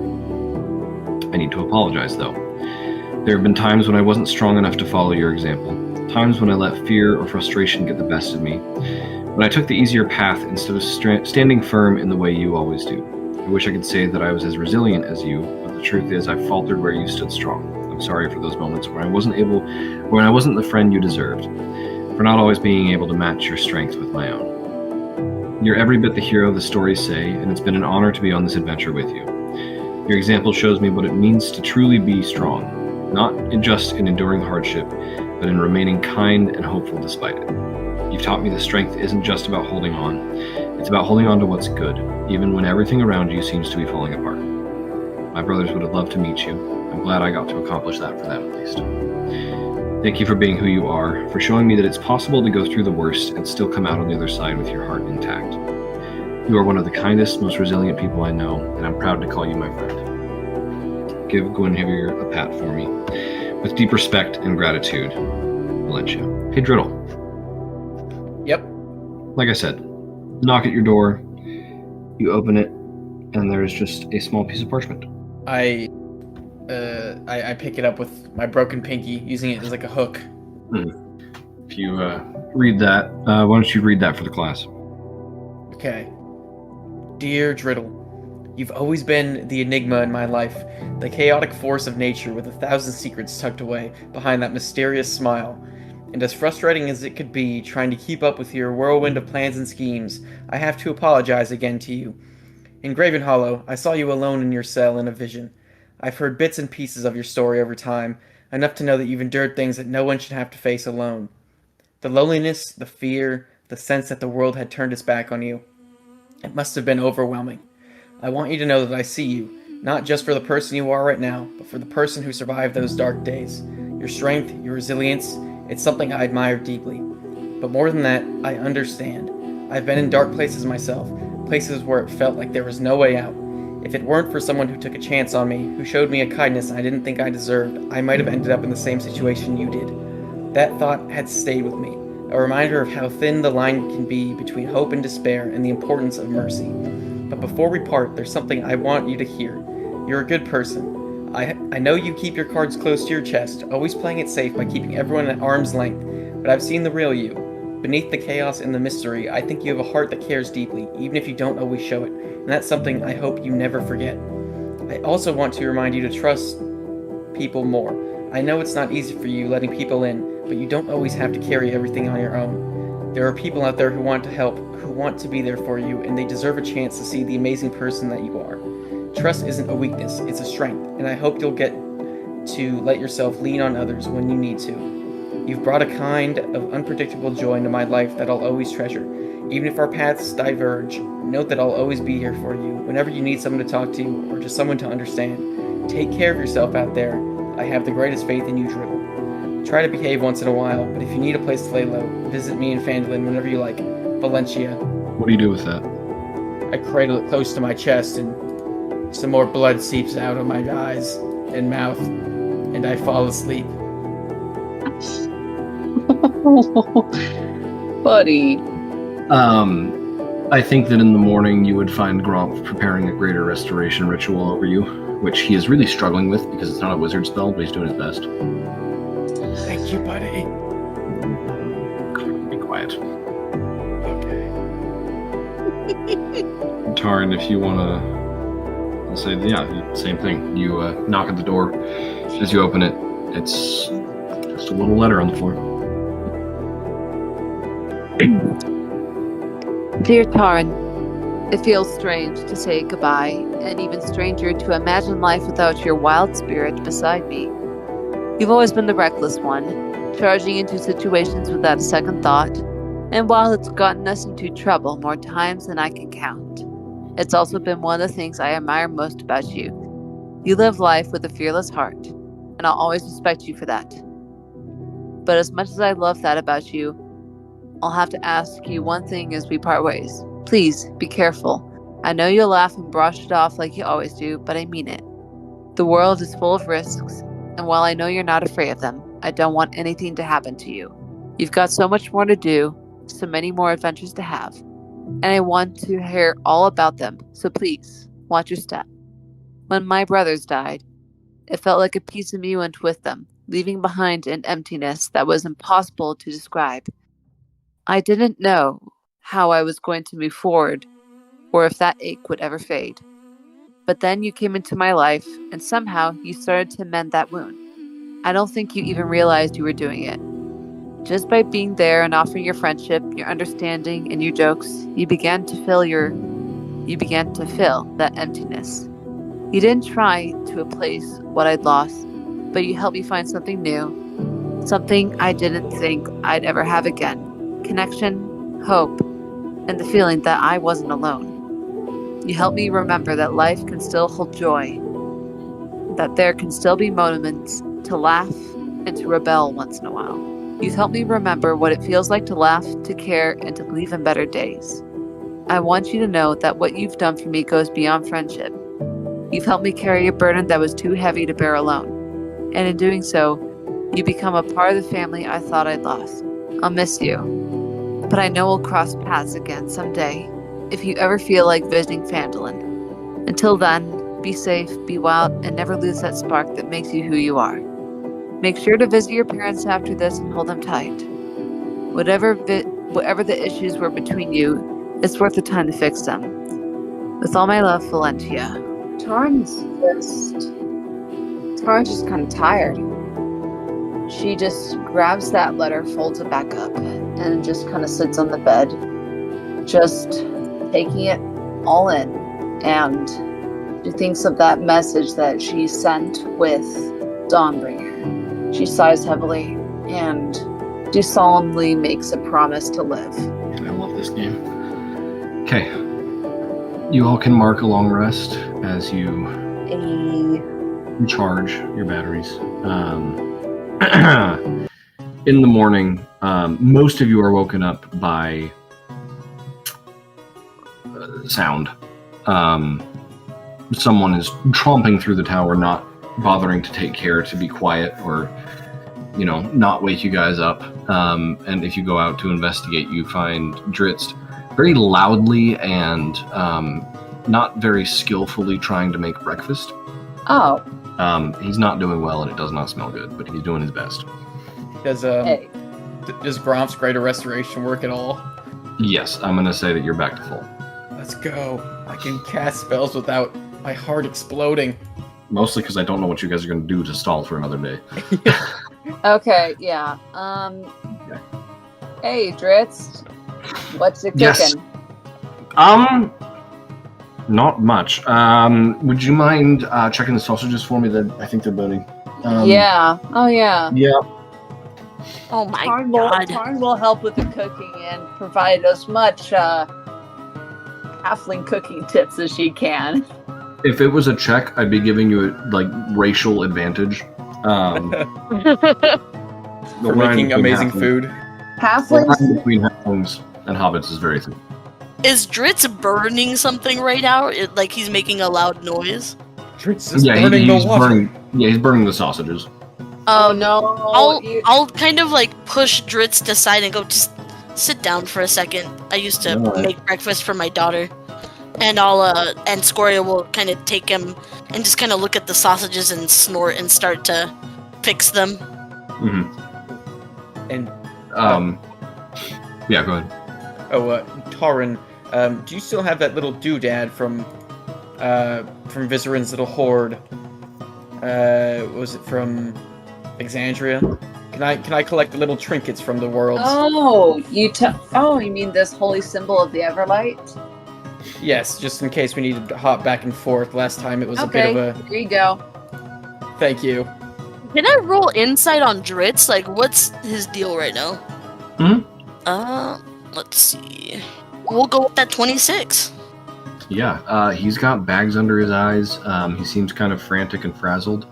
H: I need to apologize, though. There have been times when I wasn't strong enough to follow your example, times when I let fear or frustration get the best of me, when I took the easier path instead of standing firm in the way you always do. I wish I could say that I was as resilient as you, but the truth is I've faltered where you stood strong. I'm sorry for those moments when I wasn't the friend you deserved, for not always being able to match your strength with my own. You're every bit the hero the stories say, and it's been an honor to be on this adventure with you. Your example shows me what it means to truly be strong, not just in enduring hardship, but in remaining kind and hopeful despite it. You've taught me that strength isn't just about holding on, it's about holding on to what's good, even when everything around you seems to be falling apart. My brothers would have loved to meet you. I'm glad I got to accomplish that for them at least. Thank you for being who you are, for showing me that it's possible to go through the worst and still come out on the other side with your heart intact. You are one of the kindest, most resilient people I know, and I'm proud to call you my friend. Give Guinevere a pat for me. With deep respect and gratitude, Valencia. Hey, Driddle.
C: Yep.
H: Like I said, knock at your door, you open it, and there's just a small piece of parchment.
C: I pick it up with my broken pinky, using it as like a hook.
H: If you read that, why don't you read that for the class?
C: Okay. Dear Driddle, you've always been the enigma in my life, the chaotic force of nature with 1,000 secrets tucked away behind that mysterious smile. And as frustrating as it could be trying to keep up with your whirlwind of plans and schemes, I have to apologize again to you. In Graven Hollow, I saw you alone in your cell in a vision. I've heard bits and pieces of your story over time, enough to know that you've endured things that no one should have to face alone. The loneliness, the fear, the sense that the world had turned its back on you. It must have been overwhelming. I want you to know that I see you, not just for the person you are right now, but for the person who survived those dark days. Your strength, your resilience, it's something I admire deeply. But more than that, I understand. I've been in dark places myself, places where it felt like there was no way out. If it weren't for someone who took a chance on me, who showed me a kindness I didn't think I deserved, I might have ended up in the same situation you did. That thought had stayed with me, a reminder of how thin the line can be between hope and despair and the importance of mercy. But before we part, there's something I want you to hear. You're a good person. I know you keep your cards close to your chest, always playing it safe by keeping everyone at arm's length, but I've seen the real you. Beneath the chaos and the mystery, I think you have a heart that cares deeply, even if you don't always show it, and that's something I hope you never forget. I also want to remind you to trust people more. I know it's not easy for you letting people in, but you don't always have to carry everything on your own. There are people out there who want to help, who want to be there for you, and they deserve a chance to see the amazing person that you are. Trust isn't a weakness, it's a strength, and I hope you'll get to let yourself lean on others when you need to. You've brought a kind of unpredictable joy into my life that I'll always treasure. Even if our paths diverge, note that I'll always be here for you whenever you need someone to talk to or just someone to understand. Take care of yourself out there. I have the greatest faith in you, Driddle. Try to behave once in a while, but if you need a place to lay low, visit me in Phandalin whenever you like. Valencia.
H: What do you do with that?
C: I cradle it close to my chest and some more blood seeps out of my eyes and mouth, and I fall asleep.
G: Buddy.
H: I think that in the morning you would find Gromp preparing a greater restoration ritual over you, which he is really struggling with because it's not a wizard spell, but he's doing his best.
C: Thank you, buddy.
H: Be quiet.
C: Okay.
H: Tarn, if you want to... I'll say, yeah, same thing. You knock at the door. As you open it, it's just a little letter on the floor.
G: Dear Tarn, it feels strange to say goodbye, and even stranger to imagine life without your wild spirit beside me. You've always been the reckless one, charging into situations without a second thought, and while it's gotten us into trouble more times than I can count, it's also been one of the things I admire most about you. You live life with a fearless heart, and I'll always respect you for that. But as much as I love that about you, I'll have to ask you one thing as we part ways. Please, be careful. I know you'll laugh and brush it off like you always do, but I mean it. The world is full of risks, and while I know you're not afraid of them, I don't want anything to happen to you. You've got so much more to do, so many more adventures to have, and I want to hear all about them, so please, watch your step. When my brothers died, it felt like a piece of me went with them, leaving behind an emptiness that was impossible to describe. I didn't know how I was going to move forward, or if that ache would ever fade. But then you came into my life, and somehow you started to mend that wound. I don't think you even realized you were doing it. Just by being there and offering your friendship, your understanding, and your jokes, you began to fill that emptiness. You didn't try to replace what I'd lost, but you helped me find something new, something I didn't think I'd ever have again. Connection, hope, and the feeling that I wasn't alone. You helped me remember that life can still hold joy, that there can still be moments to laugh and to rebel once in a while. You've helped me remember what it feels like to laugh, to care, and to believe in better days. I want you to know that what you've done for me goes beyond friendship. You've helped me carry a burden that was too heavy to bear alone. And in doing so, you become a part of the family I thought I'd lost. I'll miss you. But I know we'll cross paths again someday, if you ever feel like visiting Phandalin. Until then, be safe, be wild, and never lose that spark that makes you who you are. Make sure to visit your parents after this and hold them tight. Whatever the issues were between you, it's worth the time to fix them. With all my love, Valentia. Taryn's just kind of tired. She just grabs that letter, folds it back up, and just kind of sits on the bed, just taking it all in. And she thinks of that message that she sent with Dawnbringer. She sighs heavily, and she solemnly makes a promise to live.
H: I love this game. Okay. You all can mark a long rest as you recharge your batteries. In the morning, most of you are woken up by sound. Someone is tromping through the tower, not bothering to take care to be quiet or, not wake you guys up. And if you go out to investigate, you find Dritz very loudly and not very skillfully trying to make breakfast.
G: Oh.
H: He's not doing well, and it does not smell good, but he's doing his best.
C: Does Gromp's Greater Restoration work at all?
H: Yes, I'm going to say that you're back to full.
C: Let's go. I can cast spells without my heart exploding.
H: Mostly because I don't know what you guys are going to do to stall for another day.
G: Okay, yeah. Hey, Dritz. What's it cooking?
H: Yes. Not much. Would you mind checking the sausages for me? That I think they're burning.
G: Yeah. Oh, yeah.
H: Yeah.
E: Oh my
G: God.
E: god.
G: Tarn will help with the cooking and provide as much halfling cooking tips as she can.
H: If it was a check, I'd be giving you racial advantage.
C: For making amazing food.
H: The
G: Halflings?
H: line between halflings and hobbits is very thin.
E: Is Dritz burning something right now? Like he's making a loud noise?
C: Dritz is burning the water.
H: He's burning the sausages.
G: Oh no!
E: I'll kind of push Dritz to side and go, just sit down for a second. I used to make breakfast for my daughter, and and Scoria will kind of take him and just kind of look at the sausages and snort and start to fix them.
H: Mm-hmm.
C: And
H: yeah, go ahead.
C: Taran, do you still have that little doodad from Vizarin's little horde? Was it from Exandria? Can I collect the little trinkets from the worlds?
G: Oh, you mean this holy symbol of the Everlight?
C: Yes, just in case we needed to hop back and forth. Last time it was a bit of a...
G: Here you go.
C: Thank you.
E: Can I roll insight on Dritz? What's his deal right now? Let's see. We'll go with that 26.
H: Yeah, he's got bags under his eyes. He seems kind of frantic and frazzled.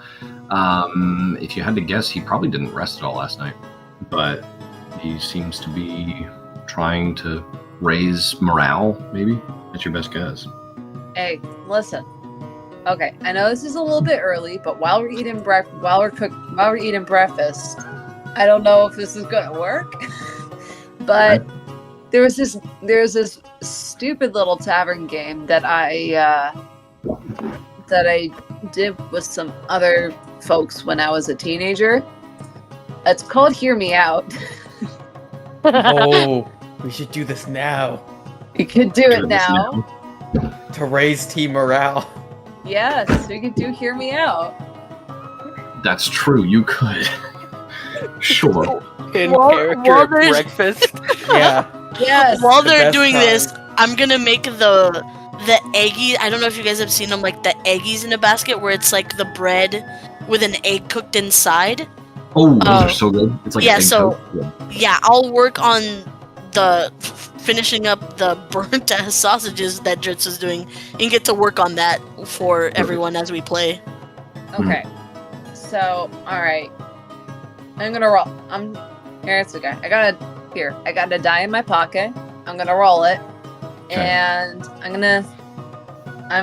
H: If you had to guess, he probably didn't rest at all last night, but he seems to be trying to raise morale. Maybe that's your best guess.
G: Hey, listen. Okay, I know this is a little bit early, but while we're eating breakfast, I don't know if this is gonna work. But there's this stupid little tavern game that I did with some other folks when I was a teenager. It's called Hear Me Out.
C: Oh, we should do this now
G: You could do it now.
C: to raise team morale.
G: Yes, we could do Hear Me Out.
H: That's true. You could. Sure.
F: In
E: While
F: character
E: there's-
F: breakfast.
C: Yeah.
G: Yes.
E: While
C: the
E: they're
C: best
E: doing
C: time.
E: this, I'm gonna make the eggy. I don't know if you guys have seen them, like the eggies in a basket, where it's like the bread with an egg cooked inside.
H: Oh, those are so good. It's like
E: yeah,
H: an egg
E: so-
H: toast. Yeah.
E: Yeah, I'll work on the finishing up the burnt ass sausages that Dritz is doing, and get to work on that for everyone as we play.
G: Okay. So, all right. I'm gonna roll. Here's the guy. I got a die in my pocket. I'm gonna roll it, and I'm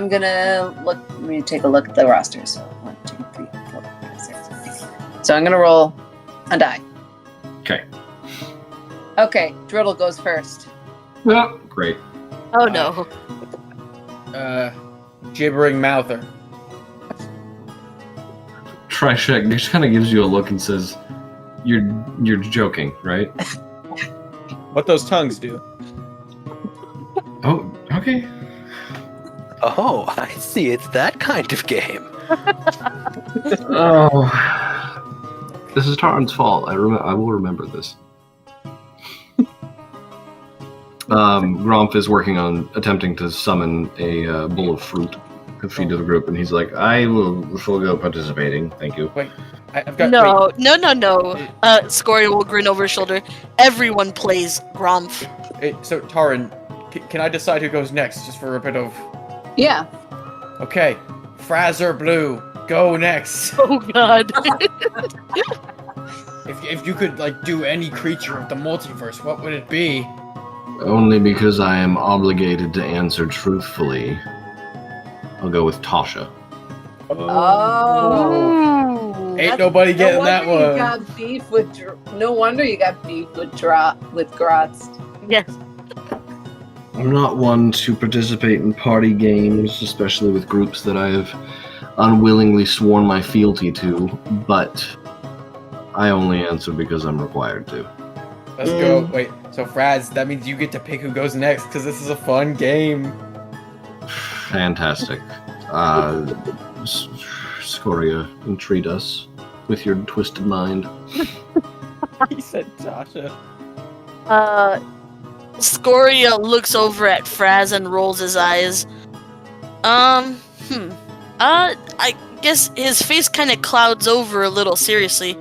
G: gonna look. Let me take a look at the roster. So 1, 2, 3, 4, 5, 6, 7, 8. So I'm gonna roll a die.
H: Okay.
G: Okay, Driddle goes first.
H: Yeah. Great.
E: Oh no.
C: Gibbering mouther.
H: Trishek just kind of gives you a look and says, "You're joking, right?"
C: What those tongues do?
H: Oh, okay.
F: Oh, I see. It's that kind of game.
H: Oh, this is Taran's fault. I will remember this. Gromp is working on attempting to summon a bowl of fruit to feed to the group, and he's like, "I will forego participating. Thank you."
C: Wait, I've got.
E: No. Scoria will grin over his shoulder. Everyone plays Gromf.
C: Wait, so Taran, can I decide who goes next, just for a bit of?
G: Yeah.
C: Okay, Frazer Blue, go next.
E: Oh god.
C: If you could like do any creature of the multiverse, what would it be?
H: Only because I am obligated to answer truthfully. I'll go with Tasha.
G: Oh.
C: Ain't nobody getting that
G: You
C: one.
G: got beef with. No wonder you got beef with Grotz.
E: Yes.
H: I'm not one to participate in party games, especially with groups that I have unwillingly sworn my fealty to, but I only answer because I'm required to.
C: Let's go. Wait, so Fraz, that means you get to pick who goes next, because this is a fun game.
H: Fantastic. Scoria, entreat us with your twisted mind.
C: He said Tasha.
E: Scoria looks over at Fraz and rolls his eyes. I guess his face kind of clouds over a little seriously.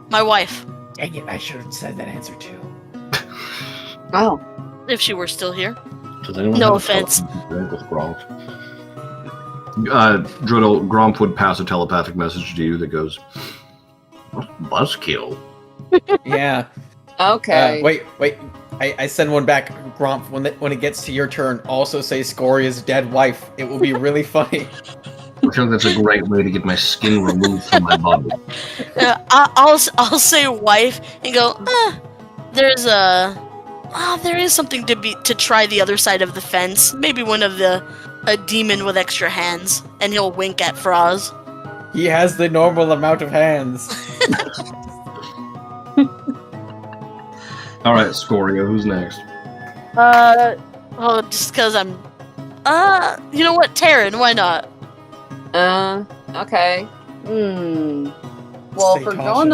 E: My wife.
C: Dang it, I should have said that answer too.
G: Oh.
E: If she were still here.
H: Does anyone
E: No
H: have a
E: offense.
H: telepathic drink with Gromp? Driddle, Gromp would pass a telepathic message to you that goes, "Buzzkill."
C: Yeah.
G: Okay.
C: Wait. I send one back, Gromp. When it gets to your turn, also say Scoria's dead wife. It will be really funny.
H: I feel like that's a great way to get my skin removed from my body.
E: I'll say wife and go. There is something to try the other side of the fence. Maybe a demon with extra hands, and he'll wink at Fraz.
C: He has the normal amount of hands.
H: All right, Scoria, who's next?
E: Just because I'm. You know what, Taryn? Why not?
G: Okay. Well,
C: Say
G: if we're
C: Tasha.
G: going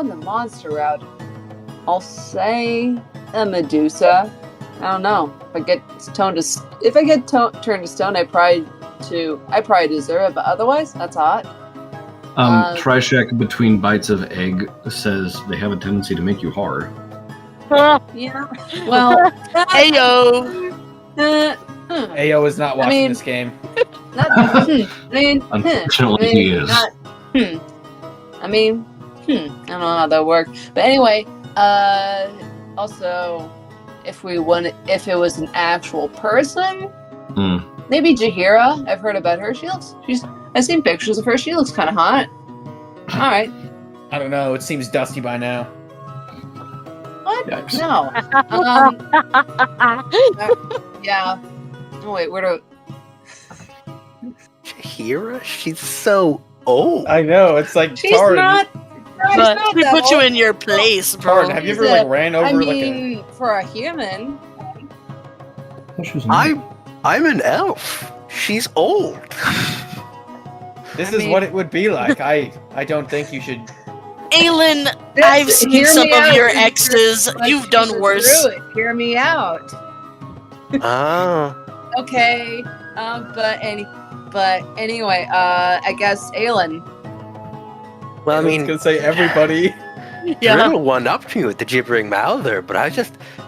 G: the monster route, I'll say a Medusa. I don't know. If I get turned to stone, I probably deserve it. But otherwise, that's hot.
H: Trishek, between bites of egg, says they have a tendency to make you hard.
G: Yeah. Well.
E: Heyo.
C: Ayo is not watching this game.
G: Not. I mean,
H: Unfortunately,
G: I mean,
H: he is.
G: Not, I mean, I don't know how that works. But anyway, also, if it was an actual person, maybe Jahira. I've heard about her. I've seen pictures of her. She looks kind of hot. All right.
C: I don't know. It seems dusty by now.
G: What?
H: Yikes.
G: No. Yeah. Oh, wait, where do...
F: Jahira? She's so old.
C: I know. It's like
G: She's
C: Tard.
G: not...
E: But
G: not
E: we
G: that
E: put you
G: old.
E: in your place, bro.
C: Tard, have you ever like ran over
G: I
C: like
G: mean, for a human.
F: I'm an elf. She's old.
C: This is what it would be like. I don't think you should.
E: Aelin,
G: This-
E: I've seen
G: hear
E: some
G: me
E: of
G: out.
E: your exes.
G: Let's
E: You've
G: get
E: done worse.
G: through it. Hear me out.
F: Ah.
G: Okay. But anyway, I guess Aelin.
F: Well, I
C: was
F: mean,
C: gonna say everybody.
E: Yeah.
F: Drill one up me with the gibbering mouther, but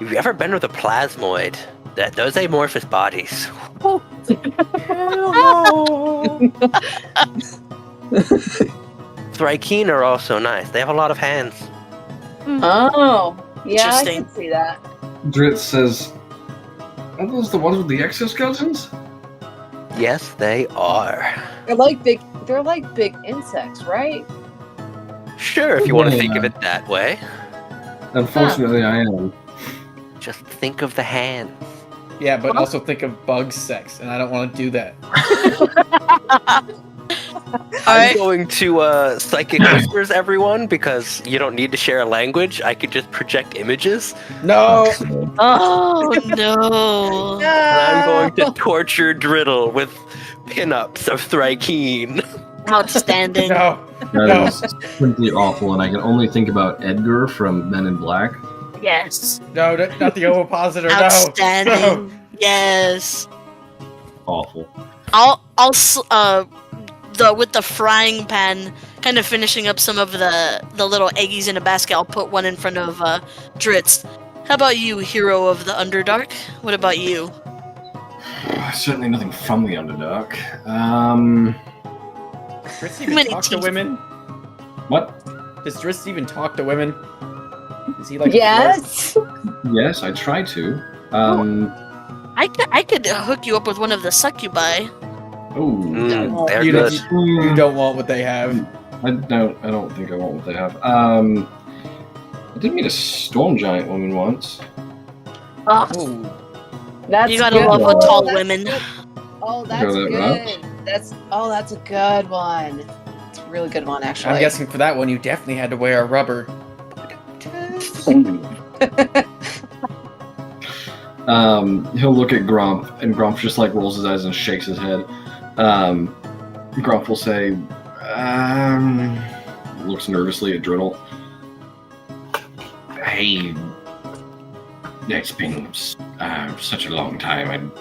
F: you've ever been with a plasmoid? Those amorphous bodies. Thrykean are also nice. They have a lot of hands.
G: Oh, yeah, I
E: Interesting.
G: can see that.
H: Dritz says, "Are those the ones with the exoskeletons?"
F: Yes, they are.
G: They're like big insects, right?
F: Sure, if you want to think of it that way.
H: Unfortunately, I am.
F: Just think of the hands.
C: Yeah, but also think of bug sex, and I don't want to do that.
F: I'm
E: Alright.
F: going to psychic whispers everyone because you don't need to share a language. I could just project images.
C: No.
E: Oh no.
F: And I'm going to torture Driddle with pinups of Thrykean.
E: Outstanding.
C: No.
H: That is simply awful, and I can only think about Edgar from Men in Black.
E: Yes.
C: No, not the ovipositor. No.
E: Outstanding.
C: No.
E: Yes.
H: Awful.
E: With the frying pan, kind of finishing up some of the little eggies in a basket. I'll put one in front of Dritz. How about you, hero of the Underdark? What about you?
H: Certainly nothing from the Underdark.
C: Dritz
E: Too
C: even
E: many
C: talk to
E: teeth.
C: women?
H: What?
C: Does Dritz even talk to women? Is he like?
G: Yes.
H: Yes, I try to.
E: I could hook you up with one of the succubi.
F: They're
C: You
F: good.
C: You don't want what they have.
H: I don't think I want what they have. I did meet a storm giant woman once.
E: Oh,
C: Ooh.
G: That's
E: you gotta
G: good.
E: love with tall
G: that's
E: women.
G: good. Oh, that's
H: Go that
G: good. That's a good one. It's a really good one, actually.
C: I'm guessing for that one, you definitely had to wear a rubber.
H: He'll look at Grump, and Grump just like rolls his eyes and shakes his head. Grump will say, looks nervously at Driddle. Hey, it's been such a long time.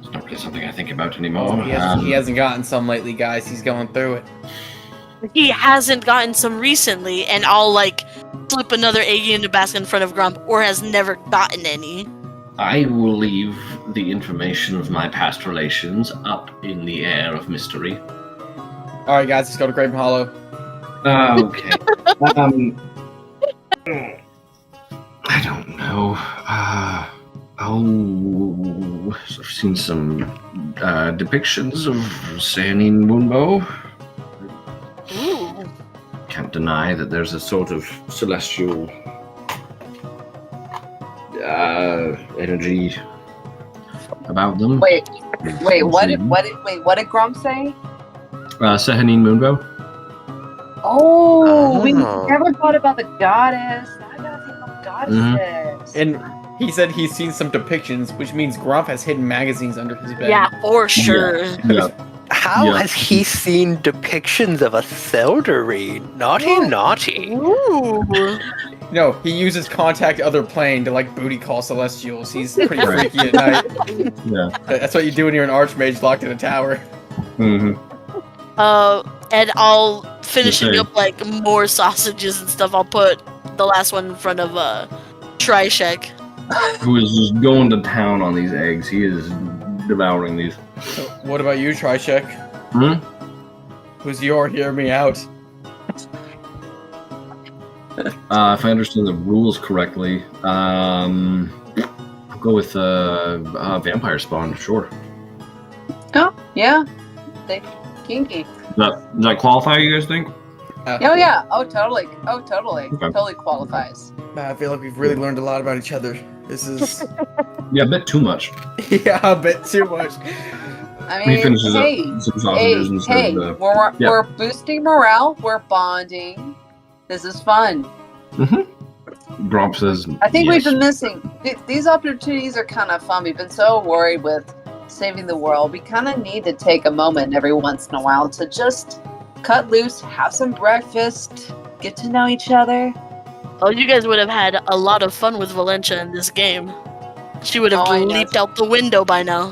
H: It's not really something I think about anymore.
C: He hasn't gotten some lately, guys. He's going through it.
E: He hasn't gotten some recently, and I'll like slip another egg in the basket in front of Grump, or has never gotten any.
H: I will leave the information of my past relations up in the air of mystery.
C: All right, guys, let's go to Graven Hollow.
H: Okay. I don't know. I've seen some depictions of Sayanine Moonbow.
E: Ooh.
H: Can't deny that there's a sort of celestial energy about them.
G: Wait, what did Grump say?
H: Sahanine Moonbow.
G: Oh, we
F: Oh.
G: never thought about the goddess. I gotta think about goddesses.
C: And he said he's seen some depictions, which means Grump has hidden magazines under his bed.
E: Yeah, for sure.
H: Yeah.
F: How
H: Yeah.
F: has he seen depictions of a Seldarine? Naughty, naughty.
E: Ooh.
C: No, he uses contact other plane to like booty call celestials. He's pretty
H: Right.
C: freaky at night.
H: Yeah.
C: That's what you do when you're an archmage locked in a tower.
H: Mm-hmm.
E: And I'll finishing
H: Okay.
E: up like more sausages and stuff. I'll put the last one in front of Trishek.
H: Who is just going to town on these eggs. He is devouring these.
C: So what about you, Tri-Check?
H: Hmm?
C: Who's your hear me out?
H: If I understand the rules correctly, I'll go with vampire spawn. Sure.
G: Oh, yeah. They kinky.
H: Does that qualify? You guys think?
G: Oh, yeah. Oh, totally. Oh, totally.
H: Okay.
G: Totally qualifies.
C: I feel like we've really learned a lot about each other. This is
H: Yeah, a bit too much.
C: yeah, a bit too much.
G: I
H: He
G: mean,
H: finishes
G: hey,
H: up some sausages and says,
G: we're boosting morale. We're bonding. This is fun.
H: Gromp says,
G: I think
H: yes.
G: we've been missing. These opportunities are kind of fun. We've been so worried with saving the world. We kind of need to take a moment every once in a while to just cut loose, have some breakfast, get to know each other.
E: Oh, you guys would have had a lot of fun with Valencia in this game. She would have
G: Oh, I know.
E: leaped out the window by now.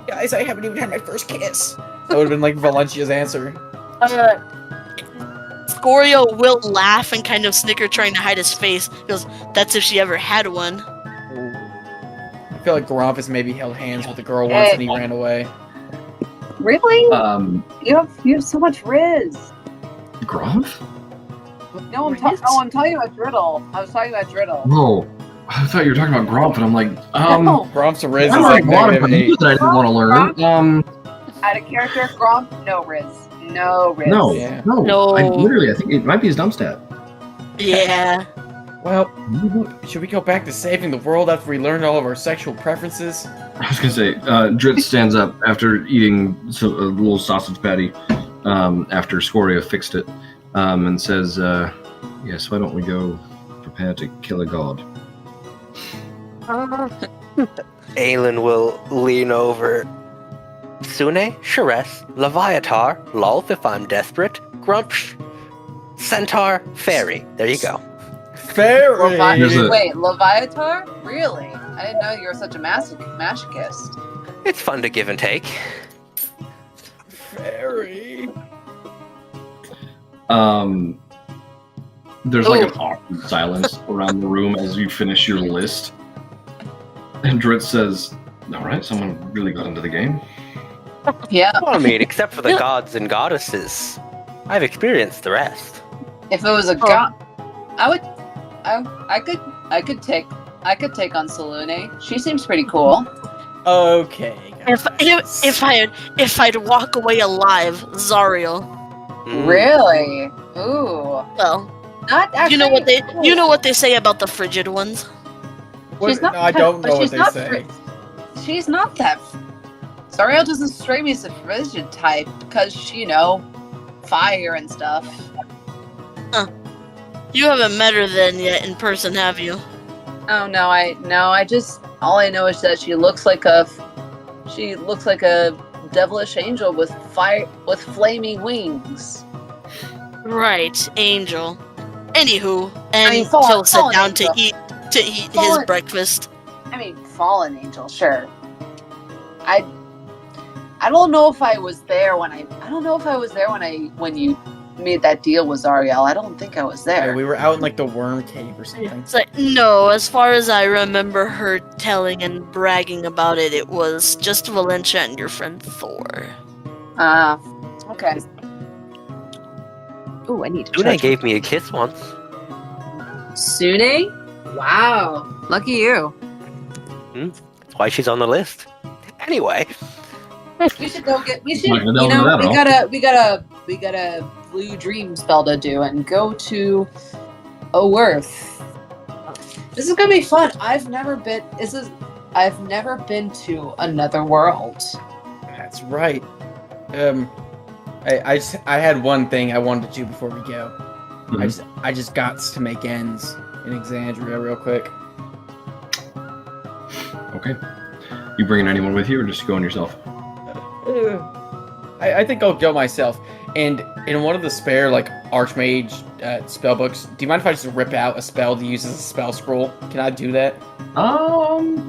C: Guys, I haven't even had my first kiss. That would have been like Valencia's answer.
E: Scorio will laugh and kind of snicker, trying to hide his face. He goes, "That's if she ever had one."
C: I feel like Gromp maybe held hands with a girl once and he ran away.
G: Really?
H: Um,
G: You have so much Riz.
H: Gromp?
G: No, I'm talking about Driddle. I was talking about Driddle.
H: Oh, I thought you were talking about Gromp, and I'm like,
G: No.
C: Gromp's Riz is
H: I'm
C: like
H: like, a lot of
C: -8.
H: that I didn't want to learn.
G: Out of character, Gromp, no Riz. No Riz.
H: No,
C: Yeah.
E: No.
H: I think it might be his dump stat.
E: Yeah.
C: Well, should we go back to saving the world after we learned all of our sexual preferences?
H: I was gonna say, Dritz stands up after eating a little sausage patty, after Scoria fixed it, and says, "Yes, why don't we go prepare to kill a god?"
F: Aelin will lean over. Sune, Sharess, Leviatar, Lolth if I'm desperate, Grump, Centaur, Fairy. There you go.
C: Fairy!
H: There's a-
G: Wait, Leviatar? Really? I didn't know you were such a masochist.
F: It's fun to give and take.
C: Fairy!
H: There's like an awkward silence around the room as you finish your list. And Dritz says, "All right, someone really got into the game."
G: Yeah.
F: Well, I mean, except for the gods and goddesses, I've experienced the rest.
G: If it was a god, I could take on Salune. She seems pretty cool.
C: Okay.
E: If I'd walk away alive, Zariel.
G: Really? Ooh.
E: Well,
G: Not actually.
E: you know what they say about the frigid ones.
G: She's not.
C: No, I don't know what
G: she's
C: they
G: not
C: say.
G: She's not that. Zariel doesn't strike me as a frigid type because fire and stuff.
E: You haven't met her then yet in person, have you?
G: Oh no, I just all I know is that she looks like a devilish angel with flaming wings.
E: Right, Angel. Anywho, and
G: I mean,
E: he'll sit
G: fallen
E: down
G: angel.
E: to eat his
G: Fallen-
E: breakfast.
G: I mean, fallen angel, sure. I don't know if I was there when when you made that deal with Zariel. I don't think I was
C: Yeah,
G: there.
C: we were out in like the worm cave or something.
E: It's like, no, as far as I remember her telling and bragging about it, it was just Valencia and your friend Thor.
G: Okay.
D: Ooh, I need to
F: Sune
D: charge.
F: gave me a kiss once.
G: Sune? Wow. Lucky you.
F: That's why she's on the list. Anyway,
G: We should go get. We should.
H: Not gonna delve into that at all.
G: We got a blue dream spell to do and go to Oworth. This is gonna be fun. I've never been to another world.
C: That's right. I had one thing I wanted to do before we go. I just got to make ends in Exandria real quick.
H: Okay. You bringing anyone with you, or just going yourself?
C: I think I'll go myself. And in one of the spare Archmage spell books, do you mind if I just rip out a spell to use as a spell scroll? Can I do that?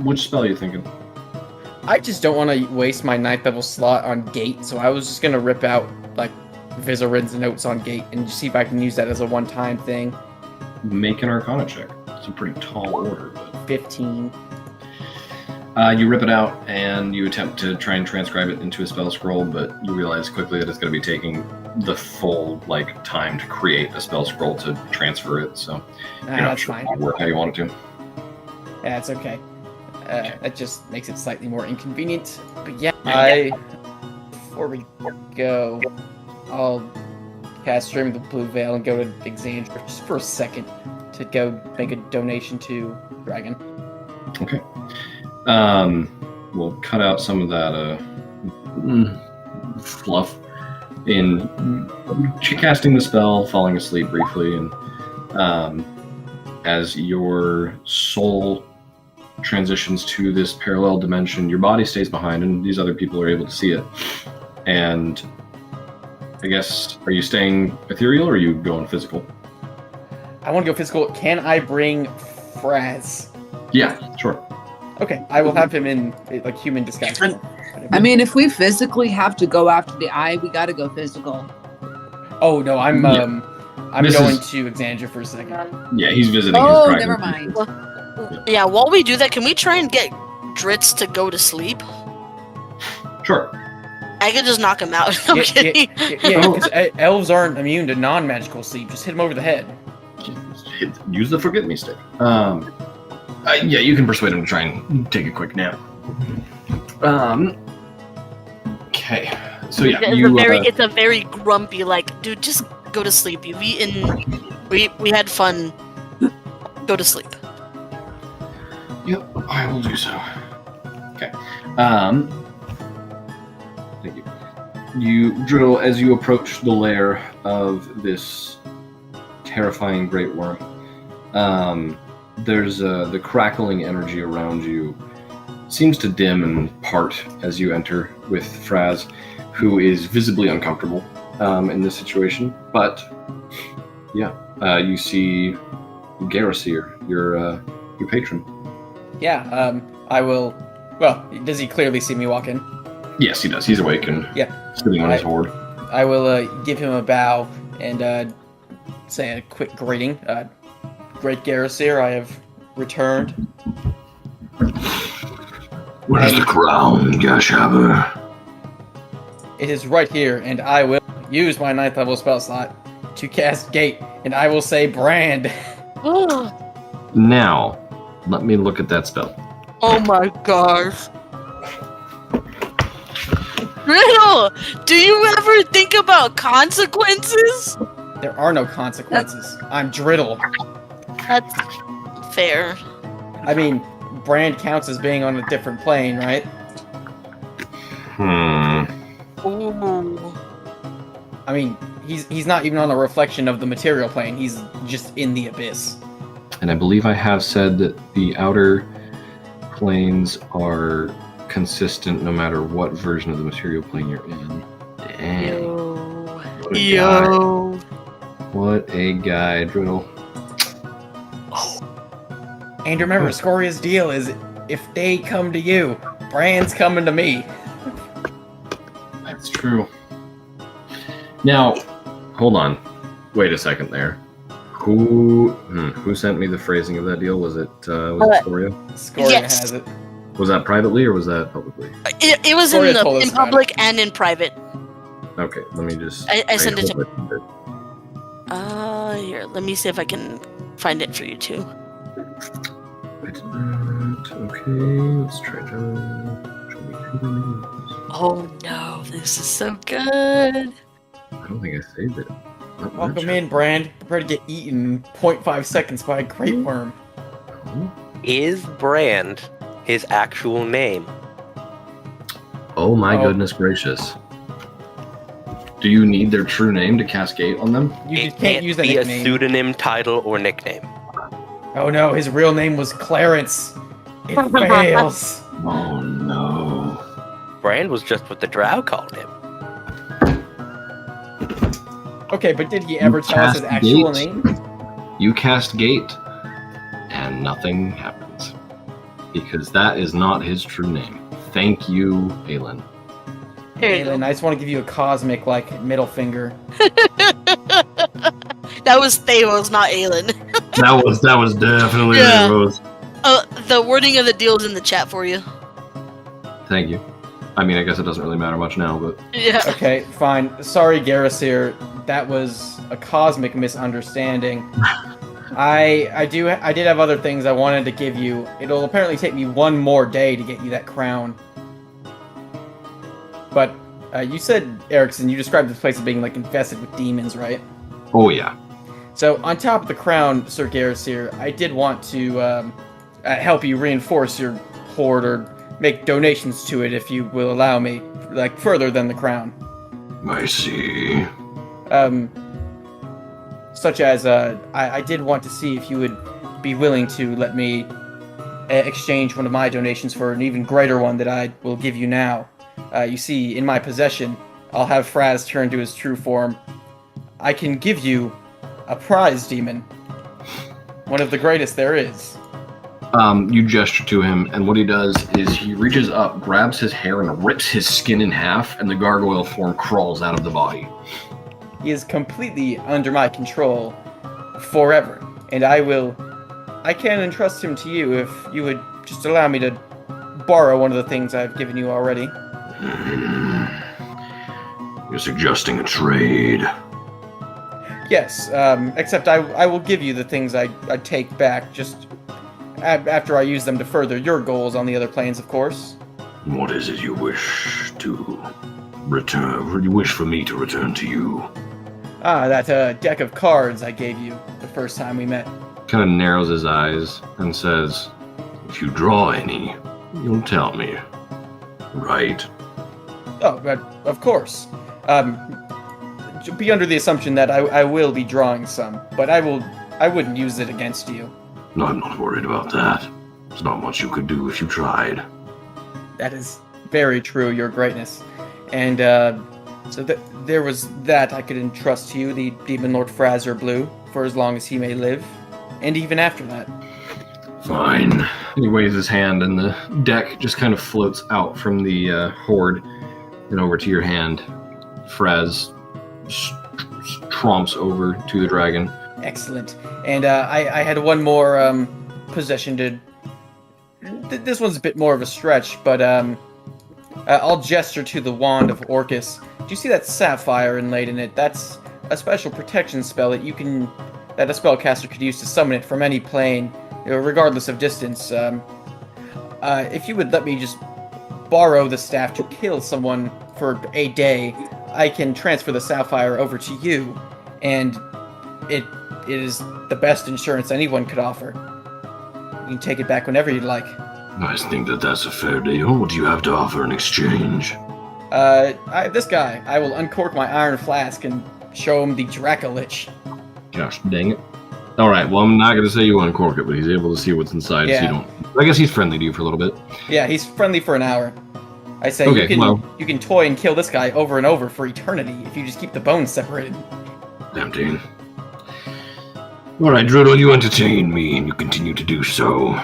H: Which spell are you thinking?
C: I just don't want to waste my 9th level slot on Gate, so I was just gonna rip out Vizarin's notes on Gate and see if I can use that as a one-time thing.
H: Make an Arcana check. It's a pretty tall order, but
C: 15.
H: You rip it out and you attempt to try and transcribe it into a spell scroll, but you realize quickly that it's going to be taking the full time to create a spell scroll to transfer it. So you're not
C: that's
H: sure
C: fine.
H: it'll work how you want it to.
C: Yeah, it's okay. That just makes it slightly more inconvenient. But yeah, before we go, I'll cast Stream of the Blue Veil and go to Exandria just for a second to go make a donation to Dragon.
H: Okay. We'll cut out some of that fluff in casting the spell, falling asleep briefly, and as your soul transitions to this parallel dimension, your body stays behind, and these other people are able to see it. And I guess, are you staying ethereal or are you going physical?
C: I want to go physical. Can I bring Fraz?
H: Yeah, sure.
C: Okay, I will have him in human disguise.
I: I mean, if we physically have to go after the eye, we gotta go physical.
C: Oh no, I'm
H: This
C: going
H: is-
C: to Exandria for a second.
H: Yeah, he's visiting his
I: Oh,
H: dragon.
I: never mind.
E: Yeah, while we do that, can we try and get Dritz to go to sleep?
H: Sure.
E: I could just knock him out. I'm kidding.
C: Yeah, because elves aren't immune to non-magical sleep. Just hit him over the head.
H: Use the forget me stick. Yeah, you can persuade him to try and take a quick nap. Okay. So yeah,
E: It's a very grumpy, dude, just go to sleep. You've eaten. We had fun. Go to sleep.
H: Yep, I will do so. Okay. Thank you. You drill as you approach the lair of this terrifying great worm. There's the crackling energy around you seems to dim and part as you enter with Fraz, who is visibly uncomfortable in this situation. But yeah, you see Garrasir, your patron.
C: Yeah, I will. Well, does he clearly see me walk in?
H: Yes, he does. He's awake and sitting on his hoard.
C: I will give him a bow and say a quick greeting. Great Garrasir, I have returned.
H: Where's the crown, Gashaber?
C: It is right here, and I will use my 9th level spell slot to cast Gate, and I will say Brand.
H: Now, let me look at that spell.
E: Oh my gosh. Riddle, do you ever think about consequences?
C: There are no consequences. I'm Driddle.
E: That's fair.
C: I mean, Brand counts as being on a different plane, right?
E: Ooh.
C: I mean, he's not even on a reflection of the material plane. He's just in the abyss.
H: And I believe I have said that the outer planes are consistent no matter what version of the material plane you're in. Dang.
E: Yo.
H: What a guy, Driddle.
C: And remember, Scoria's deal is if they come to you, Brand's coming to me.
H: That's true. Now, hold on. Wait a second there. Who sent me the phrasing of that deal? Was it Scoria?
C: Scoria
E: Yes.
C: has it.
H: Was that privately or was that publicly?
E: It was
C: Scoria told us
E: in
C: about
E: public and in private.
H: Okay, let me just.
E: I sent it to.
H: hope
E: Here, let me see if I can find it for you too.
H: Okay, let's try to.
E: Oh no, this is so good.
H: I don't think I saved it. Not
C: Welcome
H: much.
C: in, Brand. Prepare to get eaten in 0.5 seconds by a great worm.
F: Is Brand his actual name?
H: Oh my goodness gracious. Do you need their true name to cascade on them?
C: You
F: It
C: just can't use a
F: be a
C: nickname.
F: pseudonym, title, or nickname.
C: Oh no, his real name was Clarence. It fails.
H: Oh no.
F: Brand was just what the drow called him.
C: Okay, but did he ever
H: You
C: tell us his
H: cast
C: actual
H: Gate.
C: name?
H: You cast Gate, and nothing happens. Because that is not his true name. Thank you, Aelin.
E: Here you go.
C: Aelin, I just want to give you a cosmic, middle finger.
E: That was Theos, not Aelin.
H: That was definitely
E: Yeah.
H: Rose.
E: The wording of the deal is in the chat for you.
H: Thank you. I mean, I guess it doesn't really matter much now, but
E: Yeah.
C: Okay, fine. Sorry, Garrasir. That was a cosmic misunderstanding. I did have other things I wanted to give you. It'll apparently take me one more day to get you that crown. But you said, Erickson, you described this place as being like infested with demons, right?
H: oh yeah.
C: So on top of the crown, Sir Garrasir, I did want to help you reinforce your hoard or make donations to it if you will allow me, like further than the crown.
H: I see.
C: Such as I did want to see if you would be willing to let me exchange one of my donations for an even greater one that I will give you now. You see, in my possession, I'll have Fraz turn to his true form. I can give you a prize demon. One of the greatest there is.
H: You gesture to him, and what he does is he reaches up, grabs his hair, and rips his skin in half, and the gargoyle form crawls out of the body.
C: He is completely under my control forever, and I can entrust him to you if you would just allow me to borrow one of the things I've given you already.
H: You're suggesting a trade.
C: Yes, except I will give you the things I take back just after I use them to further your goals on the other planes, of course.
H: What is it you wish to return? You wish for me to return to you?
C: That deck of cards I gave you the first time we met.
H: Kind of narrows his eyes and says, if you draw any, you'll tell me. Right?
C: Oh, of course. Be under the assumption that I will be drawing some, but I wouldn't use it against you.
H: No, I'm not worried about that. There's not much you could do if you tried.
C: That is very true, your greatness. And so there was that I could entrust to you, the Demon Lord Frazer Blue, for as long as he may live, and even after that.
H: Fine. He waves his hand, and the deck just kind of floats out from the hoard and over to your hand. Fraz tromps over to the dragon.
C: Excellent. And I had one more possession to... This one's a bit more of a stretch, but I'll gesture to the Wand of Orcus. Do you see that sapphire inlaid in it? That's a special protection spell that that a spellcaster could use to summon it from any plane, regardless of distance. If you would let me just borrow the staff to kill someone for a day, I can transfer the sapphire over to you, and it is the best insurance anyone could offer. You can take it back whenever you'd like.
H: I think that's a fair deal. What do you have to offer in exchange?
C: This guy. I will uncork my iron flask and show him the Dracolich.
H: Gosh dang it. Alright, well, I'm not going to say you uncork it, but he's able to see what's inside, so you don't... I guess he's friendly to you for a little bit.
C: Yeah, he's friendly for an hour. I say
H: okay,
C: you can toy and kill this guy over and over for eternity if you just keep the bones separated.
H: Tempting. Alright, Droodle, you entertain me, and you continue to do so.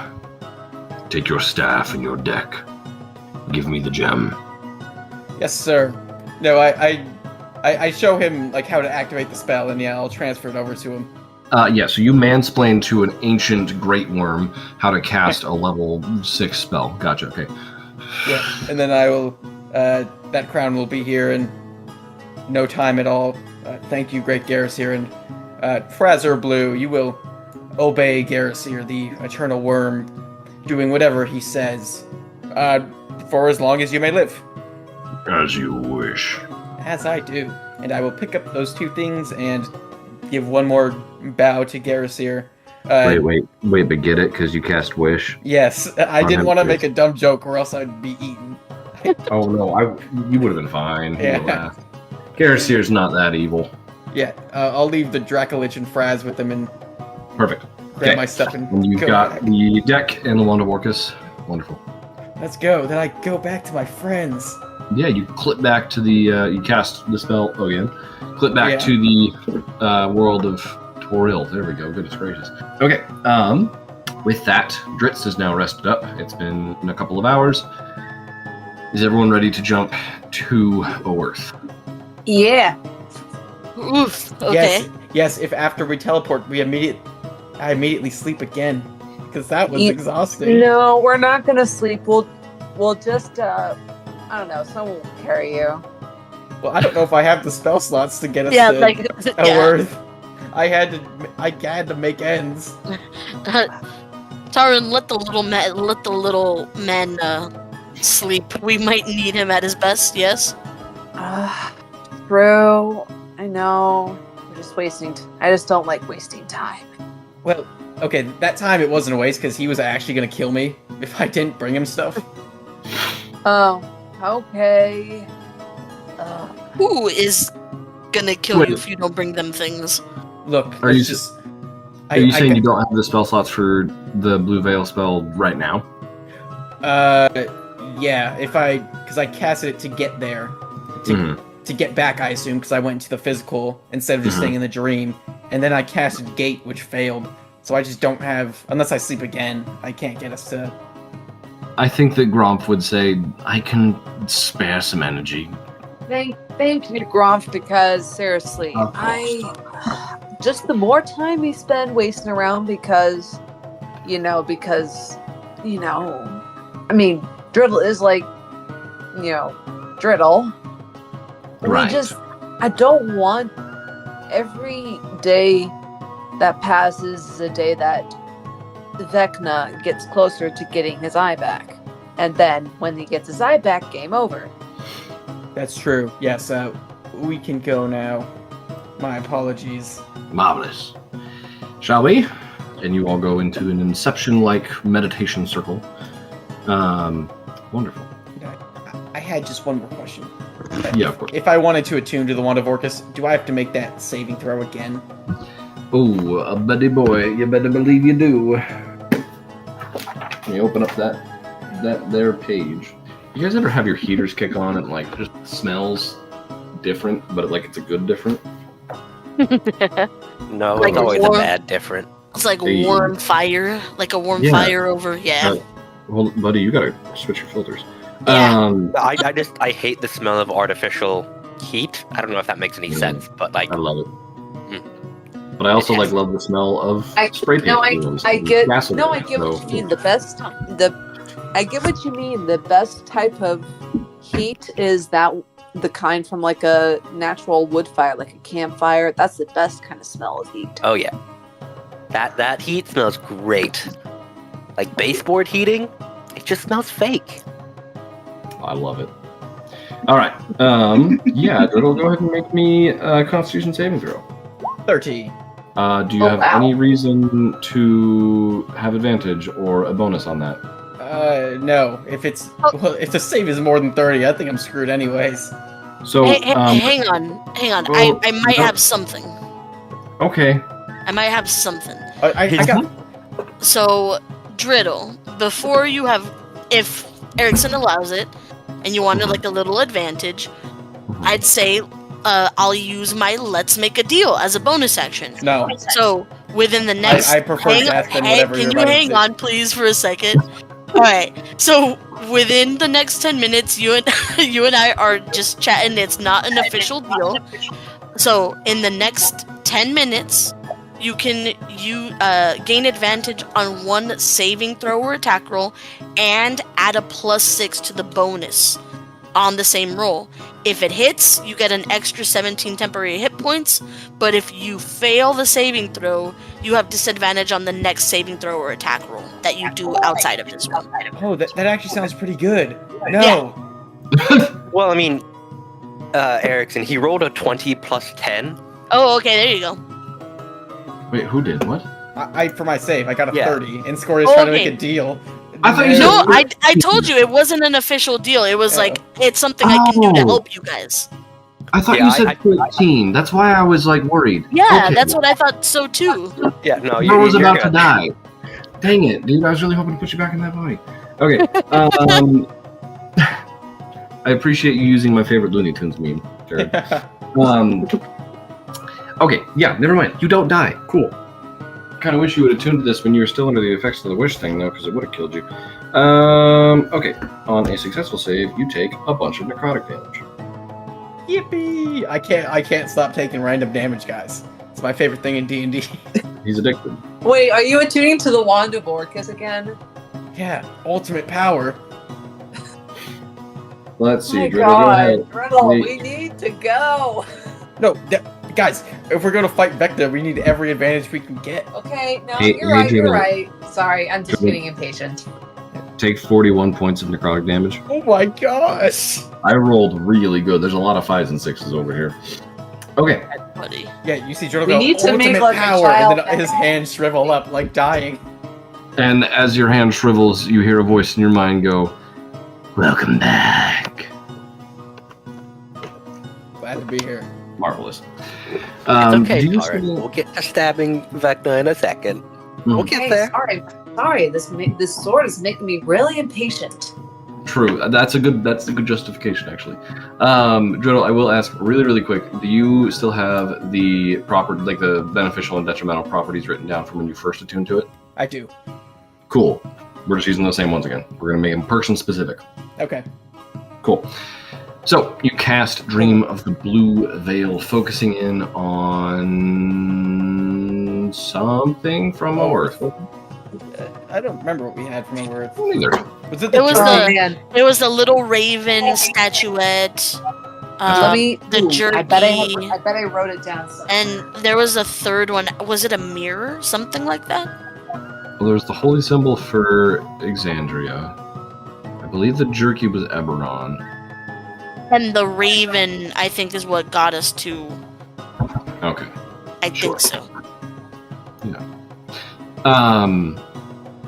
H: Take your staff and your deck. Give me the gem.
C: Yes, sir. No, I show him like how to activate the spell, and yeah, I'll transfer it over to him.
H: Yeah, so you mansplain to an ancient great worm how to cast a level 6 spell. Gotcha, okay.
C: Yeah, and then I will, that crown will be here in no time at all. Thank you, great Garrasir, and Frazer Blue, you will obey Garrasir, the eternal worm, doing whatever he says, for as long as you may live.
H: As you wish.
C: As I do. And I will pick up those two things and give one more bow to Garrasir.
H: Wait, but get it? Because you cast Wish?
C: Yes, I didn't want to make a dumb joke or else I'd be eaten.
H: Oh no, you would have been fine.
C: Yeah.
H: Garrasir's not that evil.
C: Yeah, I'll leave the Dracolich and Fraz with them and
H: Perfect.
C: grab my stuff and
H: you've
C: go
H: got
C: back.
H: the deck and the Wand of Orcus. Wonderful.
C: Let's go. Then I go back to my friends.
H: Yeah, you clip back to the, you cast the spell again. Clip back to the world of Toril. There we go. Goodness gracious. Okay. With that, Dritz is now rested up. It's been a couple of hours. Is everyone ready to jump to Oworth?
I: Yeah.
E: Oof. Okay.
C: Yes. If after we teleport, I immediately sleep again, because that was exhausting.
I: No, we're not gonna sleep.
G: We'll just, I don't know, someone will carry you.
C: Well, I don't know if I have the spell slots to get us
E: Yeah,
C: to
E: like
C: Elworth. I had to make ends.
E: Taran, let the little man sleep. We might need him at his best. Yes.
G: True. I know. We're just wasting. I just don't like wasting time.
C: Well, okay, that time it wasn't a waste because he was actually gonna kill me if I didn't bring him stuff.
G: Oh, okay.
E: Who is gonna kill you if you don't bring them things?
C: Look,
H: Are you
C: just.
H: Are you saying you don't have the spell slots for the Blue Veil spell right now?
C: Yeah, because I casted it to get there, to get back, I assume, because I went into the physical instead of just staying in the dream, and then I casted Gate, which failed, so I just don't have, unless I sleep again, I can't get us to...
H: I think that Gromp would say, I can spare some energy.
G: Thank you, Gromp, because seriously, just the more time we spend wasting around because, I mean, Driddle is like, Driddle.
H: Right.
G: I don't want every day that passes is a day that Vecna gets closer to getting his eye back. And then when he gets his eye back, game over.
C: That's true. Yes, we can go now. My apologies.
H: Marvelous. Shall we? And you all go into an Inception-like meditation circle. Wonderful.
C: I had just one more question.
H: Yeah, of course.
C: If I wanted to attune to the Wand of Orcus, do I have to make that saving throw again?
H: Oh, buddy boy, you better believe you do. Let me open up that there page. You guys ever have your heaters kick on and like just smells different, but like it's a good different?
F: No,
E: Like
F: it's always a
E: warm-
F: bad different.
E: It's like
H: Hey.
E: warm fire, like a warm
H: Yeah.
E: fire over. Yeah.
H: Well, buddy, you gotta switch your filters.
E: Yeah.
F: I hate the smell of artificial heat. I don't know if that makes any sense, but like
H: I love it. But I also
F: Yes.
H: love the smell of
G: I
H: spray paint. fumes
G: I
H: and
G: get
H: gasoline,
G: I get what
H: so-
G: you mean. I get what you mean. The best type of heat is the kind from like a natural wood fire, like a campfire. That's the best kind of smell of heat.
F: oh yeah, that heat smells great. Like baseboard heating, it just smells fake.
H: I love it. All right. Yeah, Driddle, go ahead and make me a Constitution saving throw.
C: 13.
H: Do you have any reason to have advantage or a bonus on that?
C: No. If the save is more than 30, I think I'm screwed anyways.
H: So,
E: hang on.
H: well,
E: I might
H: no.
E: have something.
H: Okay.
E: I might have something.
C: I got...
E: So, Driddle, before you have, if Erickson allows it, and you wanted like a little advantage, I'd say I'll use my Let's Make a Deal as a bonus action.
C: No.
E: So, within the next...
C: I prefer death than whatever
E: Can
C: you're
E: you
C: about to
E: hang
C: say.
E: on, please, for a second? Alright, so within the next 10 minutes, you and I are just chatting. It's not an official deal. So, in the next 10 minutes, you can gain advantage on one saving throw or attack roll and add a +6 to the bonus on the same roll. If it hits, you get an extra 17 temporary hit points, but if you fail the saving throw, you have disadvantage on the next saving throw or attack roll that you do outside of this one.
C: Oh, that actually sounds pretty good. No.
F: Well, I mean, Erickson, he rolled a 20 plus 10.
E: Oh, okay, there you go.
H: Wait, who did what?
C: I for my save, I got a
F: Yeah.
C: 30, and Scoria's trying to make
E: Okay.
C: a deal.
H: I thought you said-
E: No, I told you it wasn't an official deal. It was like, it's something I can do to help you guys.
H: I thought
F: Yeah,
H: you said 13. That's why I was like worried.
E: Yeah,
H: Okay.
E: that's what I thought so too.
F: Yeah, no,
H: I
F: you're
H: was about to
F: good.
H: die. Dang it, dude! I was really hoping to put you back in that body. Okay. I appreciate you using my favorite Looney Tunes meme, Jared. Okay, yeah, never mind. You don't die. Cool. Kind of wish you would have tuned to this when you were still under the effects of the wish thing, though, because it would have killed you. Okay. On a successful save, you take a bunch of necrotic damage.
C: Yippee! I can't stop taking random damage, guys. It's my favorite thing in D&D.
H: He's addicted.
I: Wait, are you attuning to the Wand of Orcus again?
C: Yeah, ultimate power.
H: Let's see.
G: My
H: Driddle, go ahead.
G: Driddle,
H: Wait.
G: we need to go.
C: No, guys, if we're gonna fight Vecta, we need every advantage we can get.
G: Okay, no,
H: Hey,
G: you're right. You're
H: Driddle.
G: right. Sorry, I'm just
H: Driddle.
G: getting impatient.
H: Take 41 points of necrotic damage.
C: Oh my gosh!
H: I rolled really good. There's a lot of 5s and 6s over here. Okay.
E: Buddy.
C: Yeah, you see Jordan
G: We
C: go,
G: need to make,
C: ultimate
G: like, a
C: power, and then
G: child
C: his
G: back.
C: hands shrivel up like dying.
H: And as your hand shrivels, you hear a voice in your mind go, "Welcome back."
C: Glad to be here.
H: Marvelous.
F: It's okay,
H: do you
F: Tara.
H: still-
F: We'll get to stabbing Vecna in a second. We'll get
G: Hey,
F: there.
G: sorry. This sword is making me really impatient.
H: True. That's a good justification, actually. Driddle, I will ask really, really quick. Do you still have the the beneficial and detrimental properties written down from when you first attuned to it?
C: I do.
H: Cool. We're just using those same ones again. We're gonna make them person specific.
C: Okay.
H: Cool. So you cast Dream of the Blue Veil, focusing in on something from Earth.
C: I don't remember what we had from the word.
H: Neither.
C: Was it
E: It was
C: giant-
E: the-
G: man.
E: It was the little raven statuette.
G: Let me.
E: the
G: I bet
E: jerky.
G: I wrote it down. Somewhere.
E: And there was a third one. Was it a mirror? Something like that?
H: Well, there's the holy symbol for Exandria. I believe the jerky was Eberron.
E: And the raven, I think, is what got us to.
H: Okay.
E: I
H: Sure.
E: think so.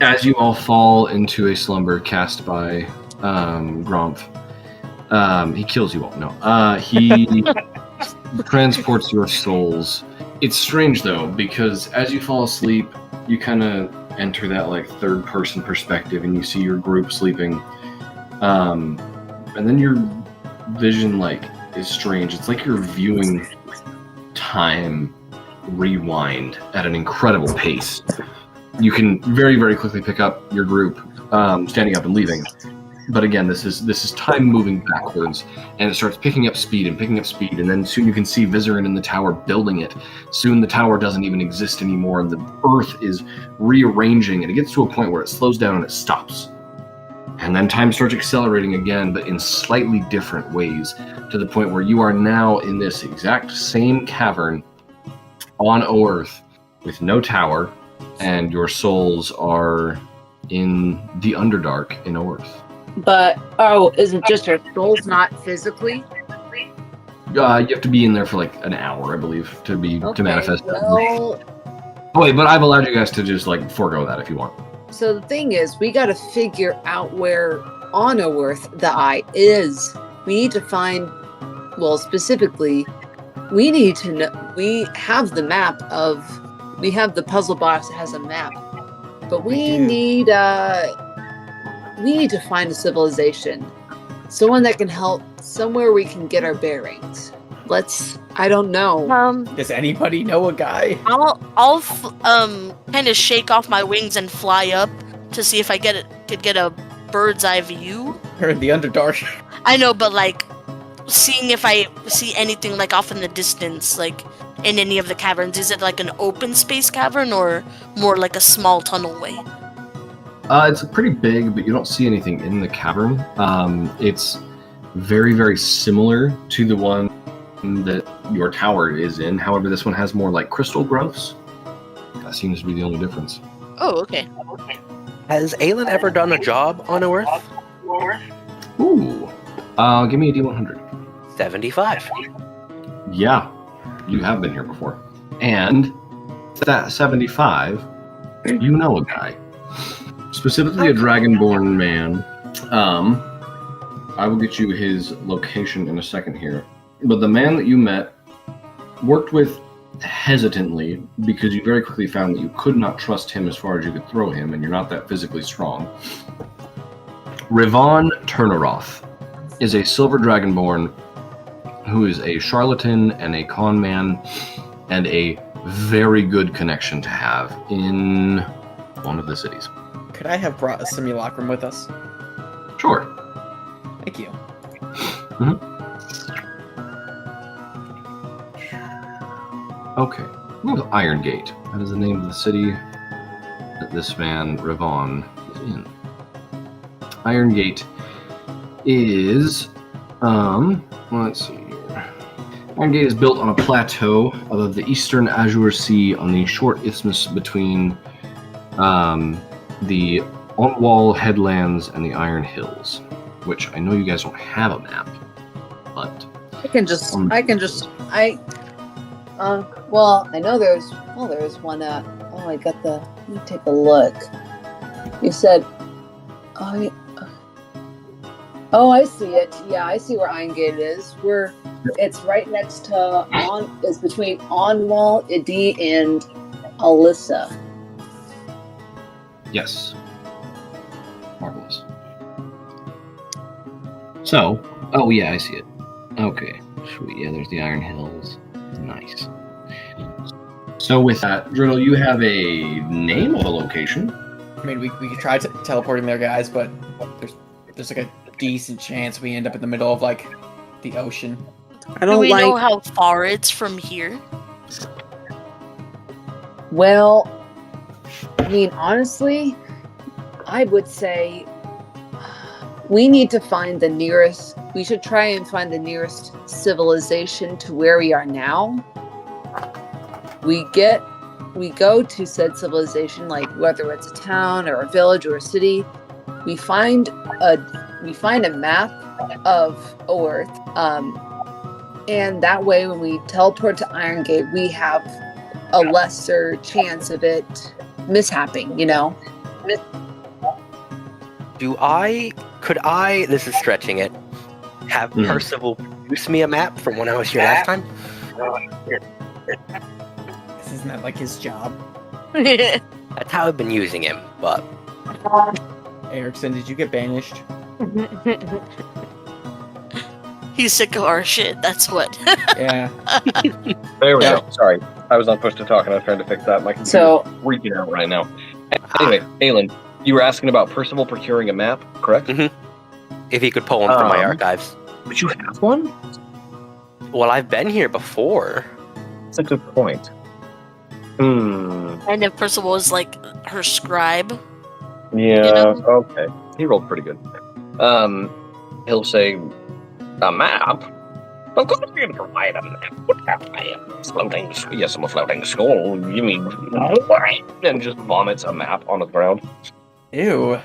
H: As you all fall into a slumber cast by Gromph, he kills you all. No. He transports your souls. It's strange, though, because as you fall asleep, you kind of enter that, like, third-person perspective, and you see your group sleeping. And then your vision, like, is strange. It's like you're viewing time rewind at an incredible pace. You can very, very quickly pick up your group standing up and leaving. But again, this is time moving backwards, and it starts picking up speed, and then soon you can see Vizerin in the tower building it. Soon the tower doesn't even exist anymore, and the earth is rearranging, and it gets to a point where it slows down and it stops. And then time starts accelerating again, but in slightly different ways, to the point where you are now in this exact same cavern on Earth with no tower, and your souls are in the Underdark in Earth.
I: But is it just our souls, not physically?
H: You have to be in there for like an hour, I believe, to manifest.
I: Well,
H: Oh wait, but I've allowed you guys to just like forego that if you want.
I: so the thing is, we got to figure out where on Earth the eye is. We need to find, well, specifically, we need to know. We have the map of. We have the puzzle box that has a map, but we
C: do.
I: need to find a civilization, someone that can help, somewhere we can get our bearings. I don't know.
C: Does anybody know a guy?
E: I'll kind of shake off my wings and fly up to see if I could get a bird's eye view.
C: We're in the Underdark.
E: I know, but like seeing if I see anything like off in the distance, like in any of the caverns. Is it like an open space cavern or more like a small tunnelway?
H: It's pretty big, but you don't see anything in the cavern. It's very, very similar to the one that your tower is in. However, this one has more like crystal growths. That seems to be the only difference.
E: Oh, okay.
F: Has Aelin ever done a job on Earth?
H: Ooh. Give me a D100.
F: 75.
H: Yeah, you have been here before. And that 75, you know a guy. Specifically a dragonborn man. I will get you his location in a second here. But the man that you met worked with hesitantly because you very quickly found that you could not trust him as far as you could throw him, and you're not that physically strong. Rivon Turneroth is a silver dragonborn who is a charlatan and a con man and a very good connection to have in one of the cities.
C: Could I have brought a simulacrum with us?
H: Sure.
C: Thank you.
H: Okay. We'll go to Iron Gate. That is the name of the city that this man, Rivon, is in. Iron Gate is Let's see here. Iron Gate is built on a plateau above the eastern Azure Sea on the short isthmus between the on-wall headlands and the Iron Hills, which I know you guys don't have a map, but
I: I know there's one let me take a look. You said, I see it. Yeah, I see where Iron Gate is. It's right next to it's between Onwall, Idi, and Alyssa.
H: yes. Marvelous. So, oh yeah, I see it. Okay, sweet. Yeah, there's the Iron Hills. Nice. So with that, Driddle, you have a name of a location.
C: I mean, we could try teleporting there, guys, but there's like a decent chance we end up in the middle of like the ocean.
E: Do we know how far it's from here?
I: Well, I mean, honestly, I would say we need to find the nearest. We should try and find the nearest civilization to where we are now. We go to said civilization, like whether it's a town or a village or a city. We find a map of Earth, and that way, when we teleport to Iron Gate, we have a lesser chance of it mishapping. You know.
F: Could I, this is stretching it, have Percival produce me a map from when I was here last time?
C: Isn't that like his job?
F: That's how I've been using him, but...
C: Erickson, did you get banished?
E: He's sick of our shit, that's what.
C: Yeah.
J: There we go. Sorry. I was on push to talk and I was trying to fix that. My computer's freaking out right now. Anyway, Aelin, you were asking about Percival procuring a map, correct?
F: Mm-hmm. If he could pull one from my archives.
J: But you have one?
F: Well, I've been here before.
J: That's a good point.
E: And if Percival is like her scribe.
J: Yeah, okay. He rolled pretty good. He'll say, a map? Of course we can provide a map. What have I am? Floating, yes, I'm a floating skull. You mean, and just vomits a map on the ground.
C: Ew.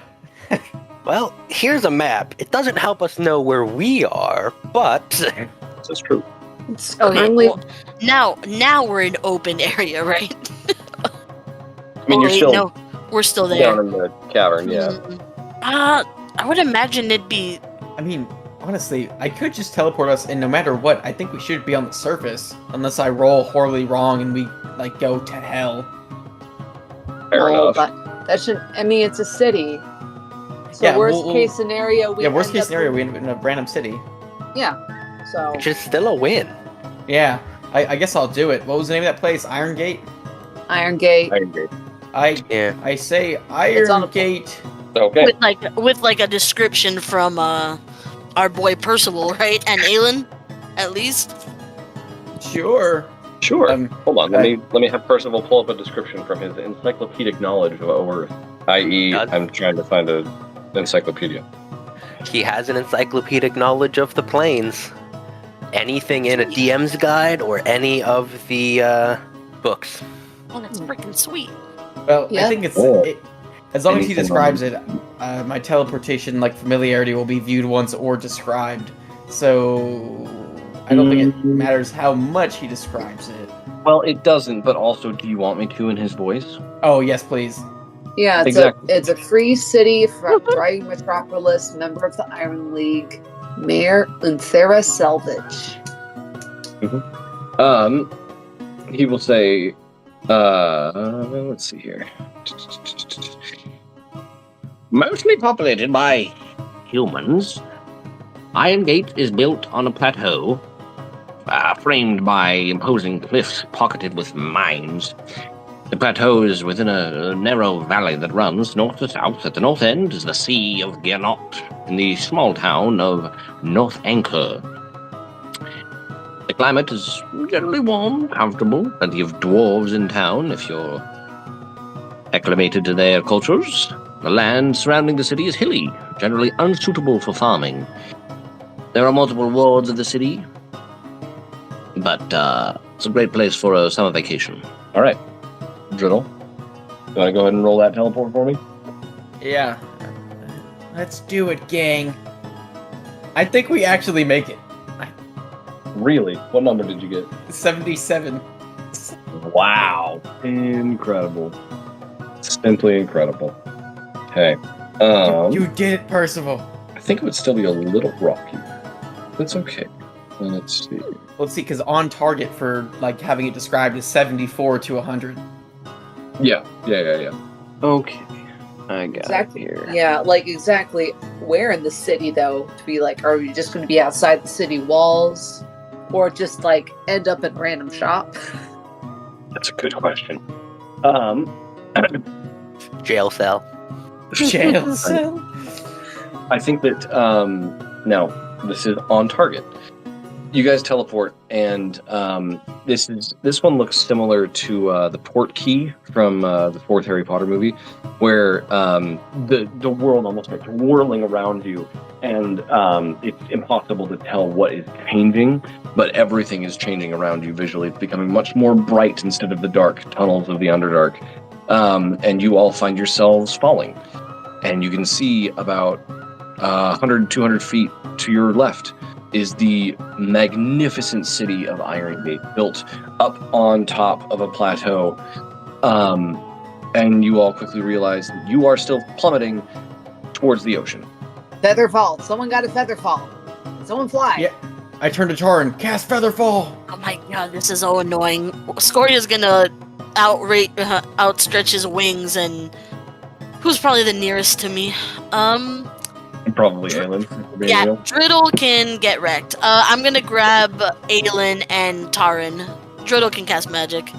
F: Well, here's a map. It doesn't help us know where we are, but...
J: That's true.
E: Okay, well, now we're in open area, right?
J: I mean,
E: no, we're still there.
J: Down in the cavern, yeah.
E: I would imagine it'd be...
C: I mean, honestly, I could just teleport us, and no matter what, I think we should be on the surface, unless I roll horribly wrong and we, like, go to hell.
J: Fair enough.
I: But that should... I mean, it's a city. So worst case scenario, we end up
C: in a random city.
I: Yeah. So
F: which is still a win.
C: Yeah, I guess I'll do it. What was the name of that place? Iron Gate?
I: Iron Gate.
C: I say Iron Gate.
J: Okay.
E: With like a description from our boy Percival, right? And Aelin, at least.
C: Sure.
J: Hold on. Let me have Percival pull up a description from his encyclopedic knowledge of Earth. I.e., I'm trying to find an encyclopedia.
F: He has an encyclopedic knowledge of the planes. Anything in a DM's guide or any of the books.
E: Oh, that's freaking sweet.
C: Well, I think as long as he describes it, my teleportation familiarity will be viewed once or described. So I don't think it matters how much he describes it.
J: Well, it doesn't, but also, do you want me to in his voice?
C: Oh, yes, please.
I: Yeah, it's a free city, thriving metropolis, member of the Iron League, Mayor Unthera Selvage.
J: Mm-hmm. He will say, let's see here. Mostly populated by humans, Iron Gate is built on a plateau, framed by imposing cliffs pocketed with mines. The plateau is within a narrow valley that runs north to south. At the north end is the Sea of Gianot, in the small town of North Anchor. The climate is generally warm, comfortable, plenty of dwarves in town if you're acclimated to their cultures. The land surrounding the city is hilly, generally unsuitable for farming. There are multiple wards of the city, but it's a great place for a summer vacation.
H: All right. Driddle, you want to go ahead and roll that teleport for me?
C: Yeah. Let's do it, gang. I think we actually make it.
H: Really? What number did you get?
C: 77.
H: Wow. Incredible. Simply incredible. Okay.
C: You did it, Percival.
H: I think it would still be a little rocky. That's okay. Let's see.
C: Let's see, because on target for like having it described is 74 to 100.
H: Yeah.
A: Okay. I got
I: Exactly.
A: it here.
I: Yeah, like exactly where in the city though? To be like, are you just going to be outside the city walls, or just like end up at random shop?
H: That's a good question.
F: Jail cell.
C: Jail cell.
H: I think that now this is on target. You guys teleport, and this one looks similar to the port key from the fourth Harry Potter movie, where the world almost starts whirling around you, and it's impossible to tell what is changing, but everything is changing around you visually. It's becoming much more bright instead of the dark tunnels of the Underdark, and you all find yourselves falling, and you can see about 100, 200 feet to your left is the magnificent city of Irongate, built up on top of a plateau. And you all quickly realize that you are still plummeting towards the ocean.
I: Featherfall. Someone got a featherfall. Someone fly.
C: Yeah. I turn to Taran. Cast Featherfall.
E: Oh my god, this is so annoying. Scoria's gonna outstretch his wings, and who's probably the nearest to me?
H: Probably Aelin.
E: Yeah, Driddle can get wrecked. I'm gonna grab Aelin and Taran. Driddle can cast magic.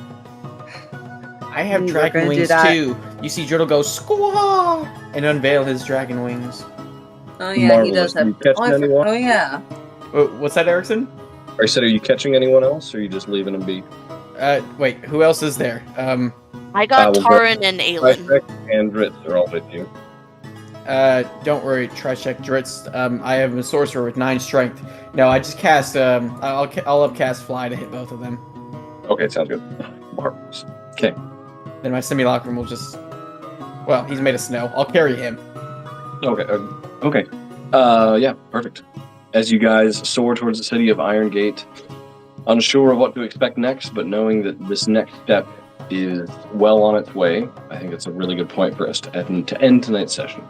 C: I have
G: We're
C: dragon
G: gonna do
C: wings
G: that.
C: too. You see Driddle go squaw and unveil his dragon wings.
G: Oh yeah,
H: Marvelous.
G: he does have.
H: You catching anyone?
G: Oh yeah.
C: What's that, Erickson?
H: I said, are you catching anyone else, or are you just leaving them be?
C: Wait, who else is there?
E: I got
H: we'll go-
E: Taran and Aelin.
H: Trishek and Dritz are all with you.
C: Don't worry, Treacherous Dritz. I am a sorcerer with 9 strength. No, I just cast. I'll upcast fly to hit both of them.
H: Okay, sounds good. Marvelous. Okay.
C: Then my simulacrum will just. Well, he's made of snow. I'll carry him.
H: Okay. Yeah, perfect. As you guys soar towards the city of Irongate, unsure of what to expect next, but knowing that this next step is well on its way, I think it's a really good point for us to end tonight's session.